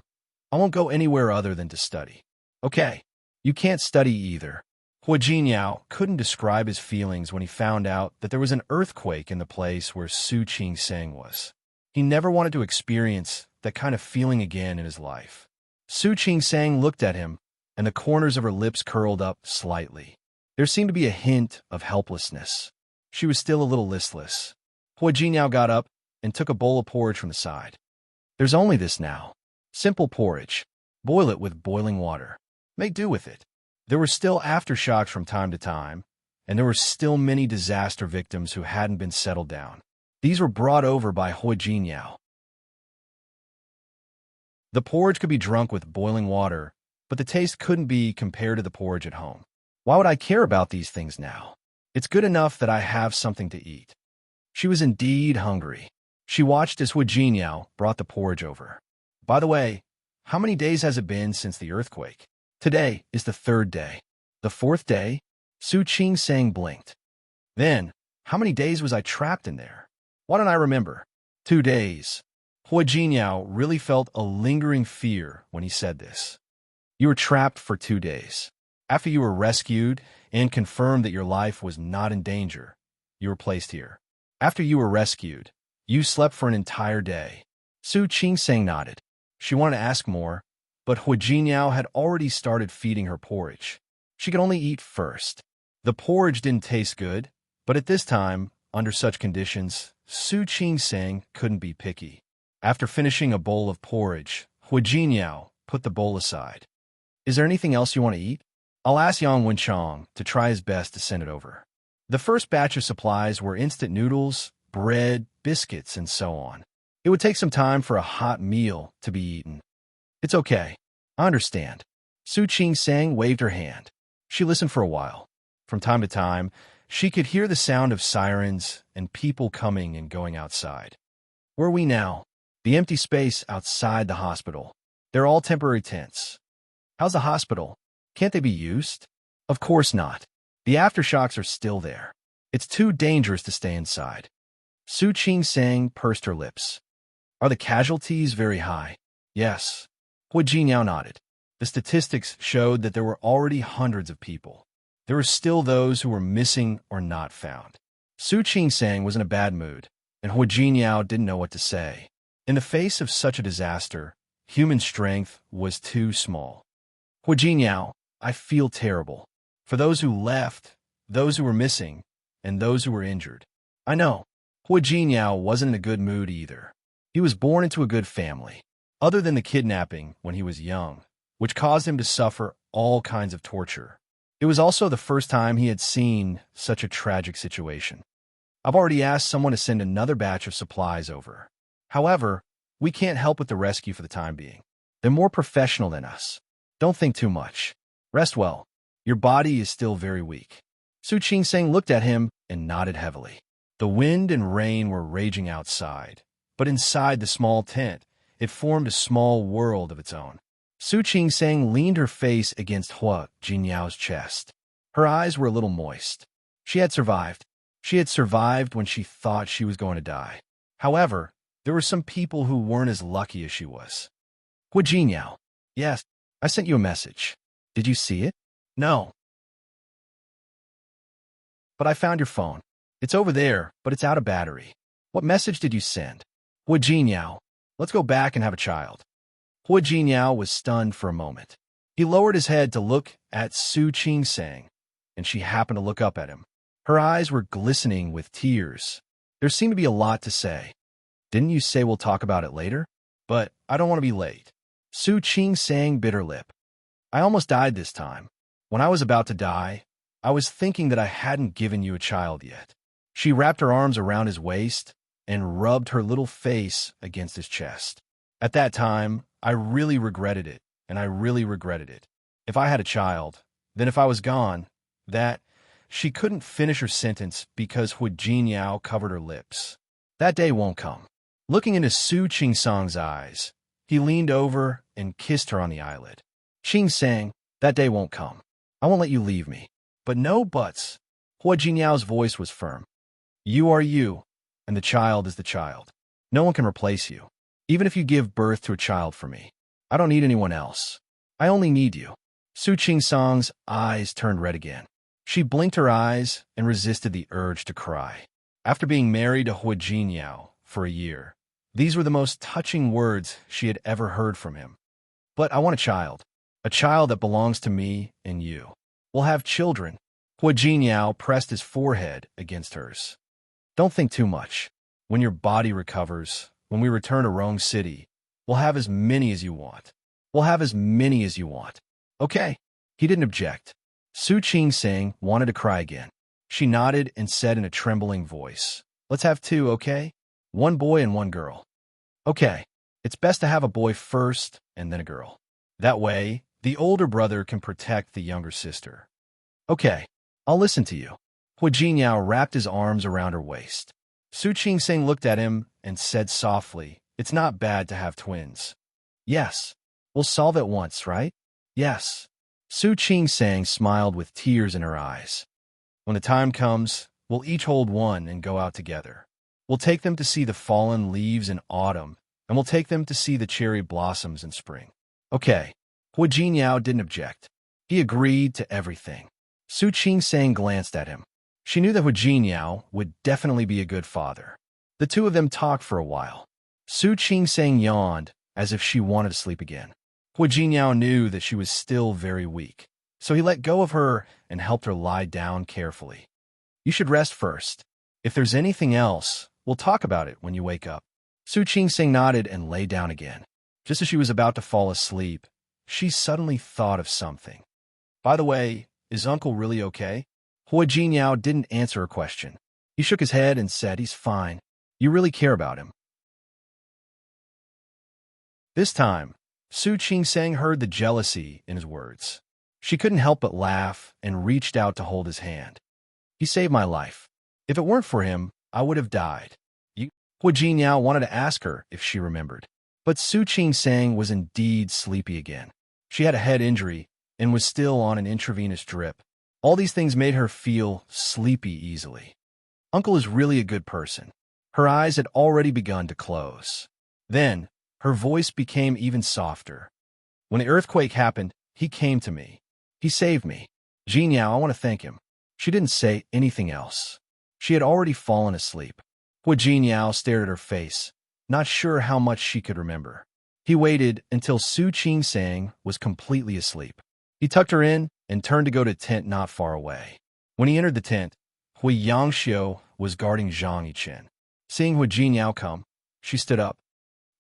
I won't go anywhere other than to study. Okay, you can't study either. Hua Jinyao couldn't describe his feelings when he found out that there was an earthquake in the place where Su Qing-sang was. He never wanted to experience that kind of feeling again in his life. Su Qing-sang looked at him, and the corners of her lips curled up slightly. There seemed to be a hint of helplessness. She was still a little listless. Hua Jinyao got up and took a bowl of porridge from the side. There's only this now. Simple porridge. Boil it with boiling water. Make do with it. There were still aftershocks from time to time, and there were still many disaster victims who hadn't been settled down. These were brought over by Hua Jinyao. The porridge could be drunk with boiling water, but the taste couldn't be compared to the porridge at home. Why would I care about these things now? It's good enough that I have something to eat. She was indeed hungry. She watched as Hua Jinyao brought the porridge over. By the way, how many days has it been since the earthquake? Today is the 3rd day. The 4th day? Su Qing-sang blinked. Then, how many days was I trapped in there? Why don't I remember? 2 days. Hua Jinyao really felt a lingering fear when he said this. You were trapped for 2 days. After you were rescued and confirmed that your life was not in danger, you were placed here. After you were rescued, you slept for an entire day. Su Qing-sang nodded. She wanted to ask more, but Hua Jinyao had already started feeding her porridge. She could only eat first. The porridge didn't taste good, but at this time, under such conditions, Su Qing-sang couldn't be picky. After finishing a bowl of porridge, Hua Jinyao put the bowl aside. Is there anything else you want to eat? I'll ask Yang Wenchong to try his best to send it over. The first batch of supplies were instant noodles, bread, biscuits, and so on. It would take some time for a hot meal to be eaten. It's okay. I understand. Su Qing-sang waved her hand. She listened for a while. From time to time, she could hear the sound of sirens and people coming and going outside. Where are we now? The empty space outside the hospital. They're all temporary tents. How's the hospital? Can't they be used? Of course not. The aftershocks are still there. It's too dangerous to stay inside. Su Qing-sang pursed her lips. Are the casualties very high? Yes. Hua Jinyao nodded. The statistics showed that there were already hundreds of people. There were still those who were missing or not found. Su Qing-sang was in a bad mood, and Hua Jinyao didn't know what to say. In the face of such a disaster, human strength was too small. Hua Jinyao, I feel terrible. For those who left, those who were missing, and those who were injured. I know. Hua Jinyao wasn't in a good mood either. He was born into a good family, other than the kidnapping when he was young, which caused him to suffer all kinds of torture. It was also the first time he had seen such a tragic situation. I've already asked someone to send another batch of supplies over. However, we can't help with the rescue for the time being. They're more professional than us. Don't think too much. Rest well. Your body is still very weak. Su Qing-sang looked at him and nodded heavily. The wind and rain were raging outside, but inside the small tent, it formed a small world of its own. Su Qing-sang leaned her face against Hua Jinyao's chest. Her eyes were a little moist. She had survived. She had survived when she thought she was going to die. However, there were some people who weren't as lucky as she was. Hua Jinyao. Yes, I sent you a message. Did you see it? No. But I found your phone. It's over there, but it's out of battery. What message did you send? Hua Jinyao. Let's go back and have a child. Hua Jinyao was stunned for a moment. He lowered his head to look at Su Qing-sang, and she happened to look up at him. Her eyes were glistening with tears. There seemed to be a lot to say. Didn't you say we'll talk about it later? But I don't want to be late. Su Qing sang bit her lip. I almost died this time. When I was about to die, I was thinking that I hadn't given you a child yet. She wrapped her arms around his waist and rubbed her little face against his chest. At that time, I really regretted it, and I really regretted it. If I had a child, then if I was gone, that... She couldn't finish her sentence because Hu Jinyao covered her lips. That day won't come. Looking into Su Qingsang's eyes, he leaned over and kissed her on the eyelid. Qing sang, that day won't come. I won't let you leave me. But no buts. Hu Jinyao's voice was firm. You are you, and the child is the child. No one can replace you, even if you give birth to a child for me. I don't need anyone else. I only need you. Su Qingsang's eyes turned red again. She blinked her eyes and resisted the urge to cry. After being married to Hu Jinyao for a year, these were the most touching words she had ever heard from him. But I want a child that belongs to me and you. We'll have children. Hu Jinyao pressed his forehead against hers. Don't think too much. When your body recovers, when we return to Rong City, we'll have as many as you want. We'll have as many as you want. Okay. He didn't object. Su Qingsang wanted to cry again. She nodded and said in a trembling voice, let's have two, okay? One boy and one girl. Okay. It's best to have a boy first and then a girl. That way, the older brother can protect the younger sister. Okay. I'll listen to you. Hu Jinyao wrapped his arms around her waist. Su Qingsang looked at him and said softly, it's not bad to have twins. Yes. We'll solve it once, right? Yes. Su Qingsang smiled with tears in her eyes. When the time comes, we'll each hold one and go out together. We'll take them to see the fallen leaves in autumn, and we'll take them to see the cherry blossoms in spring. Okay. Hu Jinyao didn't object. He agreed to everything. Su Qingsang glanced at him. She knew that Hu Jinyao would definitely be a good father. The two of them talked for a while. Su Qingsang yawned as if she wanted to sleep again. Hu Jinyao knew that she was still very weak, so he let go of her and helped her lie down carefully. You should rest first. If there's anything else, we'll talk about it when you wake up. Su Qingsang nodded and lay down again. Just as she was about to fall asleep, she suddenly thought of something. By the way, is Uncle really okay? Hu Jinyao didn't answer her question. He shook his head and said, he's fine. You really care about him. This time, Su Qingsang heard the jealousy in his words. She couldn't help but laugh and reached out to hold his hand. He saved my life. If it weren't for him, I would have died. Hu Jinyao wanted to ask her if she remembered. But Su Qingsang was indeed sleepy again. She had a head injury and was still on an intravenous drip. All these things made her feel sleepy easily. Uncle is really a good person. Her eyes had already begun to close. Then, her voice became even softer. When the earthquake happened, he came to me. He saved me. Jinyao, I want to thank him. She didn't say anything else. She had already fallen asleep. Hu Jinyao stared at her face, not sure how much she could remember. He waited until Su Qingsang was completely asleep. He tucked her in and turned to go to a tent not far away. When he entered the tent, Hui Yangxiu was guarding Zhang Yichen. Seeing Hu Jinyao come, she stood up.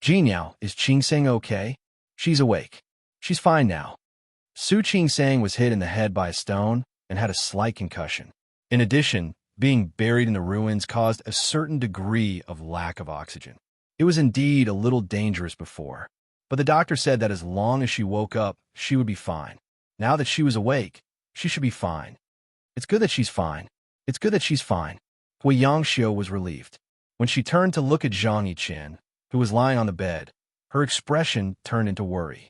Jinyao, is Qingsang okay? She's awake. She's fine now. Su Qingsang was hit in the head by a stone and had a slight concussion. In addition, being buried in the ruins caused a certain degree of lack of oxygen. It was indeed a little dangerous before, but the doctor said that as long as she woke up, she would be fine. Now that she was awake, she should be fine. It's good that she's fine. It's good that she's fine. Hui Yangxiu was relieved. When she turned to look at Zhang Yichen, who was lying on the bed, her expression turned into worry.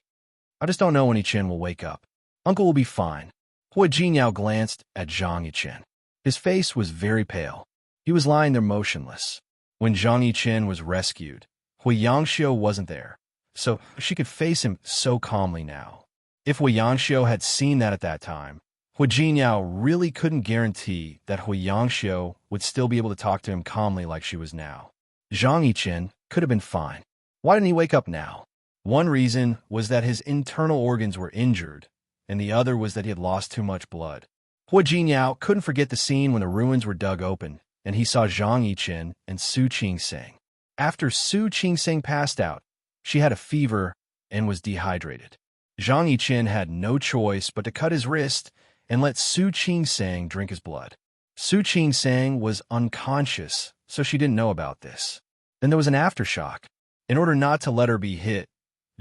I just don't know when Yichen will wake up. Uncle will be fine. Hu Jinyao glanced at Zhang Yichen. His face was very pale. He was lying there motionless. When Zhang Yichen was rescued, Hui Yangxiu wasn't there, so she could face him so calmly now. If Hui Yangxiu had seen that at that time, Hu Jinyao really couldn't guarantee that Hui Yangxiu would still be able to talk to him calmly like she was now. Zhang Yichen could have been fine. Why didn't he wake up now? One reason was that his internal organs were injured, and the other was that he had lost too much blood. Hua Jinyao couldn't forget the scene when the ruins were dug open, and he saw Zhang Yiqin and Su Qingsing. After Su Qingsing passed out, she had a fever and was dehydrated. Zhang Yiqin had no choice but to cut his wrist and let Su Qingsing drink his blood. Su Qingsing was unconscious, so she didn't know about this. Then there was an aftershock. In order not to let her be hit,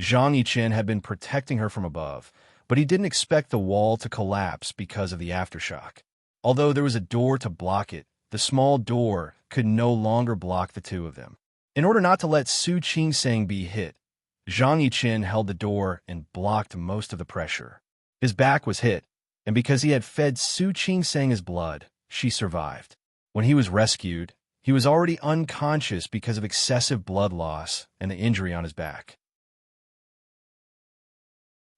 Zhang Yiqin had been protecting her from above, but he didn't expect the wall to collapse because of the aftershock. Although there was a door to block it, the small door could no longer block the two of them. In order not to let Su Qingsing be hit, Zhang Yiqin held the door and blocked most of the pressure. His back was hit, and because he had fed Su Qingsing his blood, she survived. When he was rescued, he was already unconscious because of excessive blood loss and the injury on his back.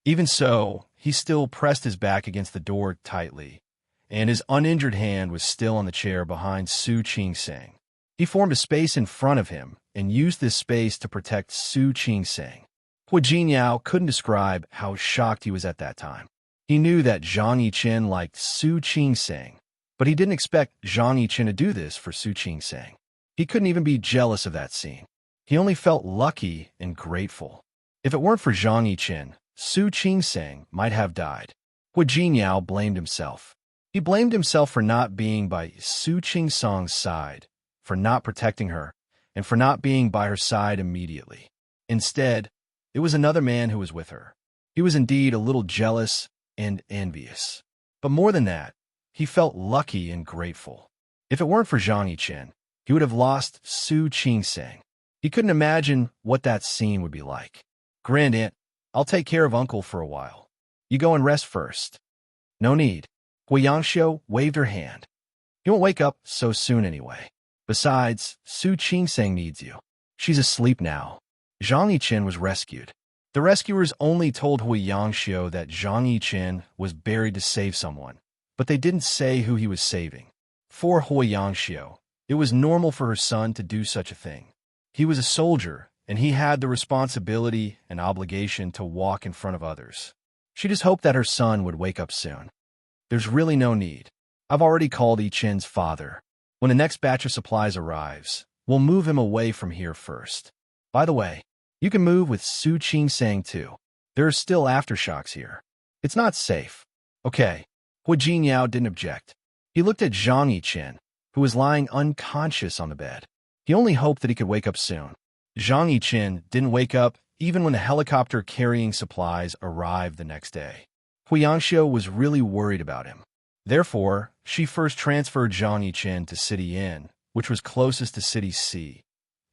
Even so, he still pressed his back against the door tightly, and his uninjured hand was still on the chair behind Su Qingsing. He formed a space in front of him and used this space to protect Su Qingsing. Hua Jinyao couldn't describe how shocked he was at that time. He knew that Zhang Yiqin liked Su Qingsing, but he didn't expect Zhang Yiqin to do this for Su Qingsing. He couldn't even be jealous of that scene. He only felt lucky and grateful. If it weren't for Zhang Yiqin, Su Qingsing might have died. Hua Jinyao blamed himself. He blamed himself for not being by Su Qingsing's side, for not protecting her, and for not being by her side immediately. Instead, it was another man who was with her. He was indeed a little jealous and envious. But more than that, he felt lucky and grateful. If it weren't for Zhang Yiqin, he would have lost Su Qingsing. He couldn't imagine what that scene would be like. Grand Aunt, I'll take care of Uncle for a while. You go and rest first. No need. Hua Yangxiu waved her hand. He won't wake up so soon anyway. Besides, Su Qingsing needs you. She's asleep now. Zhang Yiqin was rescued. The rescuers only told Hua Yangxiu that Zhang Yiqin was buried to save someone, but they didn't say who he was saving. For Hua Yangxiu, it was normal for her son to do such a thing. He was a soldier, and he had the responsibility and obligation to walk in front of others. She just hoped that her son would wake up soon. There's really no need. I've already called Yiqin's father. When the next batch of supplies arrives, we'll move him away from here first. By the way, you can move with Su Qingsing too. There are still aftershocks here. It's not safe. Okay. Hua Jinyao didn't object. He looked at Zhang Yiqin, who was lying unconscious on the bed. He only hoped that he could wake up soon. Zhang Yiqin didn't wake up even when the helicopter carrying supplies arrived the next day. Hua Yangxiu was really worried about him. Therefore, she first transferred Zhang Yiqin to City Inn, which was closest to City C.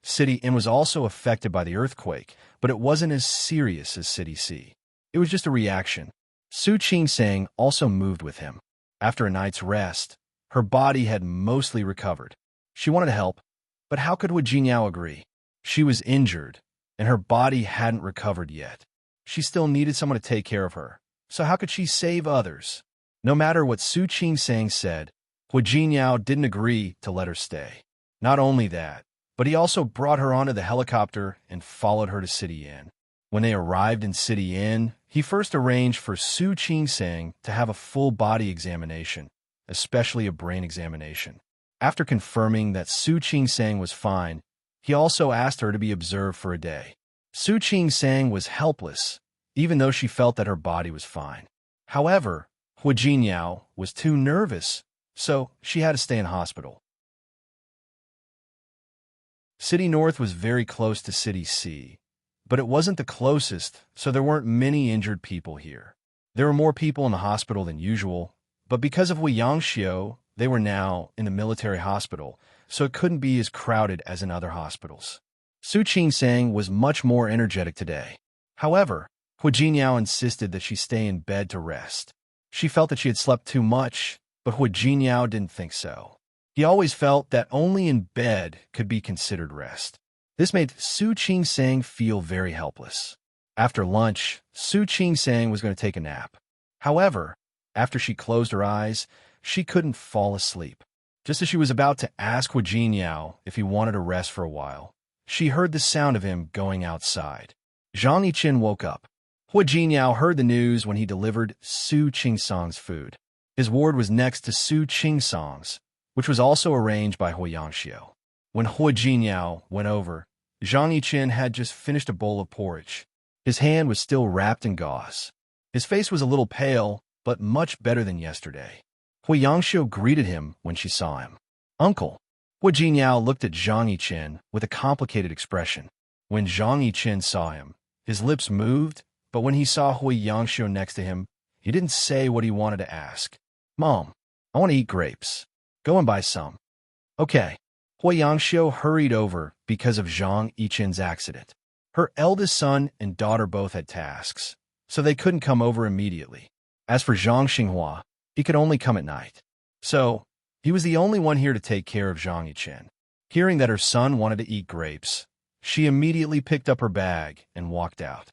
City Inn was also affected by the earthquake, but it wasn't as serious as City C. It was just a reaction. Su Qingsing also moved with him. After a night's rest, her body had mostly recovered. She wanted to help, but how could Hua Jinyao agree? She was injured, and her body hadn't recovered yet. She still needed someone to take care of her, so how could she save others? No matter what Su Qingsing said, Hua Jinyao didn't agree to let her stay. Not only that, but he also brought her onto the helicopter and followed her to City Inn. When they arrived in City Inn, he first arranged for Su Qingsing to have a full body examination, especially a brain examination. After confirming that Su Qingsing was fine, he also asked her to be observed for a day. Su Qingsing was helpless, even though she felt that her body was fine. However, Hua Jinyao was too nervous, so she had to stay in hospital. City North was very close to City C, but it wasn't the closest, so there weren't many injured people here. There were more people in the hospital than usual, but because of Hua Yangxiu, they were now in the military hospital, so it couldn't be as crowded as in other hospitals. Su Qingsing was much more energetic today. However, Hua Jinyao insisted that she stay in bed to rest. She felt that she had slept too much, but Hua Jinyao didn't think so. He always felt that only in bed could be considered rest. This made Su Qingsing feel very helpless. After lunch, Su Qingsing was going to take a nap. However, after she closed her eyes, she couldn't fall asleep. Just as she was about to ask Hua Jinyao if he wanted to rest for a while, she heard the sound of him going outside. Zhang Yiqin woke up. Hua Jinyao heard the news when he delivered Su Qingsing's food. His ward was next to Su Qing's, which was also arranged by Hui Yangxiu. When Hui Jinyao went over, Zhang Yiqin had just finished a bowl of porridge. His hand was still wrapped in gauze. His face was a little pale, but much better than yesterday. Hui Yangxiu greeted him when she saw him. "Uncle." Hui Jinyao looked at Zhang Yiqin with a complicated expression. When Zhang Yiqin saw him, his lips moved, but when he saw Hui Yangxiu next to him, he didn't say what he wanted to ask. "Mom, I want to eat grapes. Go and buy some." "Okay." Hui Yangxiu hurried over because of Zhang Yiqin's accident. Her eldest son and daughter both had tasks, so they couldn't come over immediately. As for Zhang Xinghua, he could only come at night. So, he was the only one here to take care of Zhang Yiqin. Hearing that her son wanted to eat grapes, she immediately picked up her bag and walked out.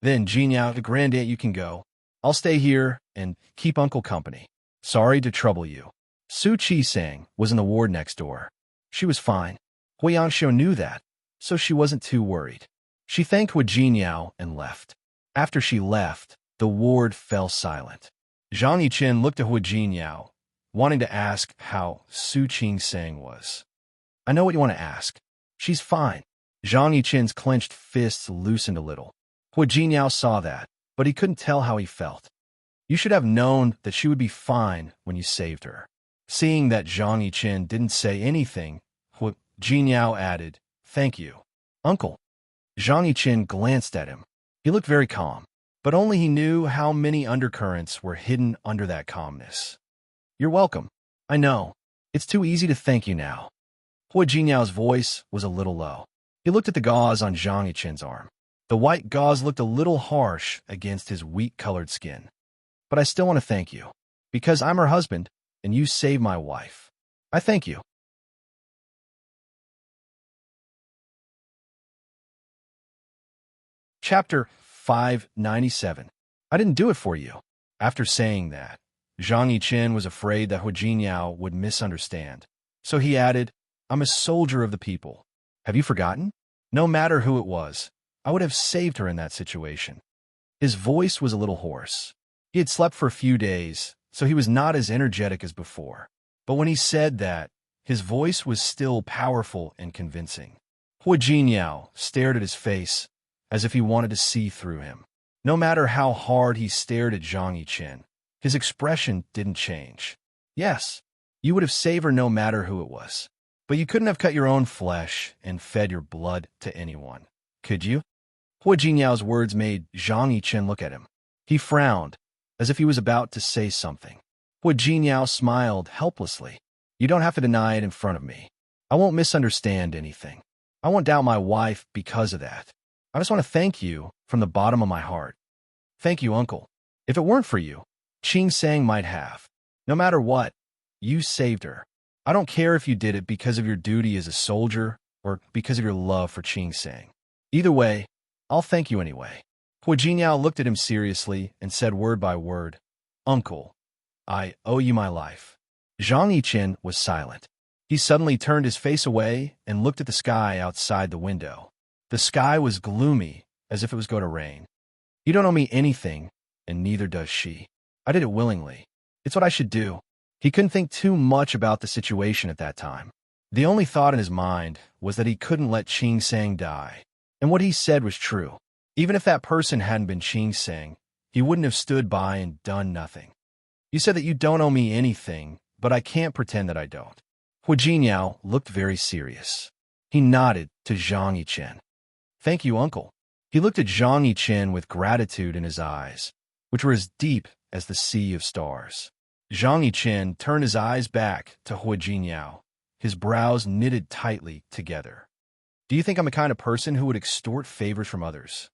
"Then, Jinyao, the grandaunt, you can go. I'll stay here and keep Uncle company. Sorry to trouble you." Su Qisang was in the ward next door. She was fine. Hui Yangxiu knew that, so she wasn't too worried. She thanked Hui Jinyao and left. After she left, the ward fell silent. Zhang Yiqin looked at Hui Jinyao, wanting to ask how Su Qisang was. "I know what you want to ask. She's fine." Zhang Yiqin's clenched fists loosened a little. Hui Jinyao saw that, but he couldn't tell how he felt. "You should have known that she would be fine when you saved her." Seeing that Zhang Yiqin didn't say anything, Hui Jinyao added, "Thank you, Uncle." Zhang Yiqin glanced at him. He looked very calm, but only he knew how many undercurrents were hidden under that calmness. "You're welcome. I know. It's too easy to thank you now." Hui Jinyao's voice was a little low. He looked at the gauze on Zhang Yiqin's arm. The white gauze looked a little harsh against his wheat-colored skin. "But I still want to thank you, because I'm her husband, and you saved my wife. I thank you." Chapter 597. I didn't do it for you. After saying that, Zhang Yiqin was afraid that Hui Jinyao would misunderstand. So he added, "I'm a soldier of the people. Have you forgotten? No matter who it was, I would have saved her in that situation." His voice was a little hoarse. He had slept for a few days, so he was not as energetic as before. But when he said that, his voice was still powerful and convincing. Hui Jinyao stared at his face as if he wanted to see through him. No matter how hard he stared at Zhang Yiqin, his expression didn't change. "Yes, you would have saved her no matter who it was. But you couldn't have cut your own flesh and fed your blood to anyone, could you?" Hui Jinyao's words made Zhang Yiqin look at him. He frowned, as if he was about to say something. Hui Jinyao smiled helplessly. "You don't have to deny it in front of me. I won't misunderstand anything. I won't doubt my wife because of that. I just want to thank you from the bottom of my heart." "Thank you, Uncle. If it weren't for you, Qisang might have. No matter what, you saved her. I don't care if you did it because of your duty as a soldier or because of your love for Qisang. Either way, I'll thank you anyway." Hui Jinyao looked at him seriously and said word by word, "Uncle, I owe you my life." Zhang Yiqin was silent. He suddenly turned his face away and looked at the sky outside the window. The sky was gloomy, as if it was going to rain. "You don't owe me anything, and neither does she. I did it willingly. It's what I should do." He couldn't think too much about the situation at that time. The only thought in his mind was that he couldn't let Qisang die. And what he said was true. Even if that person hadn't been Qisang, he wouldn't have stood by and done nothing. "You said that you don't owe me anything, but I can't pretend that I don't." Hui Jinyao looked very serious. He nodded to Zhang Yiqin. "Thank you, Uncle." He looked at Zhang Yiqin with gratitude in his eyes, which were as deep as the sea of stars. Zhang Yiqin turned his eyes back to Hui Jinyao, his brows knitted tightly together. "Do you think I'm the kind of person who would extort favors from others?"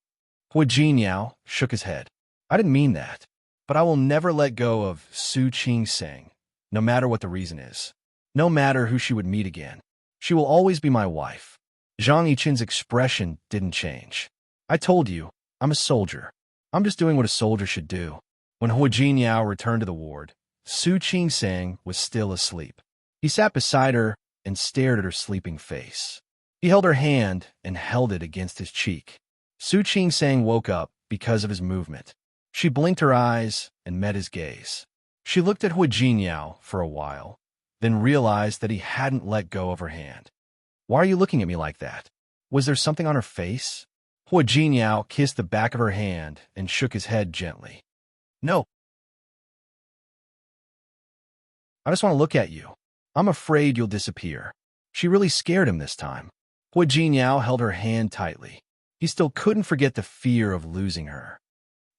Hui Jinyao shook his head. "I didn't mean that, but I will never let go of Su Qisang, no matter what the reason is. No matter who she would meet again. She will always be my wife." Zhang Yiqin's expression didn't change. "I told you, I'm a soldier. I'm just doing what a soldier should do." When Hui Jinyao returned to the ward, Su Qisang was still asleep. He sat beside her and stared at her sleeping face. He held her hand and held it against his cheek. Su Qisang woke up because of his movement. She blinked her eyes and met his gaze. She looked at Hu Jinyao for a while, then realized that he hadn't let go of her hand. Why are you looking at me like that? Was there something on her face? Hu Jinyao kissed the back of her hand and shook his head gently. No. I just want to look at you. I'm afraid you'll disappear. She really scared him this time. Hu Jinyao held her hand tightly. He still couldn't forget the fear of losing her.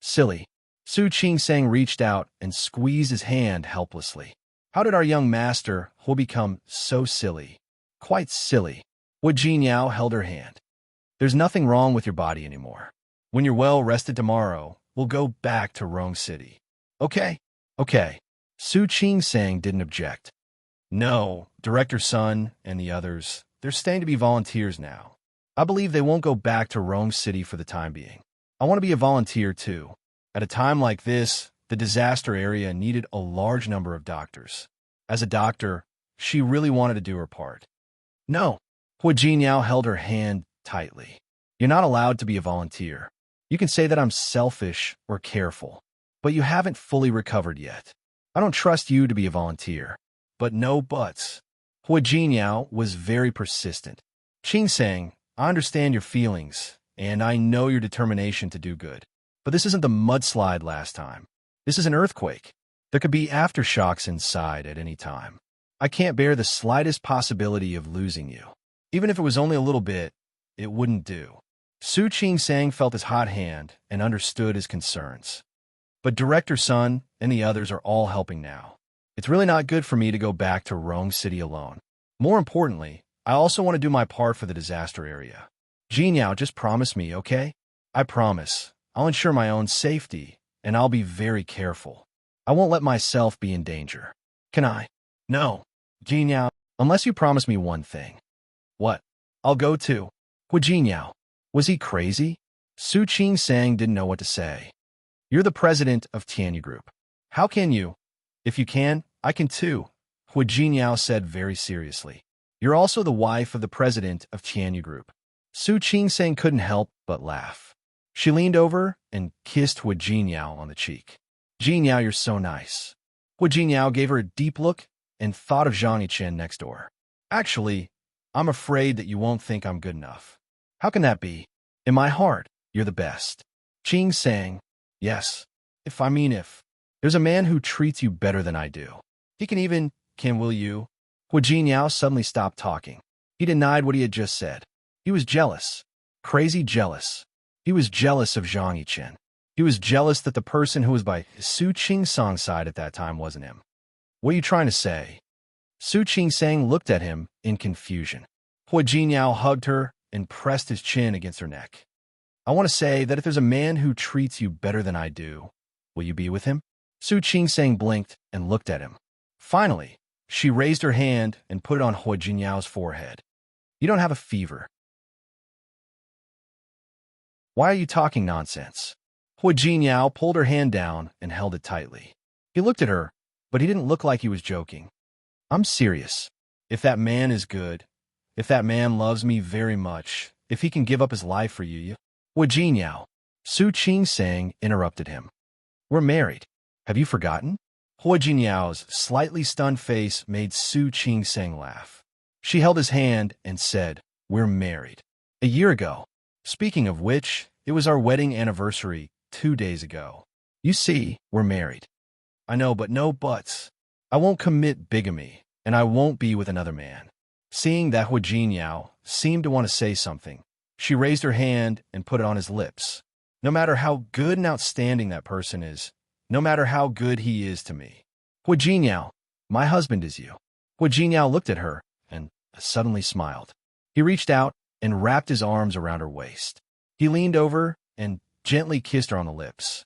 Silly. Su Qingsang reached out and squeezed his hand helplessly. How did our young master Hu become so silly? Quite silly. Hu Jinyao held her hand. There's nothing wrong with your body anymore. When you're well rested tomorrow, we'll go back to Rome City. Okay? Okay. Su Qingsang didn't object. No, Director Sun and the others, they're staying to be volunteers now. I believe they won't go back to Rome City for the time being. I want to be a volunteer too. At a time like this, the disaster area needed a large number of doctors. As a doctor, she really wanted to do her part. No. Hu Jinyao held her hand tightly. You're not allowed to be a volunteer. You can say that I'm selfish or careful, but you haven't fully recovered yet. I don't trust you to be a volunteer. But no buts. Hu Jinyao was very persistent. Qingsang, I understand your feelings, and I know your determination to do good. But this isn't the mudslide last time. This is an earthquake. There could be aftershocks inside at any time. I can't bear the slightest possibility of losing you. Even if it was only a little bit, it wouldn't do. Su Qingsang felt his hot hand and understood his concerns. But Director Sun and the others are all helping now. It's really not good for me to go back to Rome City alone. More importantly, I also want to do my part for the disaster area. Jinyao, just promise me, okay? I promise. I'll ensure my own safety, and I'll be very careful. I won't let myself be in danger. Can I? No. Jinyao, unless you promise me one thing. What? I'll go too. Hu Jinyao. Was he crazy? Su Qingsang didn't know what to say. You're the president of Tianyu Group. How can you? If you can, I can too, Hu Jinyao said very seriously. You're also the wife of the president of Tianyu Group. Su Qingsang couldn't help but laugh. She leaned over and kissed Hu Jinyao on the cheek. Jinyao, you're so nice. Hu Jinyao gave her a deep look and thought of Zhang Yichen next door. Actually, I'm afraid that you won't think I'm good enough. How can that be? In my heart, you're the best. Qingsang, yes. If. There's a man who treats you better than I do. He will you? Hu Jinyao suddenly stopped talking. He denied what he had just said. He was jealous. Crazy jealous. He was jealous of Zhang Yichen. He was jealous that the person who was by Su Qingsang's side at that time wasn't him. What are you trying to say? Su Qingsang looked at him in confusion. Hu Jinyao hugged her and pressed his chin against her neck. I want to say that if there's a man who treats you better than I do, will you be with him? Su Qingsang blinked and looked at him. Finally, she raised her hand and put it on Hu Jinyao's forehead. You don't have a fever. Why are you talking nonsense? Hu Jinyao pulled her hand down and held it tightly. He looked at her, but he didn't look like he was joking. I'm serious. If that man is good, if that man loves me very much, if he can give up his life for you, Hu Jinyao. Su Qingsang interrupted him. We're married. Have you forgotten? Hu Jinyao's slightly stunned face made Su Qingsang laugh. She held his hand and said, We're married. A year ago. Speaking of which, it was our wedding anniversary 2 days ago. You see, we're married. I know, but no buts. I won't commit bigamy, and I won't be with another man. Seeing that Hu Jinyao seemed to want to say something, she raised her hand and put it on his lips. No matter how good and outstanding that person is, no matter how good he is to me. Hu Jinyao, my husband is you. Hu Jinyao looked at her and suddenly smiled. He reached out and wrapped his arms around her waist. He leaned over and gently kissed her on the lips.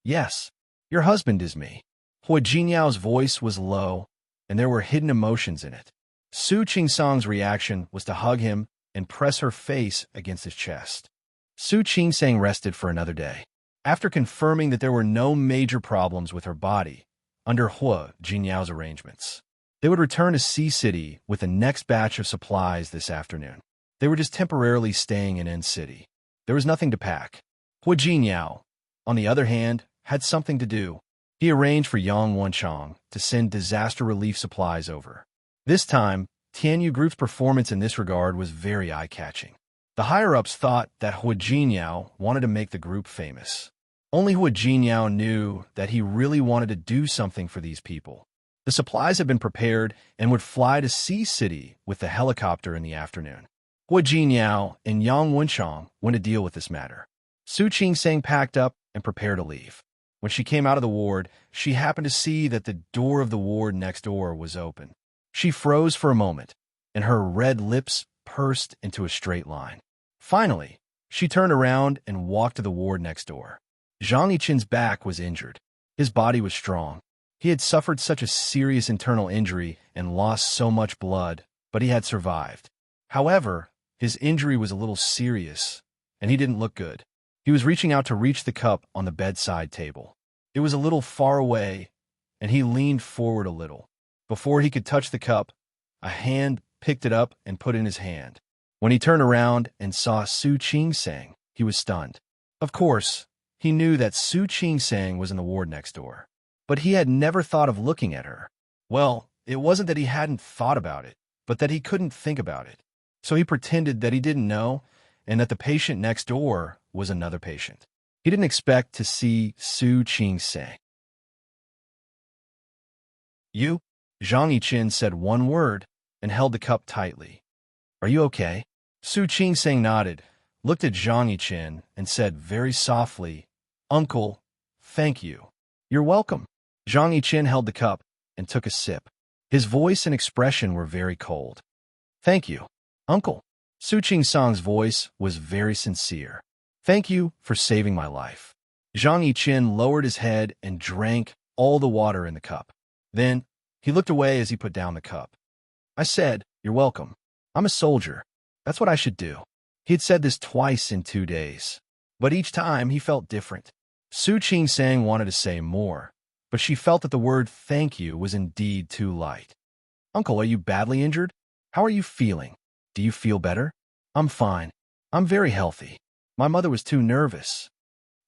Yes, your husband is me. Hu Jinyao's voice was low, and there were hidden emotions in it. Su Qingsang's reaction was to hug him and press her face against his chest. Su Qingsang rested for another day. After confirming that there were no major problems with her body, under Hu Jinyao's arrangements, they would return to Sea City with the next batch of supplies this afternoon. They were just temporarily staying in N City. There was nothing to pack. Hu Jinyao, on the other hand, had something to do. He arranged for Yang Wenchang to send disaster relief supplies over. This time, Tianyu Group's performance in this regard was very eye-catching. The higher-ups thought that Hua Jinyao wanted to make the group famous. Only Hua Jinyao knew that he really wanted to do something for these people. The supplies had been prepared and would fly to Sea City with the helicopter in the afternoon. Hua Jinyao and Yang Wenchang went to deal with this matter. Su Qingsang packed up and prepared to leave. When she came out of the ward, she happened to see that the door of the ward next door was open. She froze for a moment, and her red lips pursed into a straight line. Finally, she turned around and walked to the ward next door. Zhang Yichen's back was injured. His body was strong. He had suffered such a serious internal injury and lost so much blood, but he had survived. However, his injury was a little serious, and he didn't look good. He was reaching out to reach the cup on the bedside table. It was a little far away, and he leaned forward a little. Before he could touch the cup, a hand picked it up and put it in his hand. When he turned around and saw Su Qingsang, he was stunned. Of course, he knew that Su Qingsang was in the ward next door, but he had never thought of looking at her. Well, it wasn't that he hadn't thought about it, but that he couldn't think about it. So he pretended that he didn't know and that the patient next door was another patient. He didn't expect to see Su Qingsang. "You?" Zhang Yichen said one word and held the cup tightly. "Are you okay?" Su Qingsang nodded, looked at Zhang Yichen, and said very softly, "Uncle, thank you." "You're welcome." Zhang Yichen held the cup and took a sip. His voice and expression were very cold. "Thank you, Uncle." Su Qingsang's voice was very sincere. "Thank you for saving my life." Zhang Yichen lowered his head and drank all the water in the cup. Then, he looked away as he put down the cup. "I said, you're welcome. I'm a soldier. That's what I should do." He had said this twice in 2 days, but each time he felt different. Su Qingsang wanted to say more, but she felt that the word thank you was indeed too light. "Uncle, are you badly injured? How are you feeling? Do you feel better?" "I'm fine. I'm very healthy. My mother was too nervous."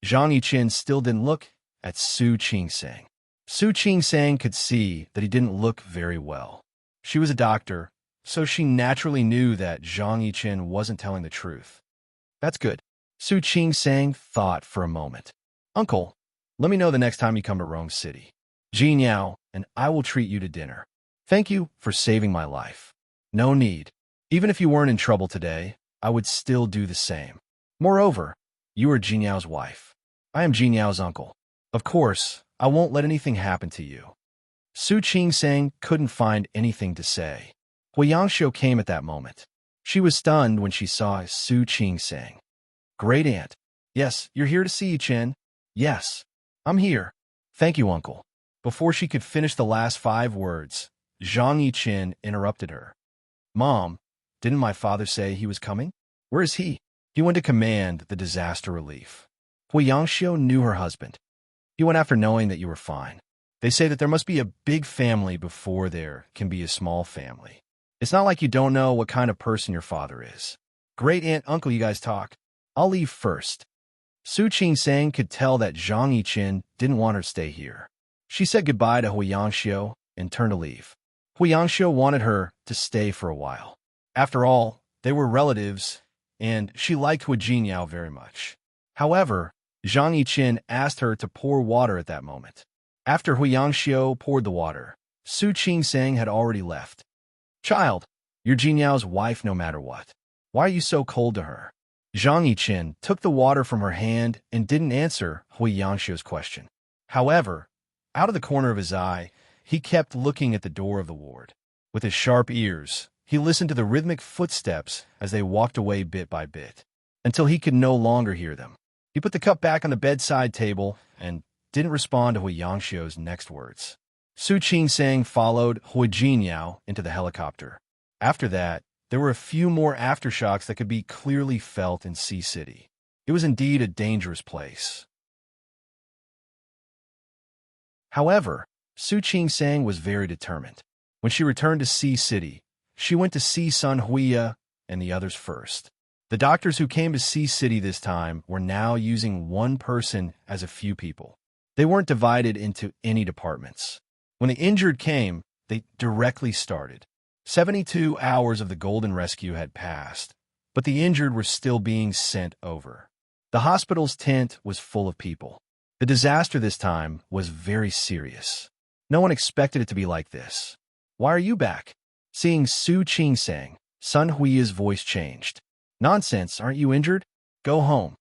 Zhang Yichen still didn't look at Su Qingsang. Su Qingsang could see that he didn't look very well. She was a doctor, so she naturally knew that Zhang Yichen wasn't telling the truth. "That's good." Su Qingsang thought for a moment. "Uncle, let me know the next time you come to Rome City. Jinyao and I will treat you to dinner. Thank you for saving my life." "No need. Even if you weren't in trouble today, I would still do the same. Moreover, you are Jinyao's wife. I am Jinyao's uncle. Of course, I won't let anything happen to you." Su Qingsang couldn't find anything to say. Hui Yangxiu came at that moment. She was stunned when she saw Su Qingsang. "Great aunt." "Yes, you're here to see Yichen." "Yes, I'm here. Thank you, uncle." Before she could finish the last 5 words, Zhang Yichen interrupted her. "Mom, didn't my father say he was coming? Where is he?" "He went to command the disaster relief." Hui Yangxiu knew her husband. "He went after knowing that you were fine. They say that there must be a big family before there can be a small family. It's not like you don't know what kind of person your father is." "Great aunt, uncle, you guys talk. I'll leave first." Su Qingsang could tell that Zhang Yichen didn't want her to stay here. She said goodbye to Hui Yangxiu and turned to leave. Hui Yangxiu wanted her to stay for a while. After all, they were relatives, and she liked Hui Jinyao very much. However, Zhang Yichen asked her to pour water at that moment. After Hui Yangxiu poured the water, Su Qingsang had already left. "Child, you're Jinyao's wife no matter what. Why are you so cold to her?" Zhang Yichen took the water from her hand and didn't answer Hui Yangxiu's question. However, out of the corner of his eye, he kept looking at the door of the ward. With his sharp ears, he listened to the rhythmic footsteps as they walked away bit by bit, until he could no longer hear them. He put the cup back on the bedside table and didn't respond to Hui Yangxiu's next words. Su Qingsang followed Hui Jinyao into the helicopter. After that, there were a few more aftershocks that could be clearly felt in Sea City. It was indeed a dangerous place. However, Su Qingsang was very determined. When she returned to Sea City, she went to see Sun Huiya and the others first. The doctors who came to Sea City this time were now using one person as a few people. They weren't divided into any departments. When the injured came, they directly started. 72 hours of the Golden Rescue had passed, but the injured were still being sent over. The hospital's tent was full of people. The disaster this time was very serious. No one expected it to be like this. "Why are you back?" Seeing Su Qingsang, Sun Hui's voice changed. "Nonsense, aren't you injured? Go home."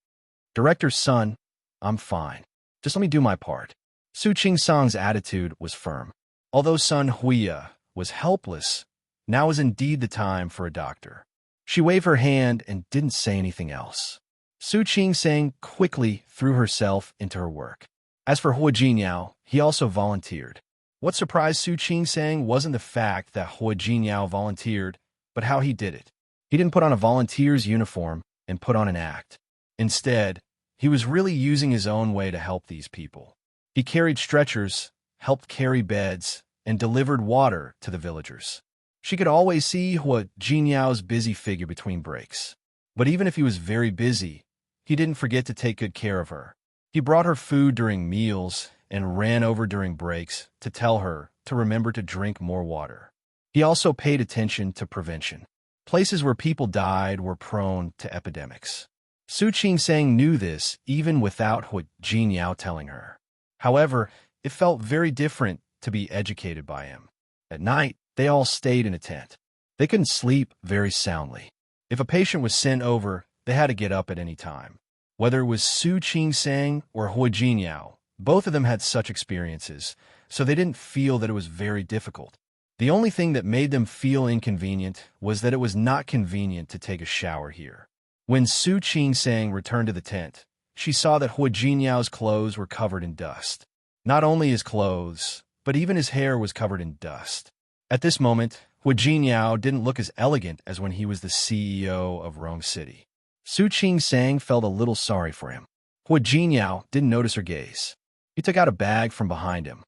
"Director Sun, I'm fine. Just let me do my part." Su Qingsang's attitude was firm. Although Sun Hui was helpless, now was indeed the time for a doctor. She waved her hand and didn't say anything else. Su Qingsang quickly threw herself into her work. As for Hua Jinyao, he also volunteered. What surprised Su Qingsang wasn't the fact that Hua Jinyao volunteered, but how he did it. He didn't put on a volunteer's uniform and put on an act. Instead, he was really using his own way to help these people. He carried stretchers, helped carry beds, and delivered water to the villagers. She could always see Hua Jinyao's busy figure between breaks. But even if he was very busy, he didn't forget to take good care of her. He brought her food during meals and ran over during breaks to tell her to remember to drink more water. He also paid attention to prevention. Places where people died were prone to epidemics. Su Qingsang knew this even without Hua Jinyao telling her. However, it felt very different to be educated by him. At night, they all stayed in a tent. They couldn't sleep very soundly. If a patient was sent over, they had to get up at any time. Whether it was Su Qingsang or Hua Jinyao, both of them had such experiences, so they didn't feel that it was very difficult. The only thing that made them feel inconvenient was that it was not convenient to take a shower here. When Su Qingsang returned to the tent, she saw that Hua Jinyao's clothes were covered in dust. Not only his clothes, but even his hair was covered in dust. At this moment, Hua Jinyao didn't look as elegant as when he was the CEO of Rome City. Su Qingsang felt a little sorry for him. Hua Jinyao didn't notice her gaze. He took out a bag from behind him.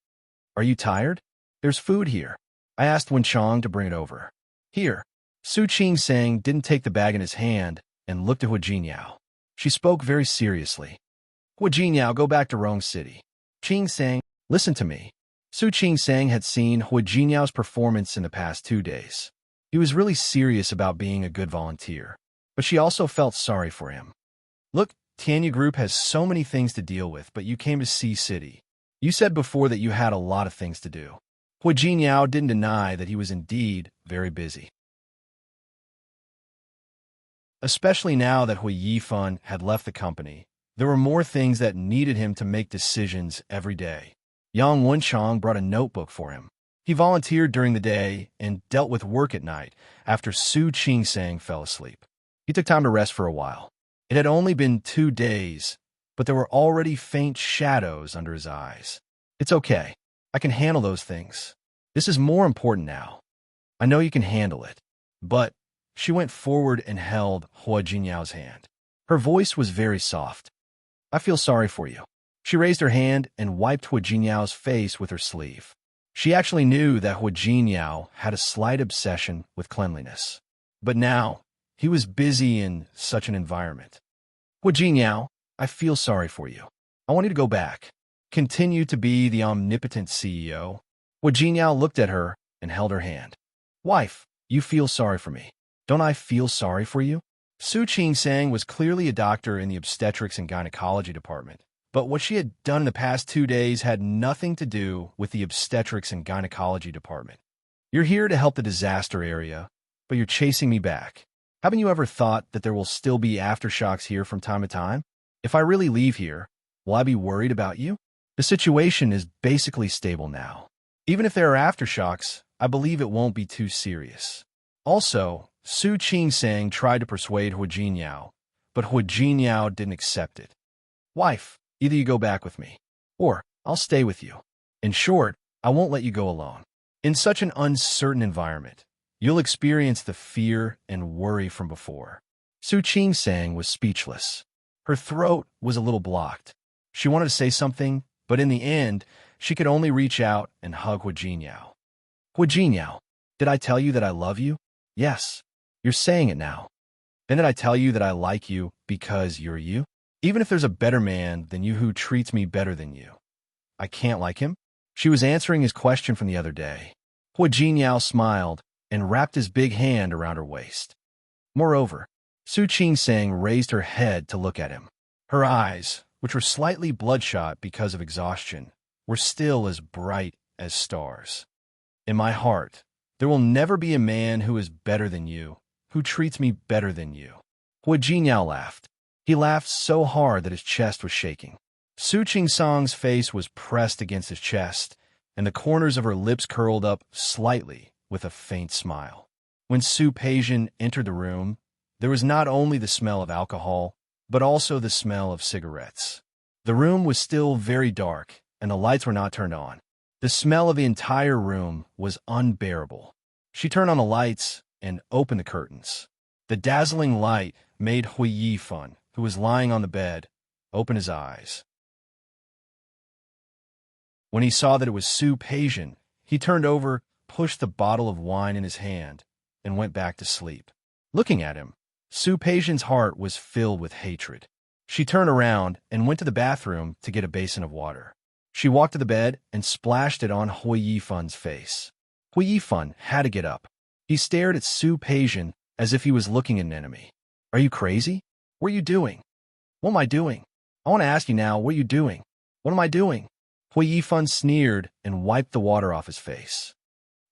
"Are you tired? There's food here. I asked Wenchong to bring it over." "Here." Su Qingsang didn't take the bag in his hand and looked at Hua Jinyao. She spoke very seriously. "Hua Jinyao, go back to Rome City." "Qingsang, listen to me." Su Qingsang had seen Hua Jinyao's performance in the past 2 days. He was really serious about being a good volunteer, but she also felt sorry for him. "Look, Tianya Group has so many things to deal with, but you came to see City. You said before that you had a lot of things to do." Hua Jinyao didn't deny that he was indeed very busy. Especially now that Hui Yifan had left the company, there were more things that needed him to make decisions every day. Yang Wenchong brought a notebook for him. He volunteered during the day and dealt with work at night after Su Qingsang fell asleep. He took time to rest for a while. It had only been 2 days, but there were already faint shadows under his eyes. "It's okay. I can handle those things. This is more important now. I know you can handle it." But she went forward and held Hua Jinyao's hand. Her voice was very soft. "I feel sorry for you." She raised her hand and wiped Hua Jinyao's face with her sleeve. She actually knew that Hua Jinyao had a slight obsession with cleanliness. But now, he was busy in such an environment. "Hua Jinyao, I feel sorry for you. I want you to go back. Continue to be the omnipotent CEO." Hua Jinyao looked at her and held her hand. "Wife, you feel sorry for me. Don't I feel sorry for you?" Su Qingsang was clearly a doctor in the obstetrics and gynecology department, but what she had done in the past 2 days had nothing to do with the obstetrics and gynecology department. "You're here to help the disaster area, but you're chasing me back. Haven't you ever thought that there will still be aftershocks here from time to time? If I really leave here, will I be worried about you? The situation is basically stable now. Even if there are aftershocks, I believe it won't be too serious." Also, Su Qingsang tried to persuade Hua Jinyao, but Hua Jinyao didn't accept it. "Wife, either you go back with me, or I'll stay with you. In short, I won't let you go alone." In such an uncertain environment, you'll experience the fear and worry from before. Su Qingsang was speechless. Her throat was a little blocked. She wanted to say something, but in the end, she could only reach out and hug Hua Jinyao. "Hua Jinyao, did I tell you that I love you?" "Yes. You're saying it now." "Then did I tell you that I like you because you're you? Even if there's a better man than you who treats me better than you, I can't like him? She was answering his question from the other day. Hui Jinyao smiled and wrapped his big hand around her waist. Moreover, Su Qingsang raised her head to look at him. Her eyes, which were slightly bloodshot because of exhaustion, were still as bright as stars. In my heart, there will never be a man who is better than you, who treats me better than you. Hui Jinyao laughed. He laughed so hard that his chest was shaking. Su Qingsang's face was pressed against his chest, and the corners of her lips curled up slightly with a faint smile. When Su Peijian entered the room, there was not only the smell of alcohol, but also the smell of cigarettes. The room was still very dark, and the lights were not turned on. The smell of the entire room was unbearable. She turned on the lights and opened the curtains. The dazzling light made Hui Yifan, who was lying on the bed, open his eyes. When he saw that it was Su Peijian, he turned over, pushed the bottle of wine in his hand, and went back to sleep. Looking at him, Su Peijian's heart was filled with hatred. She turned around and went to the bathroom to get a basin of water. She walked to the bed and splashed it on Hui Yifan's face. Hui Yifan had to get up. He stared at Su Peijian as if he was looking at an enemy. Are you crazy? What are you doing? What am I doing? I want to ask you now, what are you doing? What am I doing? Hui Yifan sneered and wiped the water off his face.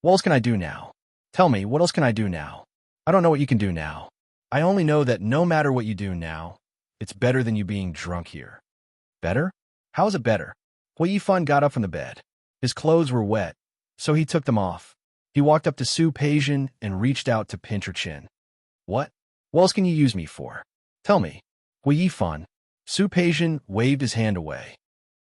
What else can I do now? Tell me, what else can I do now? I don't know what you can do now. I only know that no matter what you do now, it's better than you being drunk here. Better? How is it better? Hui Yifan got up from the bed. His clothes were wet, so he took them off. He walked up to Su Peijian and reached out to pinch her chin. What? What else can you use me for? Tell me. Hui Yifan. Su Peijian waved his hand away.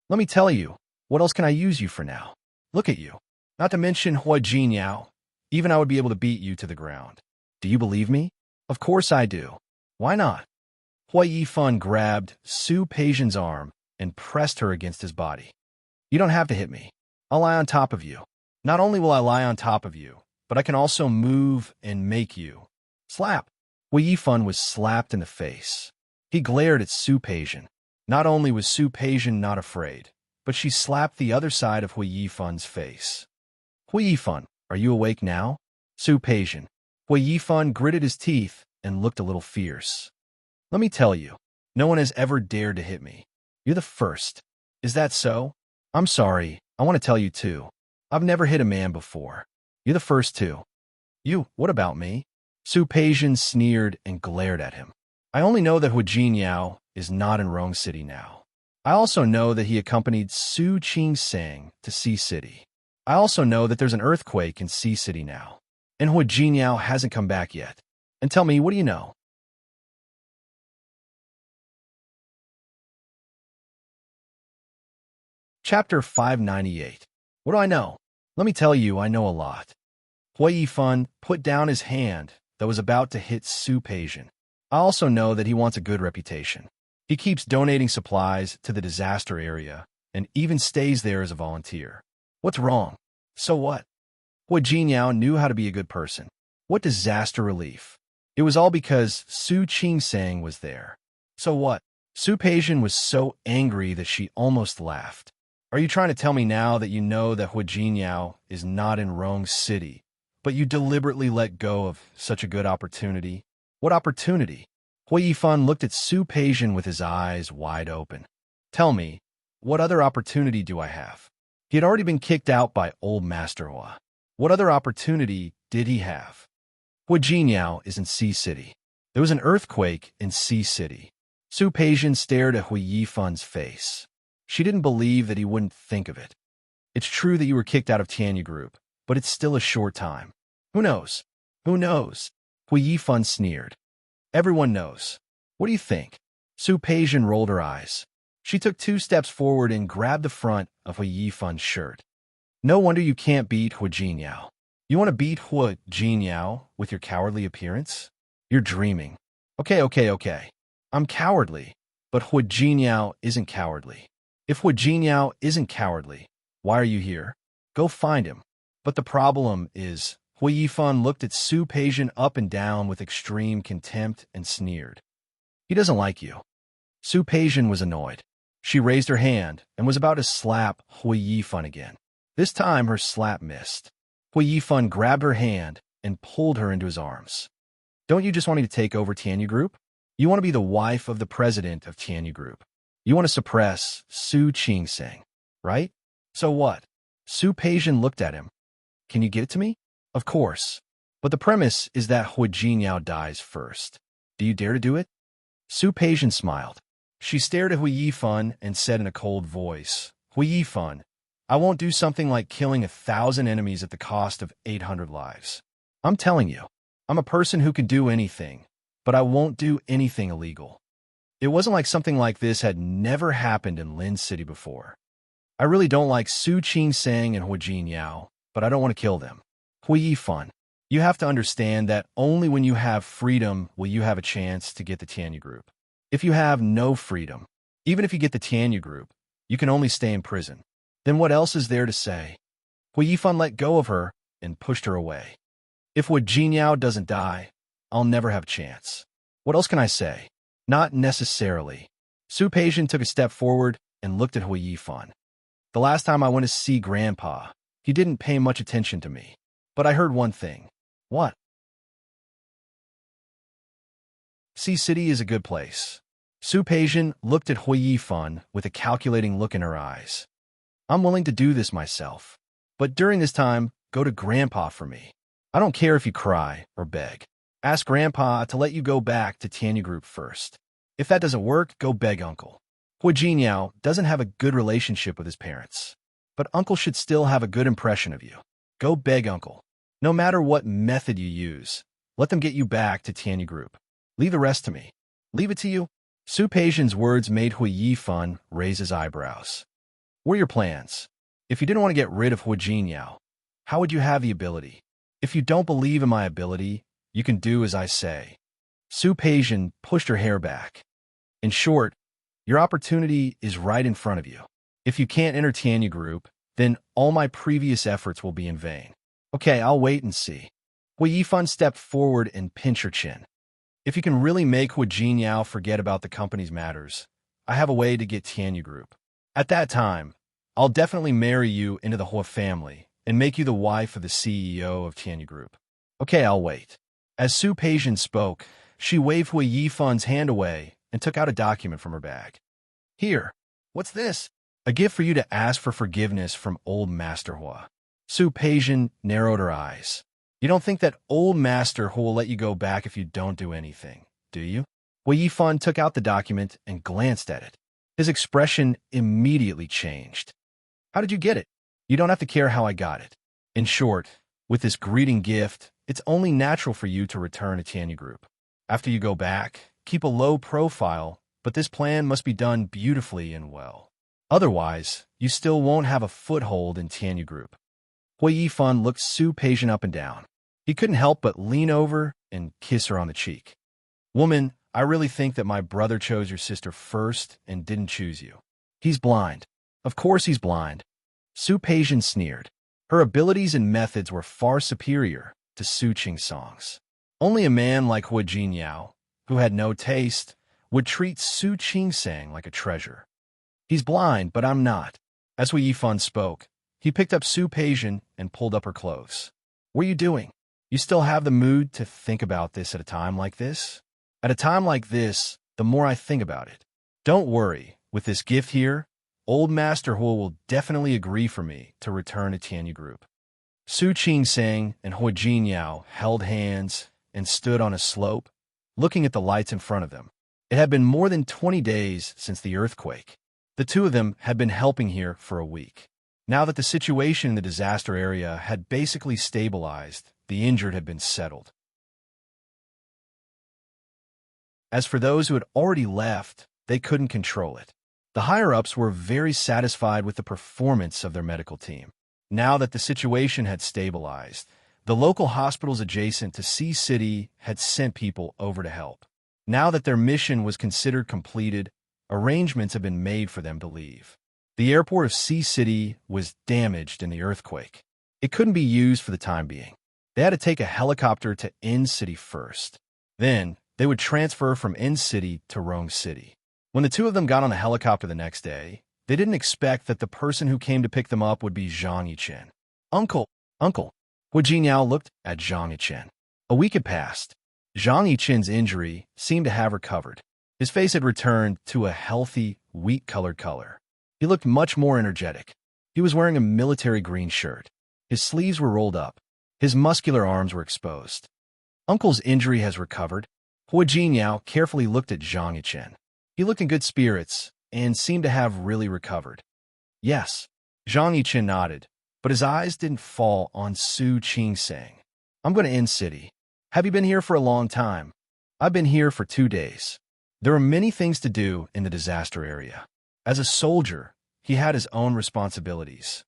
Let me tell you, what else can I use you for now? Look at you. Not to mention Hui Jinyao. Even I would be able to beat you to the ground. Do you believe me? Of course I do. Why not? Hui Yifan grabbed Su Peijian's arm and pressed her against his body. You don't have to hit me. I'll lie on top of you. Not only will I lie on top of you, but I can also move and make you. Slap. Hui Yifan was slapped in the face. He glared at Su Peijian. Not only was Su Peijian not afraid, but she slapped the other side of Hui Yifan's face. Hui Yifan, are you awake now? Su Peijian. Hui Yifan gritted his teeth and looked a little fierce. Let me tell you, no one has ever dared to hit me. You're the first. Is that so? I'm sorry, I want to tell you too. I've never hit a man before. You're the first too. You, what about me? Su Peijian sneered and glared at him. I only know that Hui Jinyao is not in Rong City now. I also know that he accompanied Su Qingsang to Sea City. I also know that there's an earthquake in Sea City now. And Hui Jinyao hasn't come back yet. And tell me, what do you know? Chapter 598. What do I know? Let me tell you, I know a lot. Hui Yifan put down his hand that was about to hit Su Peijian. I also know that he wants a good reputation. He keeps donating supplies to the disaster area and even stays there as a volunteer. What's wrong? So what? Hui Jinyao knew how to be a good person. What disaster relief? It was all because Su Qingsang was there. So what? Su Peijian was so angry that she almost laughed. Are you trying to tell me now that you know that Hui Jinyao is not in Rong City, but you deliberately let go of such a good opportunity? What opportunity? Hui Yifan looked at Su Peijian with his eyes wide open. Tell me, what other opportunity do I have? He had already been kicked out by old Master Hua. What other opportunity did he have? Hui Jinyao is in Sea City. There was an earthquake in Sea City. Su Peijian stared at Hui Yifan's face. She didn't believe that he wouldn't think of it. It's true that you were kicked out of Tianya Group, but it's still a short time. Who knows? Who knows? Hui Yifan sneered. Everyone knows. What do you think? Su Peijian rolled her eyes. She took 2 steps forward and grabbed the front of Hui Yifan's shirt. No wonder you can't beat Hui Jinyao. You want to beat Hui Jinyao with your cowardly appearance? You're dreaming. Okay. I'm cowardly, but Hui Jinyao isn't cowardly. If Hui Jinyao isn't cowardly, why are you here? Go find him. But the problem is, Hui Yifan looked at Su Peijian up and down with extreme contempt and sneered. He doesn't like you. Su Peijian was annoyed. She raised her hand and was about to slap Hui Yifan again. This time her slap missed. Hui Yifan grabbed her hand and pulled her into his arms. Don't you just want me to take over Tianyu Group? You want to be the wife of the president of Tianyu Group. You want to suppress Su Qingsang, right? So what? Su Peijian looked at him. Can you get it to me? Of course. But the premise is that Hui Jinyao dies first. Do you dare to do it? Su Peijian smiled. She stared at Hui Yifan and said in a cold voice, Hui Yifan, I won't do something like killing 1,000 enemies at the cost of 800 lives. I'm telling you, I'm a person who can do anything, but I won't do anything illegal. It wasn't like something like this had never happened in Lin City before. I really don't like Su Qingsang and Hui Jinyao, but I don't want to kill them. Hui Yifan, you have to understand that only when you have freedom will you have a chance to get the Tianyu Group. If you have no freedom, even if you get the Tianyu Group, you can only stay in prison. Then what else is there to say? Hui Yifan let go of her and pushed her away. If Hui Jinyao doesn't die, I'll never have a chance. What else can I say? Not necessarily. Su Peijian took a step forward and looked at Hui Yifan. The last time I went to see Grandpa, he didn't pay much attention to me. But I heard one thing. What? Sea City is a good place. Su Peijian looked at Hui Yifan with a calculating look in her eyes. I'm willing to do this myself. But during this time, go to Grandpa for me. I don't care if you cry or beg. Ask Grandpa to let you go back to Tianyu Group first. If that doesn't work, go beg Uncle. Hui Jinyao doesn't have a good relationship with his parents. But Uncle should still have a good impression of you. Go beg Uncle. No matter what method you use, let them get you back to Tianyu Group. Leave the rest to me. Leave it to you? Su Peijian's words made Hui Yifan raise his eyebrows. What are your plans? If you didn't want to get rid of Hui Jinyao, how would you have the ability? If you don't believe in my ability, you can do as I say. Su Peijian pushed her hair back. In short, your opportunity is right in front of you. If you can't enter Tianyu Group, then all my previous efforts will be in vain. Okay, I'll wait and see. Hui Yifan stepped forward and pinched her chin. If you can really make Hui Jinyao forget about the company's matters, I have a way to get Tianyu Group. At that time, I'll definitely marry you into the Hui family and make you the wife of the CEO of Tianyu Group. Okay, I'll wait. As Su Peijian spoke, she waved Hui Yifan's hand away and took out a document from her bag. Here, what's this? A gift for you to ask for forgiveness from old Master Hui. Su Peijian narrowed her eyes. You don't think that old Master Hui will let you go back if you don't do anything, do you? Hui Yifan took out the document and glanced at it. His expression immediately changed. How did you get it? You don't have to care how I got it. In short, with this greeting gift, it's only natural for you to return to Tianyu Group. After you go back, keep a low profile, but this plan must be done beautifully and well. Otherwise, you still won't have a foothold in Tianyu Group. Hui Yifan looked Su Peijian up and down. He couldn't help but lean over and kiss her on the cheek. Woman, I really think that my brother chose your sister first and didn't choose you. He's blind. Of course he's blind. Su Peijian sneered. Her abilities and methods were far superior to Su Qingsang's. Only a man like Hui Jinyao, who had no taste, would treat Su Qingsang like a treasure. He's blind, but I'm not. As Hui Yifan spoke, he picked up Su Peijian and pulled up her clothes. What are you doing? You still have the mood to think about this at a time like this? At a time like this, the more I think about it. Don't worry, with this gift here, old Master Hui will definitely agree for me to return to Tianyu Group. Su Qingsang and Hui Jinyao held hands and stood on a slope, looking at the lights in front of them. It had been more than 20 days since the earthquake. The two of them had been helping here for a week. Now that the situation in the disaster area had basically stabilized, the injured had been settled. As for those who had already left, they couldn't control it. The higher-ups were very satisfied with the performance of their medical team. Now that the situation had stabilized, the local hospitals adjacent to Sea City had sent people over to help. Now that their mission was considered completed, arrangements had been made for them to leave. The airport of Sea City was damaged in the earthquake. It couldn't be used for the time being. They had to take a helicopter to N City first. Then, they would transfer from N City to Rong City. When the two of them got on the helicopter the next day, they didn't expect that the person who came to pick them up would be Zhang Yichen. Uncle. Hu Jiniao looked at Zhang Yichen. A week had passed. Zhang Yichen's injury seemed to have recovered. His face had returned to a healthy, wheat-colored color. He looked much more energetic. He was wearing a military green shirt. His sleeves were rolled up. His muscular arms were exposed. Uncle's injury has recovered. Hu Jiniao carefully looked at Zhang Yichen. He looked in good spirits and seemed to have really recovered. Yes, Zhang Yichen nodded, but his eyes didn't fall on Su Qingsang. I'm going to end city. Have you been here for a long time? I've been here for 2 days. There are many things to do in the disaster area. As a soldier, he had his own responsibilities.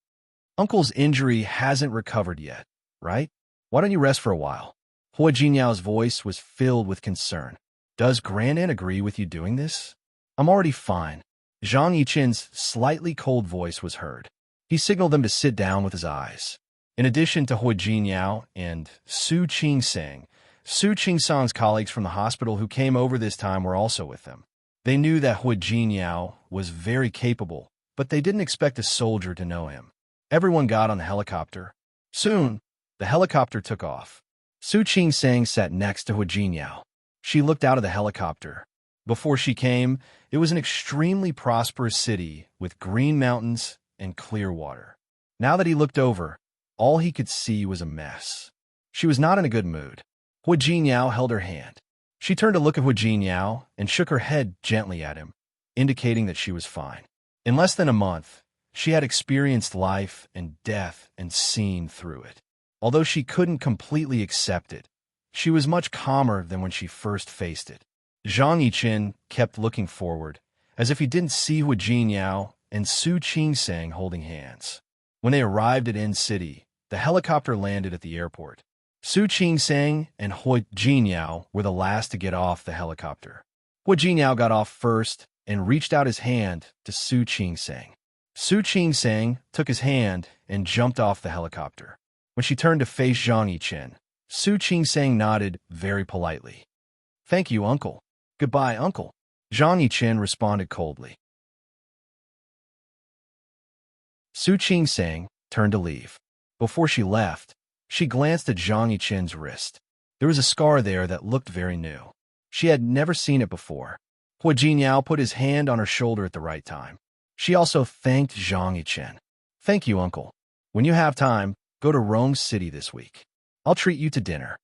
Uncle's injury hasn't recovered yet, right? Why don't you rest for a while? Hu Jiniao's voice was filled with concern. Does Grandin agree with you doing this? I'm already fine. Zhang Yichen's slightly cold voice was heard. He signaled them to sit down with his eyes. In addition to Hu Jiniao and Su Qingsang, Su Qingsang's colleagues from the hospital who came over this time were also with them. They knew that Hu Jiniao was very capable, but they didn't expect a soldier to know him. Everyone got on the helicopter. Soon, the helicopter took off. Su Qingsang sat next to Hu Jiniao. She looked out of the helicopter. Before she came, it was an extremely prosperous city with green mountains and clear water. Now that he looked over, all he could see was a mess. She was not in a good mood. Hu Jiniao held her hand. She turned to look at Hu Jiniao and shook her head gently at him, indicating that she was fine. In less than a month, she had experienced life and death and seen through it. Although she couldn't completely accept it, she was much calmer than when she first faced it. Zhang Yichen kept looking forward, as if he didn't see Hu Jiniao and Su Qingsang holding hands. When they arrived at N City, the helicopter landed at the airport. Su Qingsang and Hu Jiniao were the last to get off the helicopter. Hu Jiniao got off first and reached out his hand to Su Qingsang. Su Qingsang took his hand and jumped off the helicopter. When she turned to face Zhang Yichen, Su Qingsang nodded very politely. Thank you, Uncle. Goodbye, Uncle. Zhang Yichen responded coldly. Su Qingsang turned to leave. Before she left, she glanced at Zhang Yichen's wrist. There was a scar there that looked very new. She had never seen it before. Hu Jiniao put his hand on her shoulder at the right time. She also thanked Zhang Yichen. Thank you, Uncle. When you have time, go to Rome City this week. I'll treat you to dinner.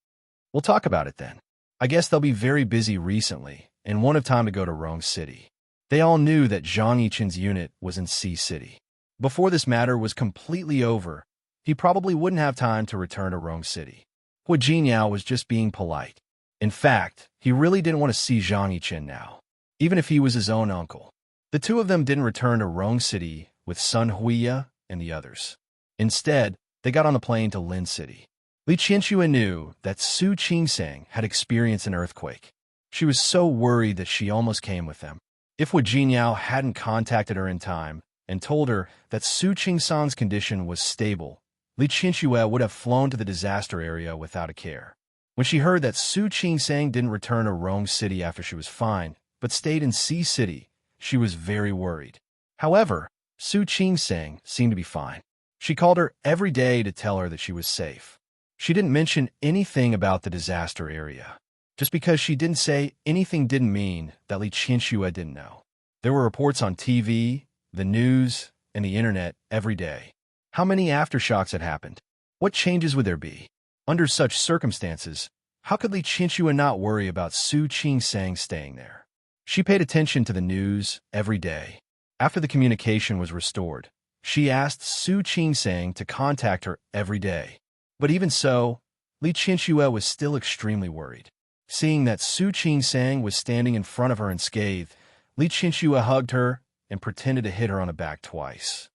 We'll talk about it then. I guess they'll be very busy recently and won't have time to go to Rome City. They all knew that Zhang Yichen's unit was in C City. Before this matter was completely over, he probably wouldn't have time to return to Rome City. Hu Jiniao was just being polite. In fact, he really didn't want to see Zhang Yichen now, even if he was his own uncle. The two of them didn't return to Rome City with Sun Huiya and the others. Instead, they got on the plane to Lin City. Li Qianxue knew that Su Qingsang had experienced an earthquake. She was so worried that she almost came with them. If Hu Jiniao hadn't contacted her in time and told her that Su Qingsang's condition was stable, Li Qianxue would have flown to the disaster area without a care. When she heard that Su Qingsang didn't return to Rome City after she was fine, but stayed in C City, she was very worried. However, Su Qingsang seemed to be fine. She called her every day to tell her that she was safe. She didn't mention anything about the disaster area. Just because she didn't say anything didn't mean that Li Qianxue didn't know. There were reports on TV, the news, and the internet every day. How many aftershocks had happened? What changes would there be? Under such circumstances, how could Li Qianxue not worry about Su Qingsang staying there? She paid attention to the news every day. After the communication was restored, she asked Su Qingsang to contact her every day. But even so, Li Qianxue was still extremely worried. Seeing that Su Qingsang was standing in front of her unscathed, Li Qianxue hugged her and pretended to hit her on the back twice.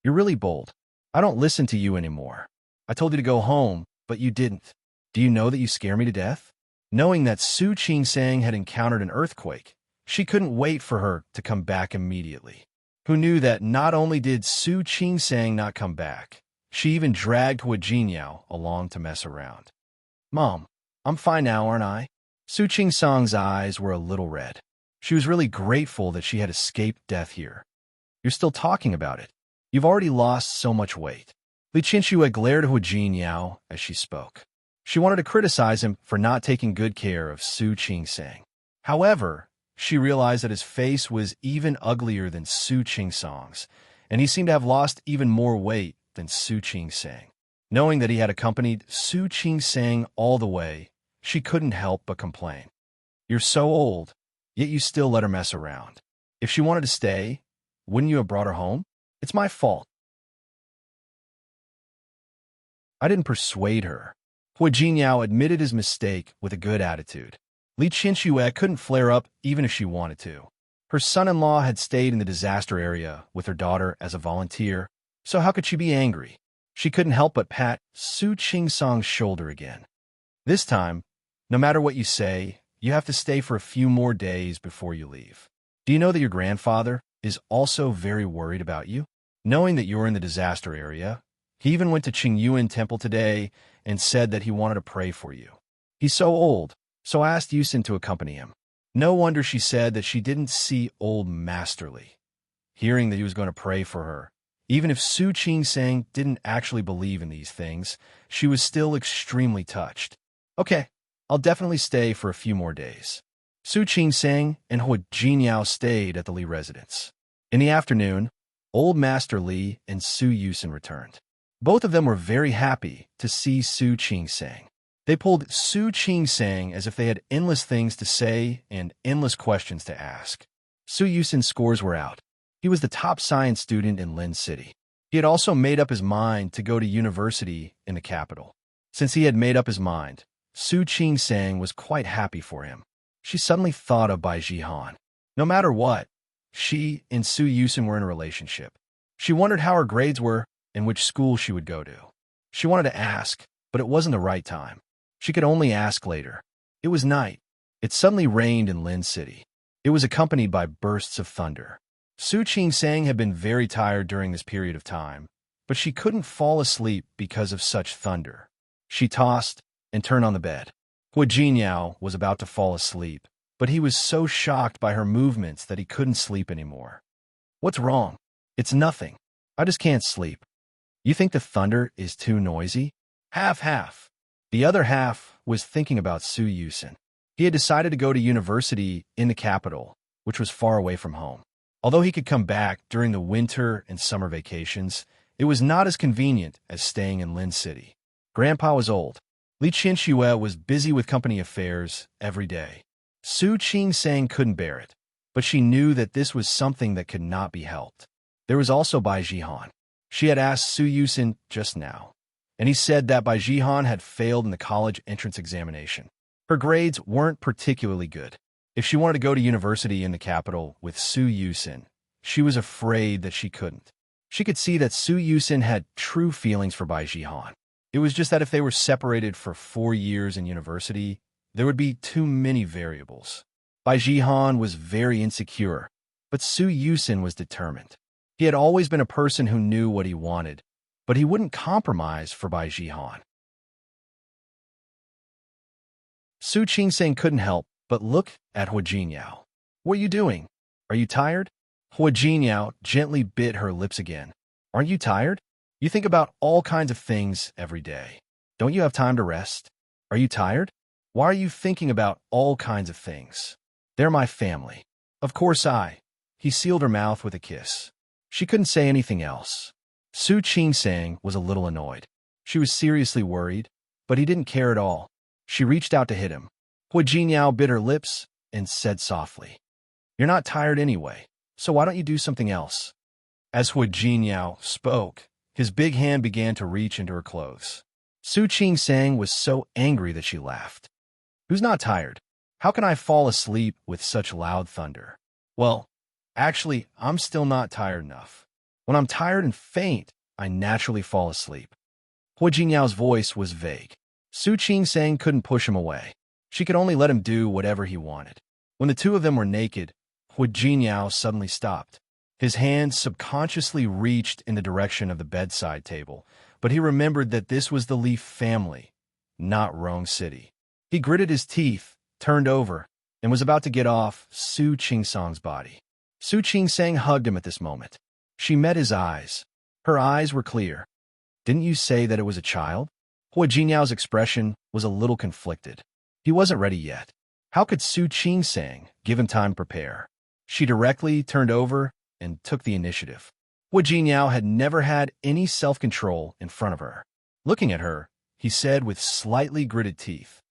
You're really bold. I don't listen to you anymore. I told you to go home, but you didn't. Do you know that you scare me to death? Knowing that Su Qingsang had encountered an earthquake, she couldn't wait for her to come back immediately. Who knew that not only did Su Qingsang not come back, she even dragged Hu Jiniao along to mess around. Mom, I'm fine now, aren't I? Su Qingsang's eyes were a little red. She was really grateful that she had escaped death here. You're still talking about it. You've already lost so much weight. Li Qianxue glared at Hu Jinyao as she spoke. She wanted to criticize him for not taking good care of Su Qingsang. However, she realized that his face was even uglier than Su Qingsang's, and he seemed to have lost even more weight than Su Qingsang. Knowing that he had accompanied Su Qingsang all the way, she couldn't help but complain. You're so old, yet you still let her mess around. If she wanted to stay, wouldn't you have brought her home? It's my fault. I didn't persuade her. Hu Jinyao admitted his mistake with a good attitude. Li Qianxue couldn't flare up even if she wanted to. Her son-in-law had stayed in the disaster area with her daughter as a volunteer, so how could she be angry? She couldn't help but pat Su Qingsang's shoulder again. This time, no matter what you say, you have to stay for a few more days before you leave. Do you know that your grandfather is also very worried about you? Knowing that you're in the disaster area, he even went to Qingyuan Temple today and said that he wanted to pray for you. He's so old, so I asked Yusin to accompany him. No wonder she said that she didn't see old Master Li. Hearing that he was going to pray for her, even if Su Qingsang didn't actually believe in these things, she was still extremely touched. Okay, I'll definitely stay for a few more days. Su Qingsang and Hu Jinyao stayed at the Li residence. In the afternoon, old Master Li and Su Yusin returned. Both of them were very happy to see Su Qingsang. They pulled Su Qingsang as if they had endless things to say and endless questions to ask. Su Yusin's scores were out. He was the top science student in Lin City. He had also made up his mind to go to university in the capital. Since he had made up his mind, Su Qingsang was quite happy for him. She suddenly thought of Bai Jihan. No matter what, she and Su Yusin were in a relationship. She wondered how her grades were and which school she would go to. She wanted to ask, but it wasn't the right time. She could only ask later. It was night. It suddenly rained in Lin City. It was accompanied by bursts of thunder. Su Qingsang had been very tired during this period of time, but she couldn't fall asleep because of such thunder. She tossed and turned on the bed. Hu Jinyao was about to fall asleep, but he was so shocked by her movements that he couldn't sleep anymore. What's wrong? It's nothing. I just can't sleep. You think the thunder is too noisy? Half. The other half was thinking about Su Yusin. He had decided to go to university in the capital, which was far away from home. Although he could come back during the winter and summer vacations, it was not as convenient as staying in Lin City. Grandpa was old. Li Qianxue was busy with company affairs every day. Su Qingsang couldn't bear it, but she knew that this was something that could not be helped. There was also Bai Jihan. She had asked Su Yusin just now, and he said that Bai Jihan had failed in the college entrance examination. Her grades weren't particularly good. If she wanted to go to university in the capital with Su Yusin, she was afraid that she couldn't. She could see that Su Yusin had true feelings for Bai Jihan. It was just that if they were separated for 4 years in university, there would be too many variables. Bai Jihan was very insecure, but Su Yusin was determined. He had always been a person who knew what he wanted, but he wouldn't compromise for Bai Jihan. Su Qingsang couldn't help but look at Hu Jinyao. What are you doing? Are you tired? Hu Jinyao gently bit her lips again. Aren't you tired? You think about all kinds of things every day. Don't you have time to rest? Are you tired? Why are you thinking about all kinds of things? They're my family. Of course He sealed her mouth with a kiss. She couldn't say anything else. Su Qingsang was a little annoyed. She was seriously worried, but he didn't care at all. She reached out to hit him. Hu Jinyao bit her lips and said softly, "You're not tired anyway, so why don't you do something else?" As Hu Jinyao spoke, his big hand began to reach into her clothes. Su Qingsang was so angry that she laughed. "Who's not tired? How can I fall asleep with such loud thunder?" "Well, actually, I'm still not tired enough. When I'm tired and faint, I naturally fall asleep." Hu Jinyao's voice was vague. Su Qingsang couldn't push him away. She could only let him do whatever he wanted. When the two of them were naked, Hu Jinyao suddenly stopped. His hand subconsciously reached in the direction of the bedside table, but he remembered that this was the Li family, not Rong City. He gritted his teeth, turned over, and was about to get off Su Qingsang's body. Su Qingsang hugged him at this moment. She met his eyes. Her eyes were clear. Didn't you say that it was a child? Hua Jinyao's expression was a little conflicted. He wasn't ready yet. How could Su Qingsang give him time to prepare? She directly turned over and took the initiative. Hua Jinyao had never had any self-control in front of her. Looking at her, he said with slightly gritted teeth,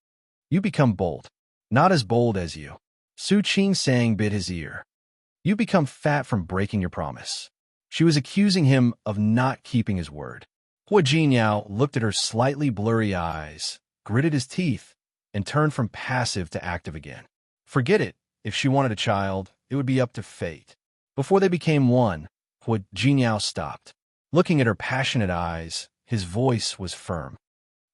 "You become bold. Not as bold as you." Su Qingsang bit his ear. "You become fat from breaking your promise." She was accusing him of not keeping his word. Hua Jinyao looked at her slightly blurry eyes, gritted his teeth, and turned from passive to active again. Forget it. If she wanted a child, it would be up to fate. Before they became one, Hua Jinyao stopped. Looking at her passionate eyes, his voice was firm.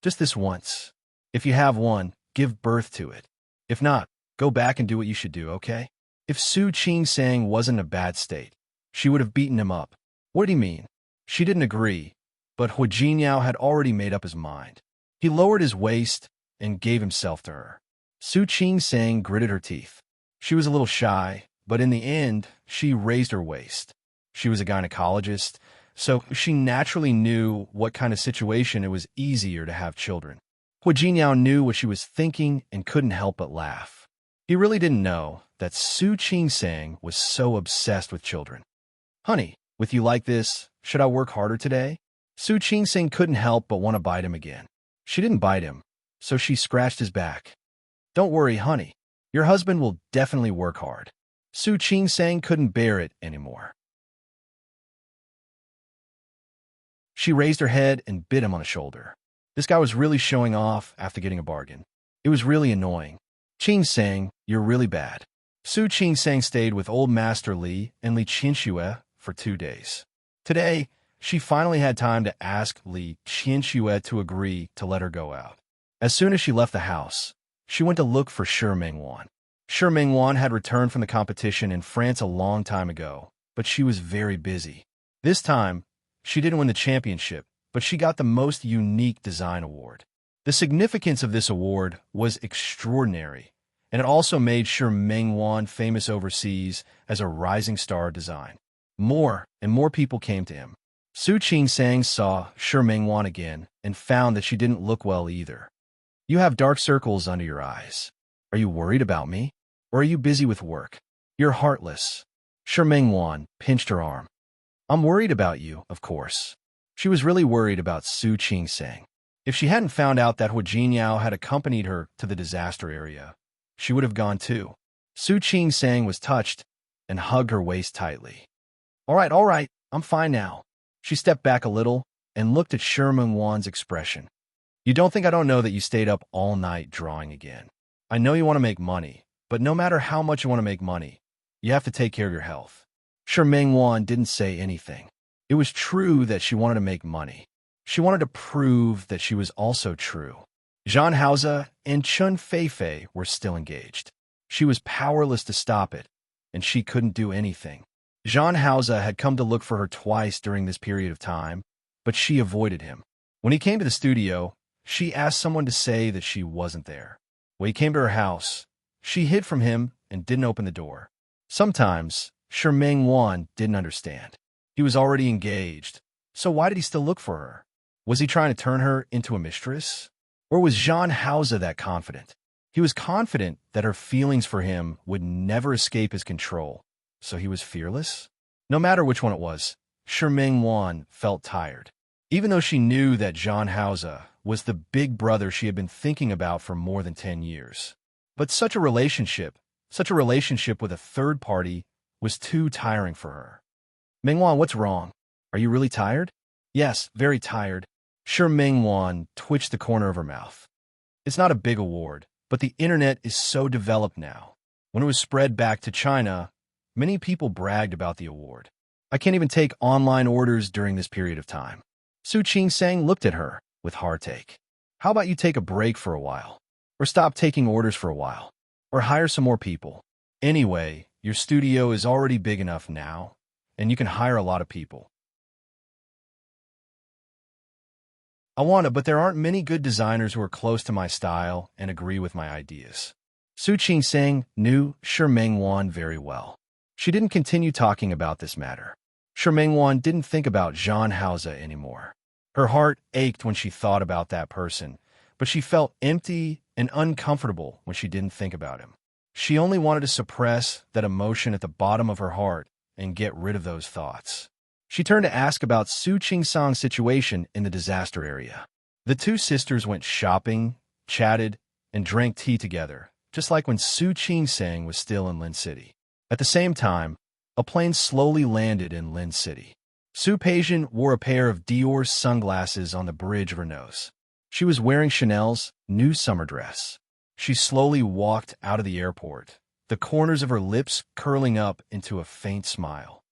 "Just this once. If you have one, give birth to it. If not, go back and do what you should do, okay?" If Su Qingsang wasn't in a bad state, she would have beaten him up. What did he mean? She didn't agree, but Hua Jinyao had already made up his mind. He lowered his waist and gave himself to her. Su Qingsang gritted her teeth. She was a little shy, but in the end, she raised her waist. She was a gynecologist, so she naturally knew what kind of situation it was easier to have children. Hua Jinyao knew what she was thinking and couldn't help but laugh. He really didn't know that Su Qingsang was so obsessed with children. "Honey, with you like this, should I work harder today?" Su Qingsang couldn't help but want to bite him again. She didn't bite him, so she scratched his back. "Don't worry, honey. Your husband will definitely work hard." Su Qingsang couldn't bear it anymore. She raised her head and bit him on the shoulder. This guy was really showing off after getting a bargain. It was really annoying. "Qingsang, you're really bad." Su Qingsang stayed with old Master Li and Li Qianxue for 2 days. Today, she finally had time to ask Li Qianxue to agree to let her go out. As soon as she left the house, she went to look for Shi Mengwan. Shi Mengwan had returned from the competition in France a long time ago, but she was very busy. This time, she didn't win the championship, but she got the most unique design award. The significance of this award was extraordinary, and it also made Shi Mengwan famous overseas as a rising star design. More and more people came to him. Su Qingsang saw Shi Mengwan again and found that she didn't look well either. "You have dark circles under your eyes. Are you worried about me? Or are you busy with work? You're heartless." Shi Mengwan pinched her arm. "I'm worried about you, of course." She was really worried about Su Qingsang. If she hadn't found out that Hua Jinyao had accompanied her to the disaster area, she would have gone too. Su Qingsang was touched and hugged her waist tightly. All right, I'm fine now." She stepped back a little and looked at Shi Mengwan's expression. "You don't think I don't know that you stayed up all night drawing again? I know you want to make money, but no matter how much you want to make money, you have to take care of your health." Shi Mengwan didn't say anything. It was true that she wanted to make money. She wanted to prove that she was also true. Zhang Haoze and Chun Feifei were still engaged. She was powerless to stop it, and she couldn't do anything. Zhang Haoze had come to look for her twice during this period of time, but she avoided him. When he came to the studio, she asked someone to say that she wasn't there. When he came to her house, she hid from him and didn't open the door. Sometimes, Shi Mengwan didn't understand. He was already engaged, so why did he still look for her? Was he trying to turn her into a mistress? Or was Zhang Haoze that confident? He was confident that her feelings for him would never escape his control, so he was fearless? No matter which one it was, Shi Mengwan felt tired. Even though she knew that Zhang Haoze was the big brother she had been thinking about for more than 10 years. But such a relationship with a third party was too tiring for her. "Mengwan, what's wrong? Are you really tired?" "Yes, very tired." Shi Mengwan twitched the corner of her mouth. "It's not a big award, but the internet is so developed now. When it was spread back to China, many people bragged about the award. I can't even take online orders during this period of time." Su Qingsang looked at her with heartache. "How about you take a break for a while? Or stop taking orders for a while? Or hire some more people? Anyway, your studio is already big enough now, and you can hire a lot of people." "I want to, but there aren't many good designers who are close to my style and agree with my ideas." Su Qingsang knew Shi Mengwan very well. She didn't continue talking about this matter. Shi Mengwan didn't think about Zhang Haoze anymore. Her heart ached when she thought about that person, but she felt empty and uncomfortable when she didn't think about him. She only wanted to suppress that emotion at the bottom of her heart and get rid of those thoughts. She turned to ask about Su Qingsang's situation in the disaster area. The two sisters went shopping, chatted, and drank tea together, just like when Su Qingsang was still in Lin City. At the same time, a plane slowly landed in Lin City. Su Peijian wore a pair of Dior's sunglasses on the bridge of her nose. She was wearing Chanel's new summer dress. She slowly walked out of the airport, the corners of her lips curling up into a faint smile.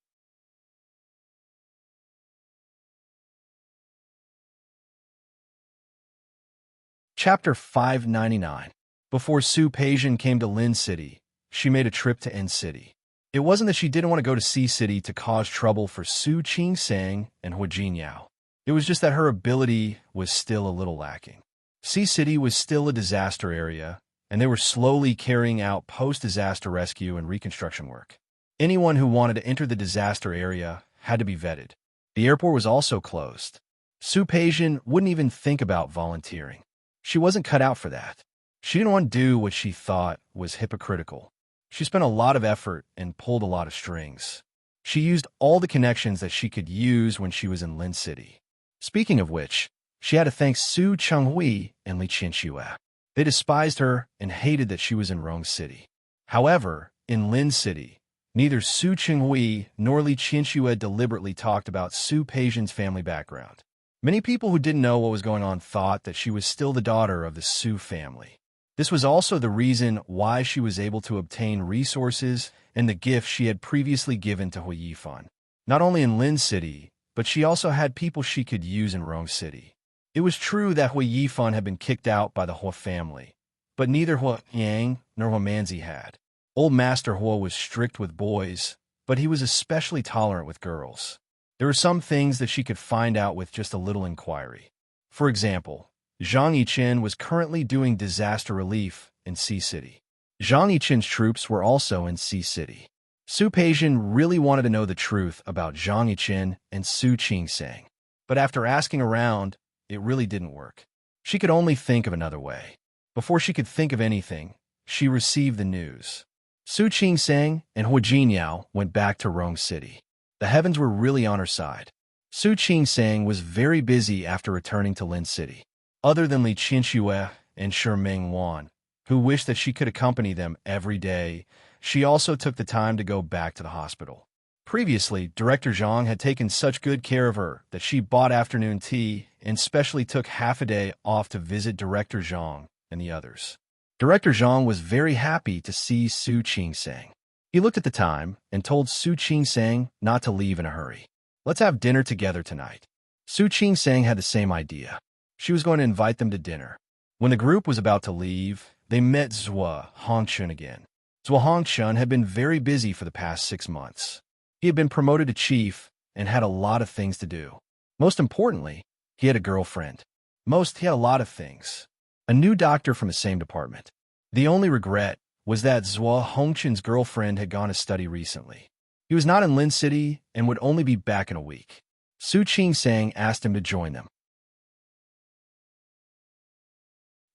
Chapter 599. Before Su Peijian came to Lin City, she made a trip to N City. It wasn't that she didn't want to go to C City to cause trouble for Su Qingsang and Hu Jinyao. It was just that her ability was still a little lacking. C City was still a disaster area, and they were slowly carrying out post-disaster rescue and reconstruction work. Anyone who wanted to enter the disaster area had to be vetted. The airport was also closed. Su Peijian wouldn't even think about volunteering. She wasn't cut out for that. She didn't want to do what she thought was hypocritical. She spent a lot of effort and pulled a lot of strings. She used all the connections that she could use when she was in Lin City. Speaking of which, she had to thank Su Chenghui and Li Qianxue. They despised her and hated that she was in Rong City. However, in Lin City, neither Su Chenghui nor Li Qianxue deliberately talked about Su Peijian's family background. Many people who didn't know what was going on thought that she was still the daughter of the Su family. This was also the reason why she was able to obtain resources and the gift she had previously given to Hu Yifan. Not only in Lin City, but she also had people she could use in Rong City. It was true that Hu Yifan had been kicked out by the Hu family, but neither Hu Yang nor Hu Manzi had. Old Master Hu was strict with boys, but he was especially tolerant with girls. There were some things that she could find out with just a little inquiry. For example, Zhang Yichen was currently doing disaster relief in C City. Zhang Yichen's troops were also in C City. Su Peijian really wanted to know the truth about Zhang Yichen and Su Qingsang, but after asking around, it really didn't work. She could only think of another way. Before she could think of anything, she received the news. Su Qingsang and Hu Jinyao went back to Rong City. The heavens were really on her side. Su Qingsang was very busy after returning to Lin City. Other than Li Qianxue and Shi Mengwan, who wished that she could accompany them every day, she also took the time to go back to the hospital. Previously, Director Zhang had taken such good care of her that she bought afternoon tea and specially took half a day off to visit Director Zhang and the others. Director Zhang was very happy to see Su Qingsang. He looked at the time and told Su Qingsang not to leave in a hurry. "Let's have dinner together tonight." Su Qingsang had the same idea. She was going to invite them to dinner. When the group was about to leave, they met Zhuo Hongchun again. Zhuo Hongchun had been very busy for the past 6 months. He had been promoted to chief and had a lot of things to do. Most importantly, he had a girlfriend. He had a lot of things. A new doctor from the same department. The only regret was that Zhuo Hongchun's girlfriend had gone to study recently. He was not in Lin City and would only be back in a week. Su Qingsang asked him to join them.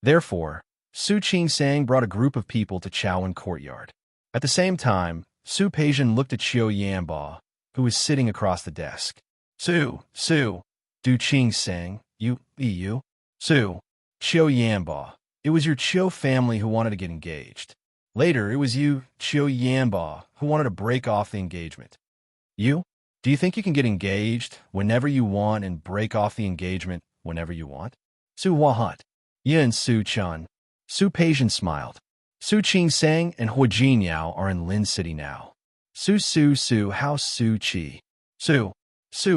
Therefore, Su Qingsang brought a group of people to Chaoan Courtyard. At the same time, Su Peijian looked at Qiu Yanba, who was sitting across the desk. Du Qingsang, you. Su, Qiu Yanba. It was your Qiu family who wanted to get engaged. Later, it was you, Qiu Yanba, who wanted to break off the engagement. You? Do you think you can get engaged whenever you want and break off the engagement whenever you want? Su Wahut. Yin Su Chun. Su Peijian smiled. Su Qingsang and Hu Jinyao are in Lin City now. Su Hao Su Qi. Su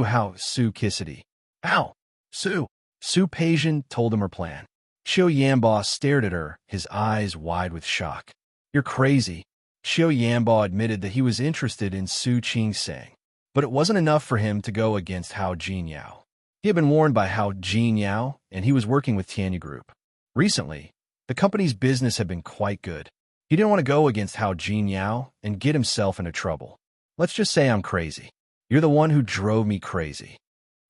Hao Su Kissity. How? Su Peijian told him her plan. Qiu Yanba stared at her, his eyes wide with shock. You're crazy. Qiu Yanba admitted that he was interested in Su Qingsang, but it wasn't enough for him to go against Hao Jinyao. He had been warned by Hao Jinyao, and he was working with Tianya Group. Recently, the company's business had been quite good. He didn't want to go against Hao Jinyao and get himself into trouble. Let's just say I'm crazy. You're the one who drove me crazy.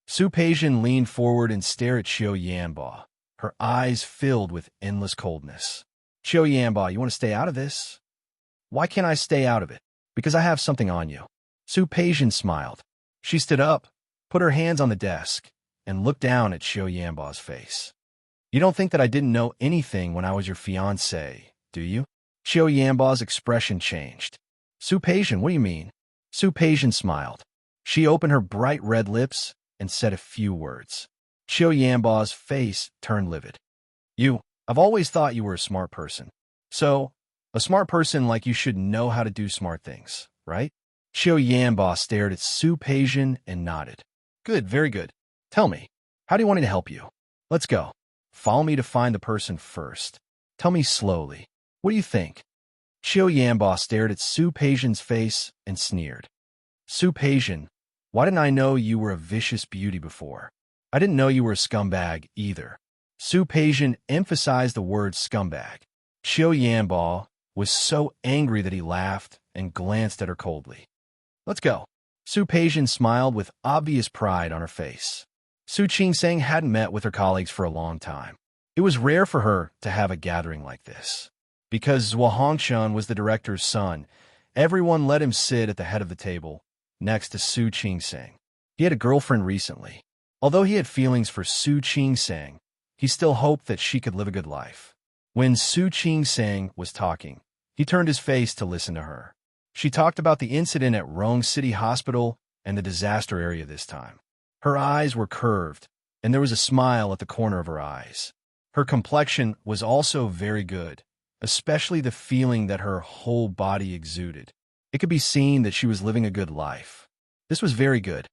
Su Peijian leaned forward and stared at Qiu Yanba, her eyes filled with endless coldness. Qiu Yanba, you want to stay out of this? Why can't I stay out of it? Because I have something on you. Su Peijian smiled. She stood up, put her hands on the desk, and looked down at Qiu Yanba's face. You don't think that I didn't know anything when I was your fiancé, do you? Qiu Yanba's expression changed. Su Peijian, what do you mean? Su Peijian smiled. She opened her bright red lips and said a few words. Qiu Yanba's face turned livid. I've always thought you were a smart person. So, a smart person like you should know how to do smart things, right? Qiu Yanba stared at Su Peijian and nodded. Good, very good. Tell me, how do you want me to help you? Let's go. Follow me to find the person first. Tell me slowly. What do you think? Qiu Yanba stared at Su Peijian's face and sneered. Su Peijian, why didn't I know you were a vicious beauty before? I didn't know you were a scumbag either. Su Peijian emphasized the word scumbag. Qiu Yanba was so angry that he laughed and glanced at her coldly. Let's go. Su Peijian smiled with obvious pride on her face. Su Qingsang hadn't met with her colleagues for a long time. It was rare for her to have a gathering like this. Because Zhuo Hongshan was the director's son, everyone let him sit at the head of the table, next to Su Qingsang. He had a girlfriend recently. Although he had feelings for Su Qingsang, he still hoped that she could live a good life. When Su Qingsang was talking, he turned his face to listen to her. She talked about the incident at Rong City Hospital and the disaster area this time. Her eyes were curved, and there was a smile at the corner of her eyes. Her complexion was also very good, especially the feeling that her whole body exuded. It could be seen that she was living a good life. This was very good.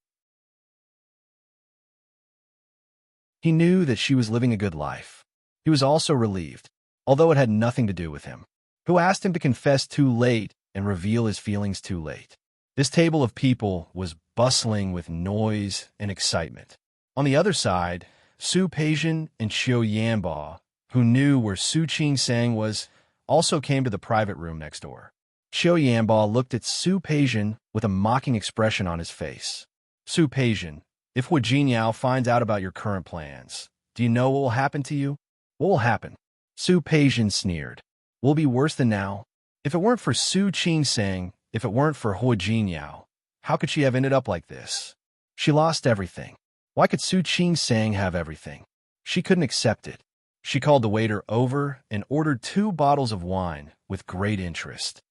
He knew that she was living a good life. He was also relieved, although it had nothing to do with him. Who asked him to confess too late and reveal his feelings too late? This table of people was bustling with noise and excitement. On the other side, Su Peijian and Qiu Yanba, who knew where Su Qingsang was, also came to the private room next door. Qiu Yanba looked at Su Peijian with a mocking expression on his face. Su Peijian, if Hu Jinyao finds out about your current plans, do you know what will happen to you? What will happen? Su Peijian sneered. Will be worse than now. If it weren't for Su Qingsang, if it weren't for Hu Jinyao, how could she have ended up like this? She lost everything. Why could Su Qingsang have everything? She couldn't accept it. She called the waiter over and ordered 2 bottles of wine with great interest.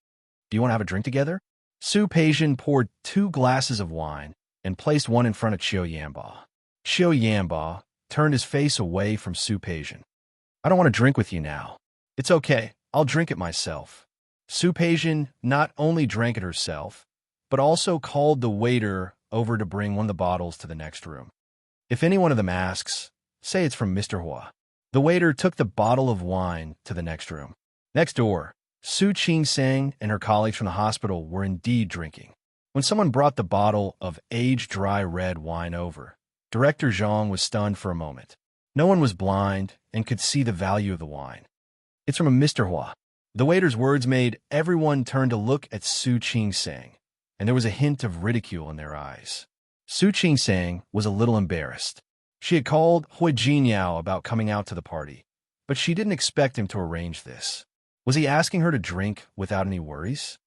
Do you want to have a drink together? Su Peijian poured 2 glasses of wine and placed one in front of Qiu Yanba. Qiu Yanba turned his face away from Su Peijian. I don't want to drink with you now. It's okay, I'll drink it myself. Su Peijian not only drank it herself, but also called the waiter over to bring one of the bottles to the next room. If any one of them asks, say it's from Mr. Hua. The waiter took the bottle of wine to the next room. Next door, Su Qingsang and her colleagues from the hospital were indeed drinking. When someone brought the bottle of aged dry red wine over, Director Zhang was stunned for a moment. No one was blind and could see the value of the wine. It's from a Mr. Hua. The waiter's words made everyone turn to look at Su Qingsang, and there was a hint of ridicule in their eyes. Su Qingsang was a little embarrassed. She had called Hu Jinyao about coming out to the party, but she didn't expect him to arrange this. Was he asking her to drink without any worries?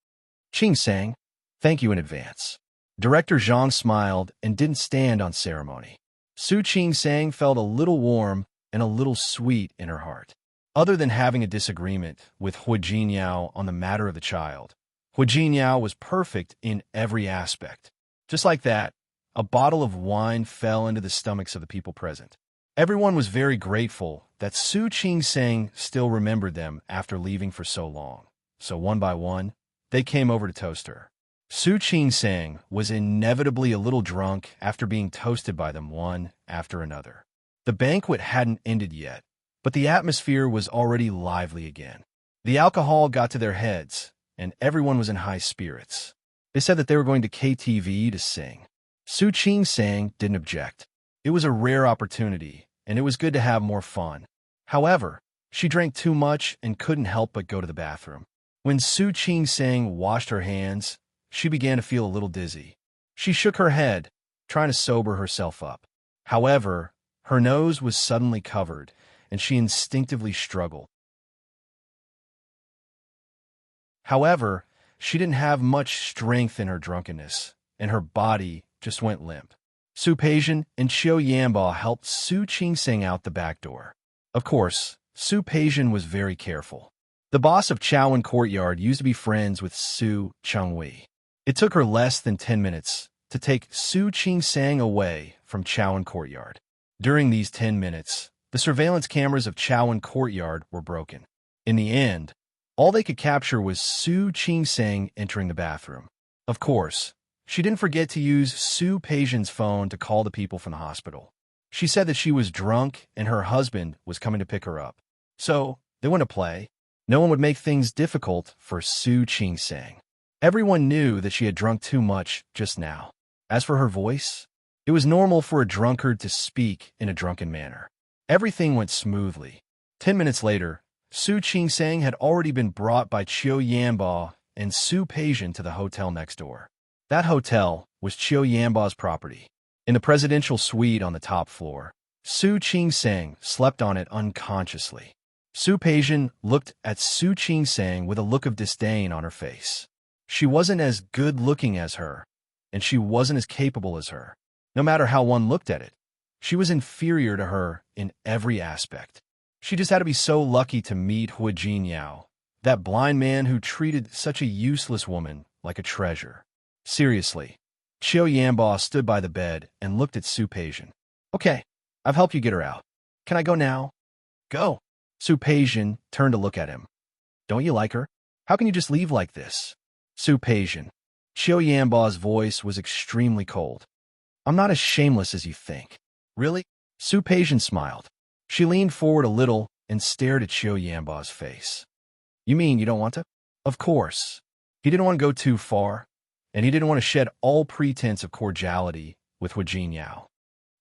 Qingsang, thank you in advance. Director Zhang smiled and didn't stand on ceremony. Su Qingsang felt a little warm and a little sweet in her heart. Other than having a disagreement with Hu Jinyao on the matter of the child, Hu Jinyao was perfect in every aspect. Just like that, a bottle of wine fell into the stomachs of the people present. Everyone was very grateful that Su Qingsang still remembered them after leaving for so long. So one by one, they came over to toast her. Su Qingsang was inevitably a little drunk after being toasted by them one after another. The banquet hadn't ended yet, but the atmosphere was already lively again. The alcohol got to their heads, and everyone was in high spirits. They said that they were going to KTV to sing. Su Qingsang didn't object. It was a rare opportunity, and it was good to have more fun. However, she drank too much and couldn't help but go to the bathroom. When Su Ching-sang washed her hands, she began to feel a little dizzy. She shook her head, trying to sober herself up. However, her nose was suddenly covered, and she instinctively struggled. However, she didn't have much strength in her drunkenness, and her body just went limp. Su Peijian and Qiu Yanba helped Su Ching-sang out the back door. Of course, Su Peijian was very careful. The boss of Chaoan Courtyard used to be friends with Su Chengwei. It took her less than 10 minutes to take Su Ching-sang away from Chaoan Courtyard. During these 10 minutes, the surveillance cameras of Chaoan Courtyard were broken. In the end, all they could capture was Su Ching-sang entering the bathroom. Of course, she didn't forget to use Su Peijian's phone to call the people from the hospital. She said that she was drunk and her husband was coming to pick her up. So, they went to play. No one would make things difficult for Su Ching-sang. Everyone knew that she had drunk too much just now. As for her voice, it was normal for a drunkard to speak in a drunken manner. Everything went smoothly. 10 minutes later, Su Ching-sang had already been brought by Qiu Yanba and Su Peijian to the hotel next door. That hotel was Qiu Yanba's property. In the presidential suite on the top floor, Su Ching-sang slept on it unconsciously. Su Peijian looked at Su Ching-sang with a look of disdain on her face. She wasn't as good-looking as her, and she wasn't as capable as her. No matter how one looked at it, she was inferior to her in every aspect. She just had to be so lucky to meet Hu Jinyao, that blind man who treated such a useless woman like a treasure. Seriously, Qiu Yanba stood by the bed and looked at Su Peijian. Okay, I've helped you get her out. Can I go now? Go. Su Peijian turned to look at him. Don't you like her? How can you just leave like this? Su Peijian. Qiu Yanba's voice was extremely cold. I'm not as shameless as you think. Really? Su Peijian smiled. She leaned forward a little and stared at Qiu Yanba's face. You mean you don't want to? Of course. He didn't want to go too far, and he didn't want to shed all pretense of cordiality with Hu Jinyao.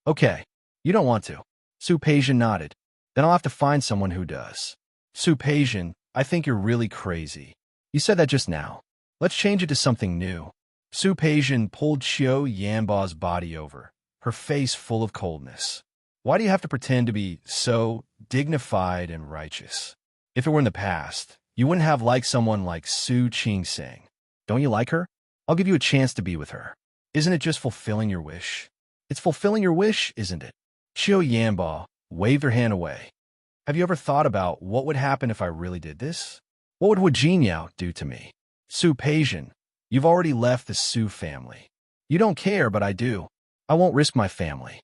Okay, you don't want to. Su Peijian nodded. Then I'll have to find someone who does. Su Peijian, I think you're really crazy. You said that just now. Let's change it to something new. Su Peijian pulled Qiu Yanba's body over, her face full of coldness. Why do you have to pretend to be so dignified and righteous? If it were in the past, you wouldn't have liked someone like Su Ching-sang. Don't you like her? I'll give you a chance to be with her. Isn't it just fulfilling your wish? It's fulfilling your wish, isn't it? Qiu Yanba waved her hand away. Have you ever thought about what would happen if I really did this? What would Hu Jinyao do to me? Su Peijian, you've already left the Su family. You don't care, but I do. I won't risk my family.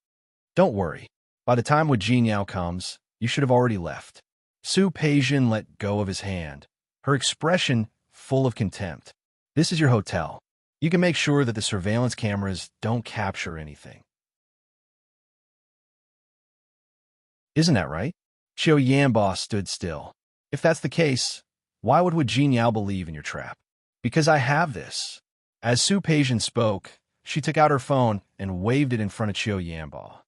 Don't worry. By the time Hu Jinyao comes, you should have already left. Su Peijian let go of his hand, her expression full of contempt. This is your hotel. You can make sure that the surveillance cameras don't capture anything. Isn't that right? Qiu Yanba stood still. If that's the case, why would Hu Jinyao believe in your trap? Because I have this. As Su Peijian spoke, she took out her phone and waved it in front of Qiu Yanba.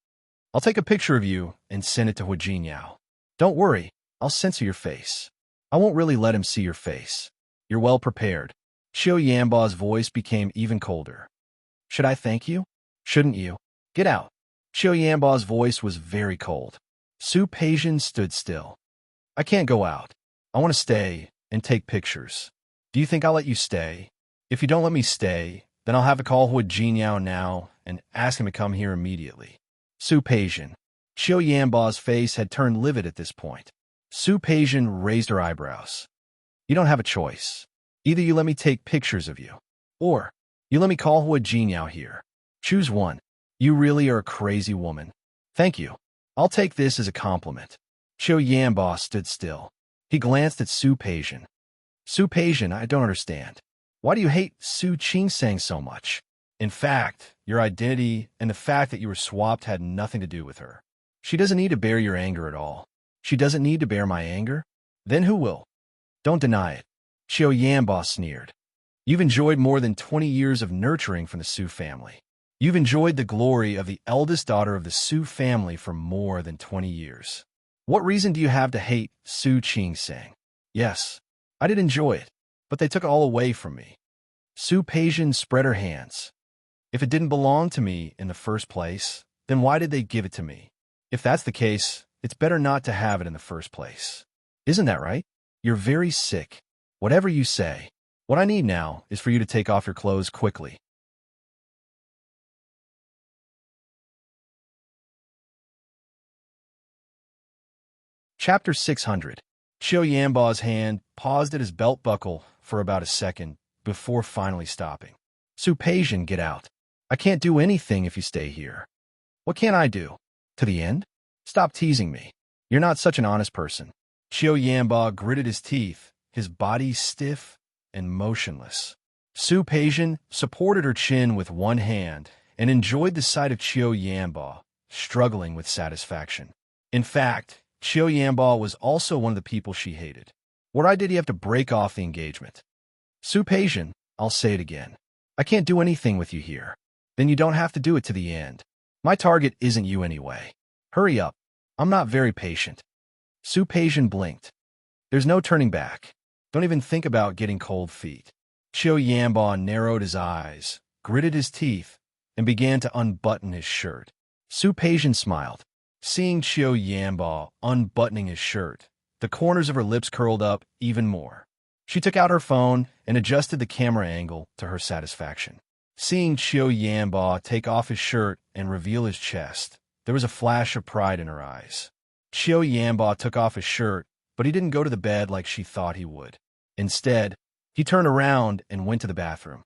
I'll take a picture of you and send it to Hu Jinyao. Don't worry, I'll censor your face. I won't really let him see your face. You're well prepared. Qiu Yanba's voice became even colder. Should I thank you? Shouldn't you? Get out. Qiu Yanba's voice was very cold. Su Peijian stood still. I can't go out. I want to stay and take pictures. Do you think I'll let you stay? If you don't let me stay, then I'll have to call Hu Jinyao now and ask him to come here immediately. Su Peijian. Qiu Yanba's face had turned livid at this point. Su Peijian raised her eyebrows. You don't have a choice. Either you let me take pictures of you, or you let me call Hu Jinyao here. Choose one. You really are a crazy woman. Thank you. I'll take this as a compliment. Qiu Yanba stood still. He glanced at Su Peijian. Su Peijian, I don't understand. Why do you hate Su Ching-sang so much? In fact, your identity and the fact that you were swapped had nothing to do with her. She doesn't need to bear your anger at all. She doesn't need to bear my anger? Then who will? Don't deny it. Qiu Yanba sneered. You've enjoyed more than 20 years of nurturing from the Su family. You've enjoyed the glory of the eldest daughter of the Su family for more than 20 years. What reason do you have to hate Su Ching-sang? Yes, I did enjoy it. but they took it all away from me. Su Peijian spread her hands. If it didn't belong to me in the first place, then why did they give it to me? If that's the case, it's better not to have it in the first place. Isn't that right? You're very sick. Whatever you say. What I need now is for you to take off your clothes quickly. Chapter 600. Qiu Yanba's hand paused at his belt buckle for about a second before finally stopping. Su Peijian, get out. I can't do anything if you stay here. What can I do? To the end? Stop teasing me. You're not such an honest person. Qiu Yanba gritted his teeth, his body stiff and motionless. Su Peijian supported her chin with one hand and enjoyed the sight of Qiu Yanba struggling with satisfaction. In fact, Qiu Yanba was also one of the people she hated. Why did he have to break off the engagement? Su Peijian, I'll say it again. I can't do anything with you here. Then you don't have to do it to the end. My target isn't you anyway. Hurry up. I'm not very patient. Su Peijian blinked. There's no turning back. Don't even think about getting cold feet. Qiu Yanba narrowed his eyes, gritted his teeth, and began to unbutton his shirt. Su Peijian smiled. Seeing Qiu Yanba unbuttoning his shirt, the corners of her lips curled up even more. She took out her phone and adjusted the camera angle to her satisfaction. Seeing Qiu Yanba take off his shirt and reveal his chest, there was a flash of pride in her eyes. Qiu Yanba took off his shirt, but he didn't go to the bed like she thought he would. Instead, he turned around and went to the bathroom.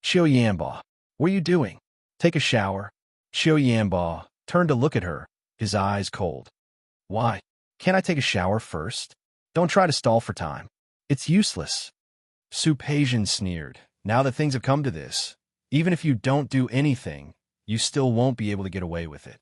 Qiu Yanba, what are you doing? Take a shower. Qiu Yanba turned to look at her, his eyes cold. Why? Can't I take a shower first? Don't try to stall for time. It's useless. Su Peijian sneered. Now that things have come to this, even if you don't do anything, you still won't be able to get away with it.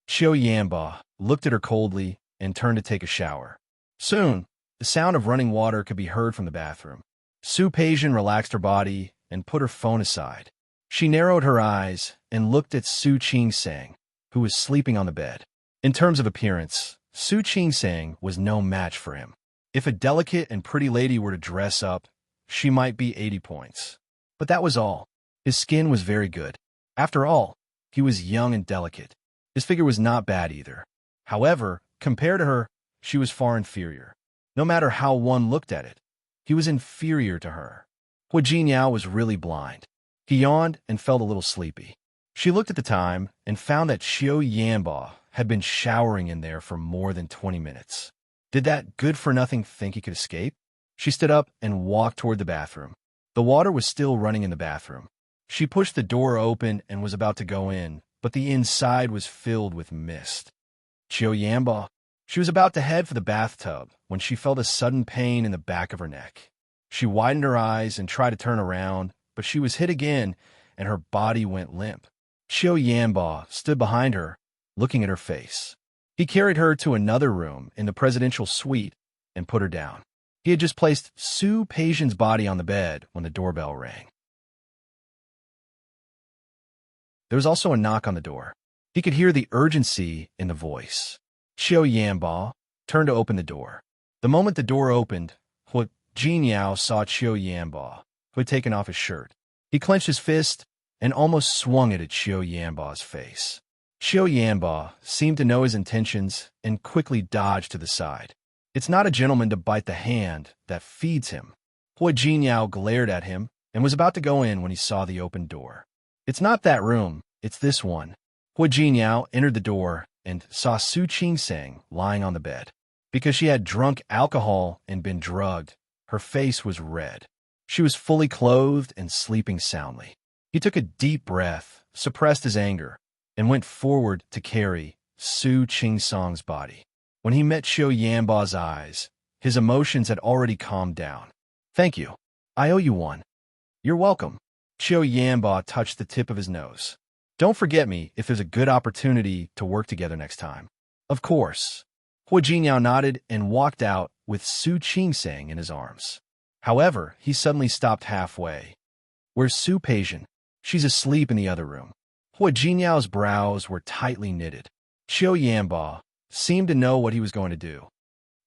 Qiu Yanba looked at her coldly and turned to take a shower. Soon, the sound of running water could be heard from the bathroom. Su Peijian relaxed her body and put her phone aside. She narrowed her eyes and looked at Su Qingsang, who was sleeping on the bed. In terms of appearance, Su Qingsang was no match for him. If a delicate and pretty lady were to dress up, she might be 80 points. But that was all. His skin was very good. After all, he was young and delicate. His figure was not bad either. However, compared to her, she was far inferior. No matter how one looked at it, he was inferior to her. Hua Jinyao was really blind. He yawned and felt a little sleepy. She looked at the time and found that Qiu Yanba had been showering in there for more than 20 minutes. Did that good-for-nothing think he could escape? She stood up and walked toward the bathroom. The water was still running in the bathroom. She pushed the door open and was about to go in, but the inside was filled with mist. Qiu Yanba. She was about to head for the bathtub when she felt a sudden pain in the back of her neck. She widened her eyes and tried to turn around, but she was hit again, and her body went limp. Qiu Yanba stood behind her, looking at her face. He carried her to another room in the presidential suite and put her down. He had just placed Su Peijian's body on the bed when the doorbell rang. There was also a knock on the door. He could hear the urgency in the voice. Qiu Yanba turned to open the door. The moment the door opened, Hua Jinyao saw Qiu Yanba, who had taken off his shirt. He clenched his fist and almost swung it at Qiu Yanba's face. Qiu Yanba seemed to know his intentions and quickly dodged to the side. It's not a gentleman to bite the hand that feeds him. Hua Jinyao glared at him and was about to go in when he saw the open door. It's not that room, it's this one. Hua Jinyao entered the door and saw Su Qingsang lying on the bed. Because she had drunk alcohol and been drugged, her face was red. She was fully clothed and sleeping soundly. He took a deep breath, suppressed his anger, and went forward to carry Su Qingsang's body. When he met Qiu Yanba's eyes, his emotions had already calmed down. Thank you. I owe you one. You're welcome. Qiu Yanba touched the tip of his nose. Don't forget me if there's a good opportunity to work together next time. Of course. Hua Jinyao nodded and walked out with Su Qingsang in his arms. However, he suddenly stopped halfway. Where's Su Peijian? She's asleep in the other room. Hua Jinyao's brows were tightly knitted. Qiu Yanba seemed to know what he was going to do.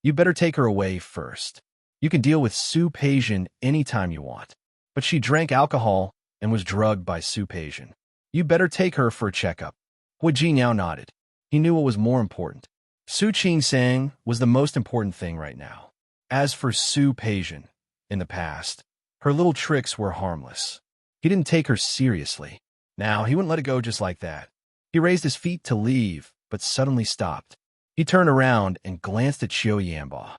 You better take her away first. You can deal with Su Peijian anytime you want. But she drank alcohol and was drugged by Su Peijian. You better take her for a checkup. Hu Jingyao nodded. He knew what was more important. Su Qingsang was the most important thing right now. As for Su Peijian, in the past, her little tricks were harmless. He didn't take her seriously. Now, he wouldn't let it go just like that. He raised his feet to leave, but suddenly stopped. He turned around and glanced at Qiu Yanba.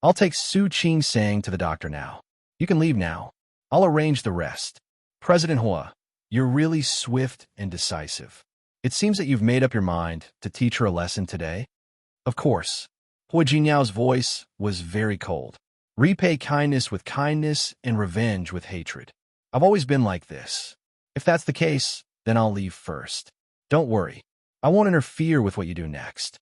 I'll take Su Qingsang to the doctor now. You can leave now. I'll arrange the rest. President Hua, you're really swift and decisive. It seems that you've made up your mind to teach her a lesson today. Of course. Hua Jinyao's voice was very cold. Repay kindness with kindness and revenge with hatred. I've always been like this. If that's the case, then I'll leave first. Don't worry. I won't interfere with what you do next.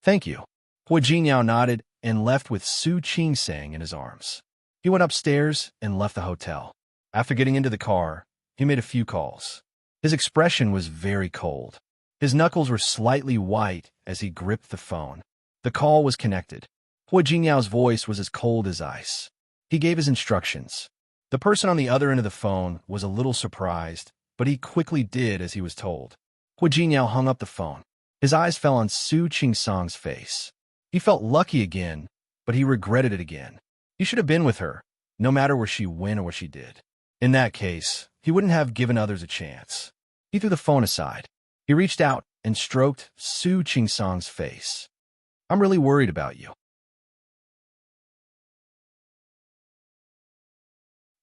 Thank you. Hua Jinyao nodded and left with Su Qingsang in his arms. He went upstairs and left the hotel. After getting into the car, he made a few calls. His expression was very cold. His knuckles were slightly white as he gripped the phone. The call was connected. Hua Jinyao's voice was as cold as ice. He gave his instructions. The person on the other end of the phone was a little surprised, but he quickly did as he was told. Hua Jinyao hung up the phone. His eyes fell on Su Qingsang's face. He felt lucky again, but he regretted it again. He should have been with her, no matter where she went or what she did. In that case, he wouldn't have given others a chance. He threw the phone aside. He reached out and stroked Su Qingsang's face. I'm really worried about you.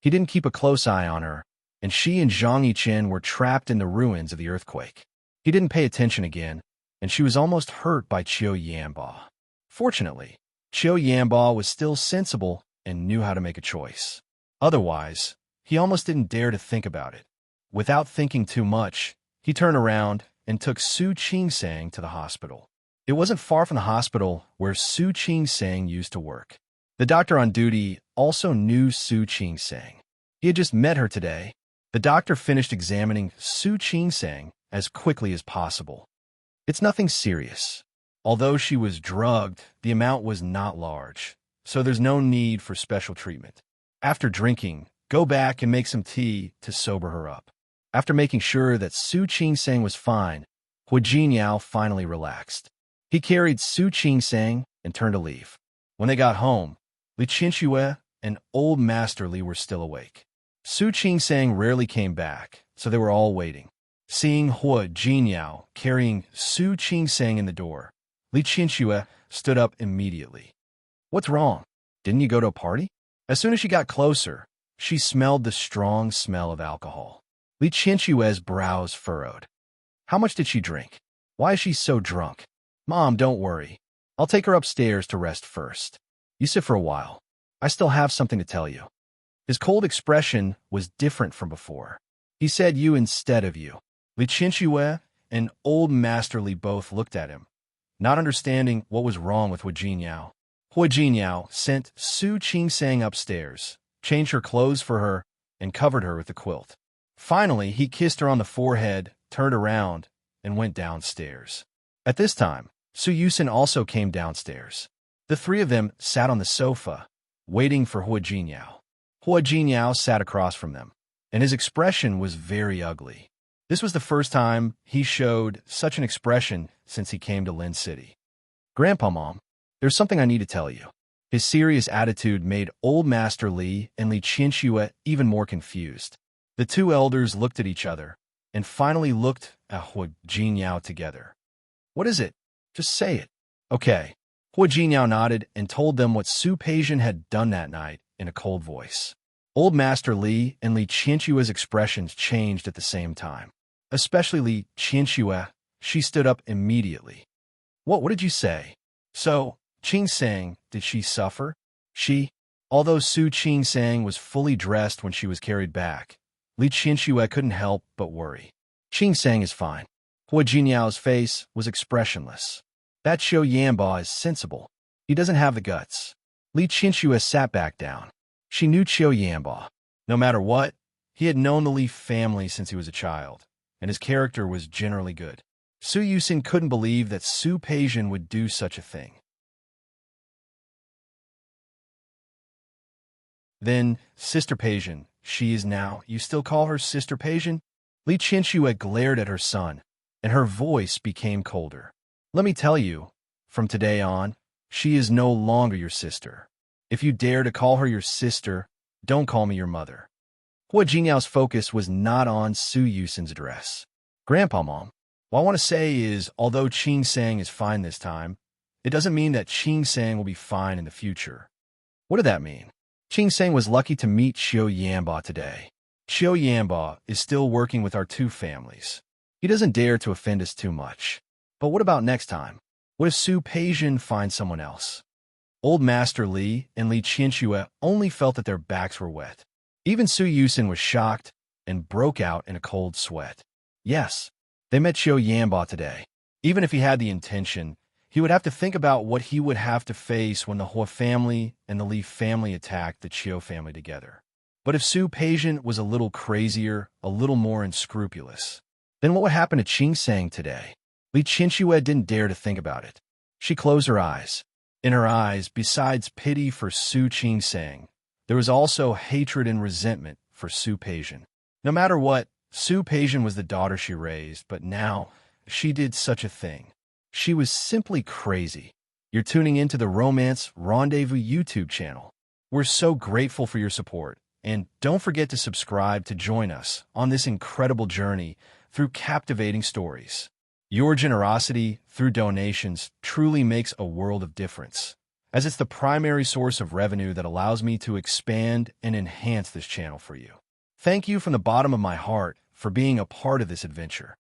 He didn't keep a close eye on her, and she and Zhang Yichen were trapped in the ruins of the earthquake. He didn't pay attention again, and she was almost hurt by Qiu Yanba. Fortunately, Qiu Yanba was still sensible and knew how to make a choice. Otherwise, he almost didn't dare to think about it. Without thinking too much, he turned around and took Su Qingsang to the hospital. It wasn't far from the hospital where Su Qingsang used to work. The doctor on duty also knew Su Qingsang. He had just met her today. The doctor finished examining Su Qingsang as quickly as possible. It's nothing serious. Although she was drugged, the amount was not large, so there's no need for special treatment. After drinking, go back and make some tea to sober her up. After making sure that Su Qingsang was fine, Hua Jinyao finally relaxed. He carried Su Qingsang and turned to leave. When they got home, Li Qianxue and Old Master Li were still awake. Su Qingsang rarely came back, so they were all waiting. Seeing Hua Jinyao carrying Su Qingsang in the door, Li Qianxue stood up immediately. What's wrong? Didn't you go to a party? As soon as she got closer, she smelled the strong smell of alcohol. Li Qianxue's brows furrowed. How much did she drink? Why is she so drunk? Mom, don't worry. I'll take her upstairs to rest first. You sit for a while. I still have something to tell you. His cold expression was different from before. He said you instead of you. Li Qianxue and Old Master Li both looked at him, not understanding what was wrong with Hua Jinyao. Hua Jinyao sent Su Qingsang upstairs, changed her clothes for her, and covered her with the quilt. Finally, he kissed her on the forehead, turned around, and went downstairs. At this time, Su Yusin also came downstairs. The three of them sat on the sofa, waiting for Hua Jinyao. Hua Jinyao sat across from them, and his expression was very ugly. This was the first time he showed such an expression since he came to Lin City. Grandpa, Mom, there's something I need to tell you. His serious attitude made Old Master Li and Li Qianxue even more confused. The two elders looked at each other, and finally looked at Hua Jinyao together. What is it? Just say it. Okay. Hua Jinyao nodded and told them what Su Peijian had done that night in a cold voice. Old Master Li and Li Qianxue's expressions changed at the same time. Especially Li Qianxue, she stood up immediately. What did you say? So, Qingsang, did she suffer? Although Su Qingsang was fully dressed when she was carried back, Li Qianxue couldn't help but worry. Qingsang is fine. Hua Jinyao's face was expressionless. That Qiu Yanba is sensible. He doesn't have the guts. Li Qianxue sat back down. She knew Qiu Yanba. No matter what, he had known the Li family since he was a child, and his character was generally good. Su Yusin couldn't believe that Su Peijian would do such a thing. Then, Sister Peijian, she is now. You still call her Sister Peijian? Li Qianxue glared at her son, and her voice became colder. Let me tell you, from today on, she is no longer your sister. If you dare to call her your sister, don't call me your mother. Hua Jingyao's focus was not on Su Yusin's address. Grandpa, Mom, what I want to say is, although Qing Sang is fine this time, it doesn't mean that Qing Sang will be fine in the future. What did that mean? Qing Sang was lucky to meet Xiao Yanba today. Xiao Yanba is still working with our two families. He doesn't dare to offend us too much. But what about next time? What if Su Peijian finds someone else? Old Master Li and Li Qianxue only felt that their backs were wet. Even Su Yusin was shocked and broke out in a cold sweat. Yes, they met Xiao Yanba today. Even if he had the intention, he would have to think about what he would have to face when the Hua family and the Li family attacked the Qiu family together. But if Su Peijian was a little crazier, a little more unscrupulous, then what would happen to Qing Sang today? Li Qianxue didn't dare to think about it. She closed her eyes. In her eyes, besides pity for Su Qing Sang, there was also hatred and resentment for Su Peijian. No matter what, Su Peijian was the daughter she raised, but now she did such a thing. She was simply crazy. You're tuning into the Romance Rendezvous YouTube channel. We're so grateful for your support, and don't forget to subscribe to join us on this incredible journey through captivating stories. Your generosity through donations truly makes a world of difference, as it's the primary source of revenue that allows me to expand and enhance this channel for you. Thank you from the bottom of my heart for being a part of this adventure.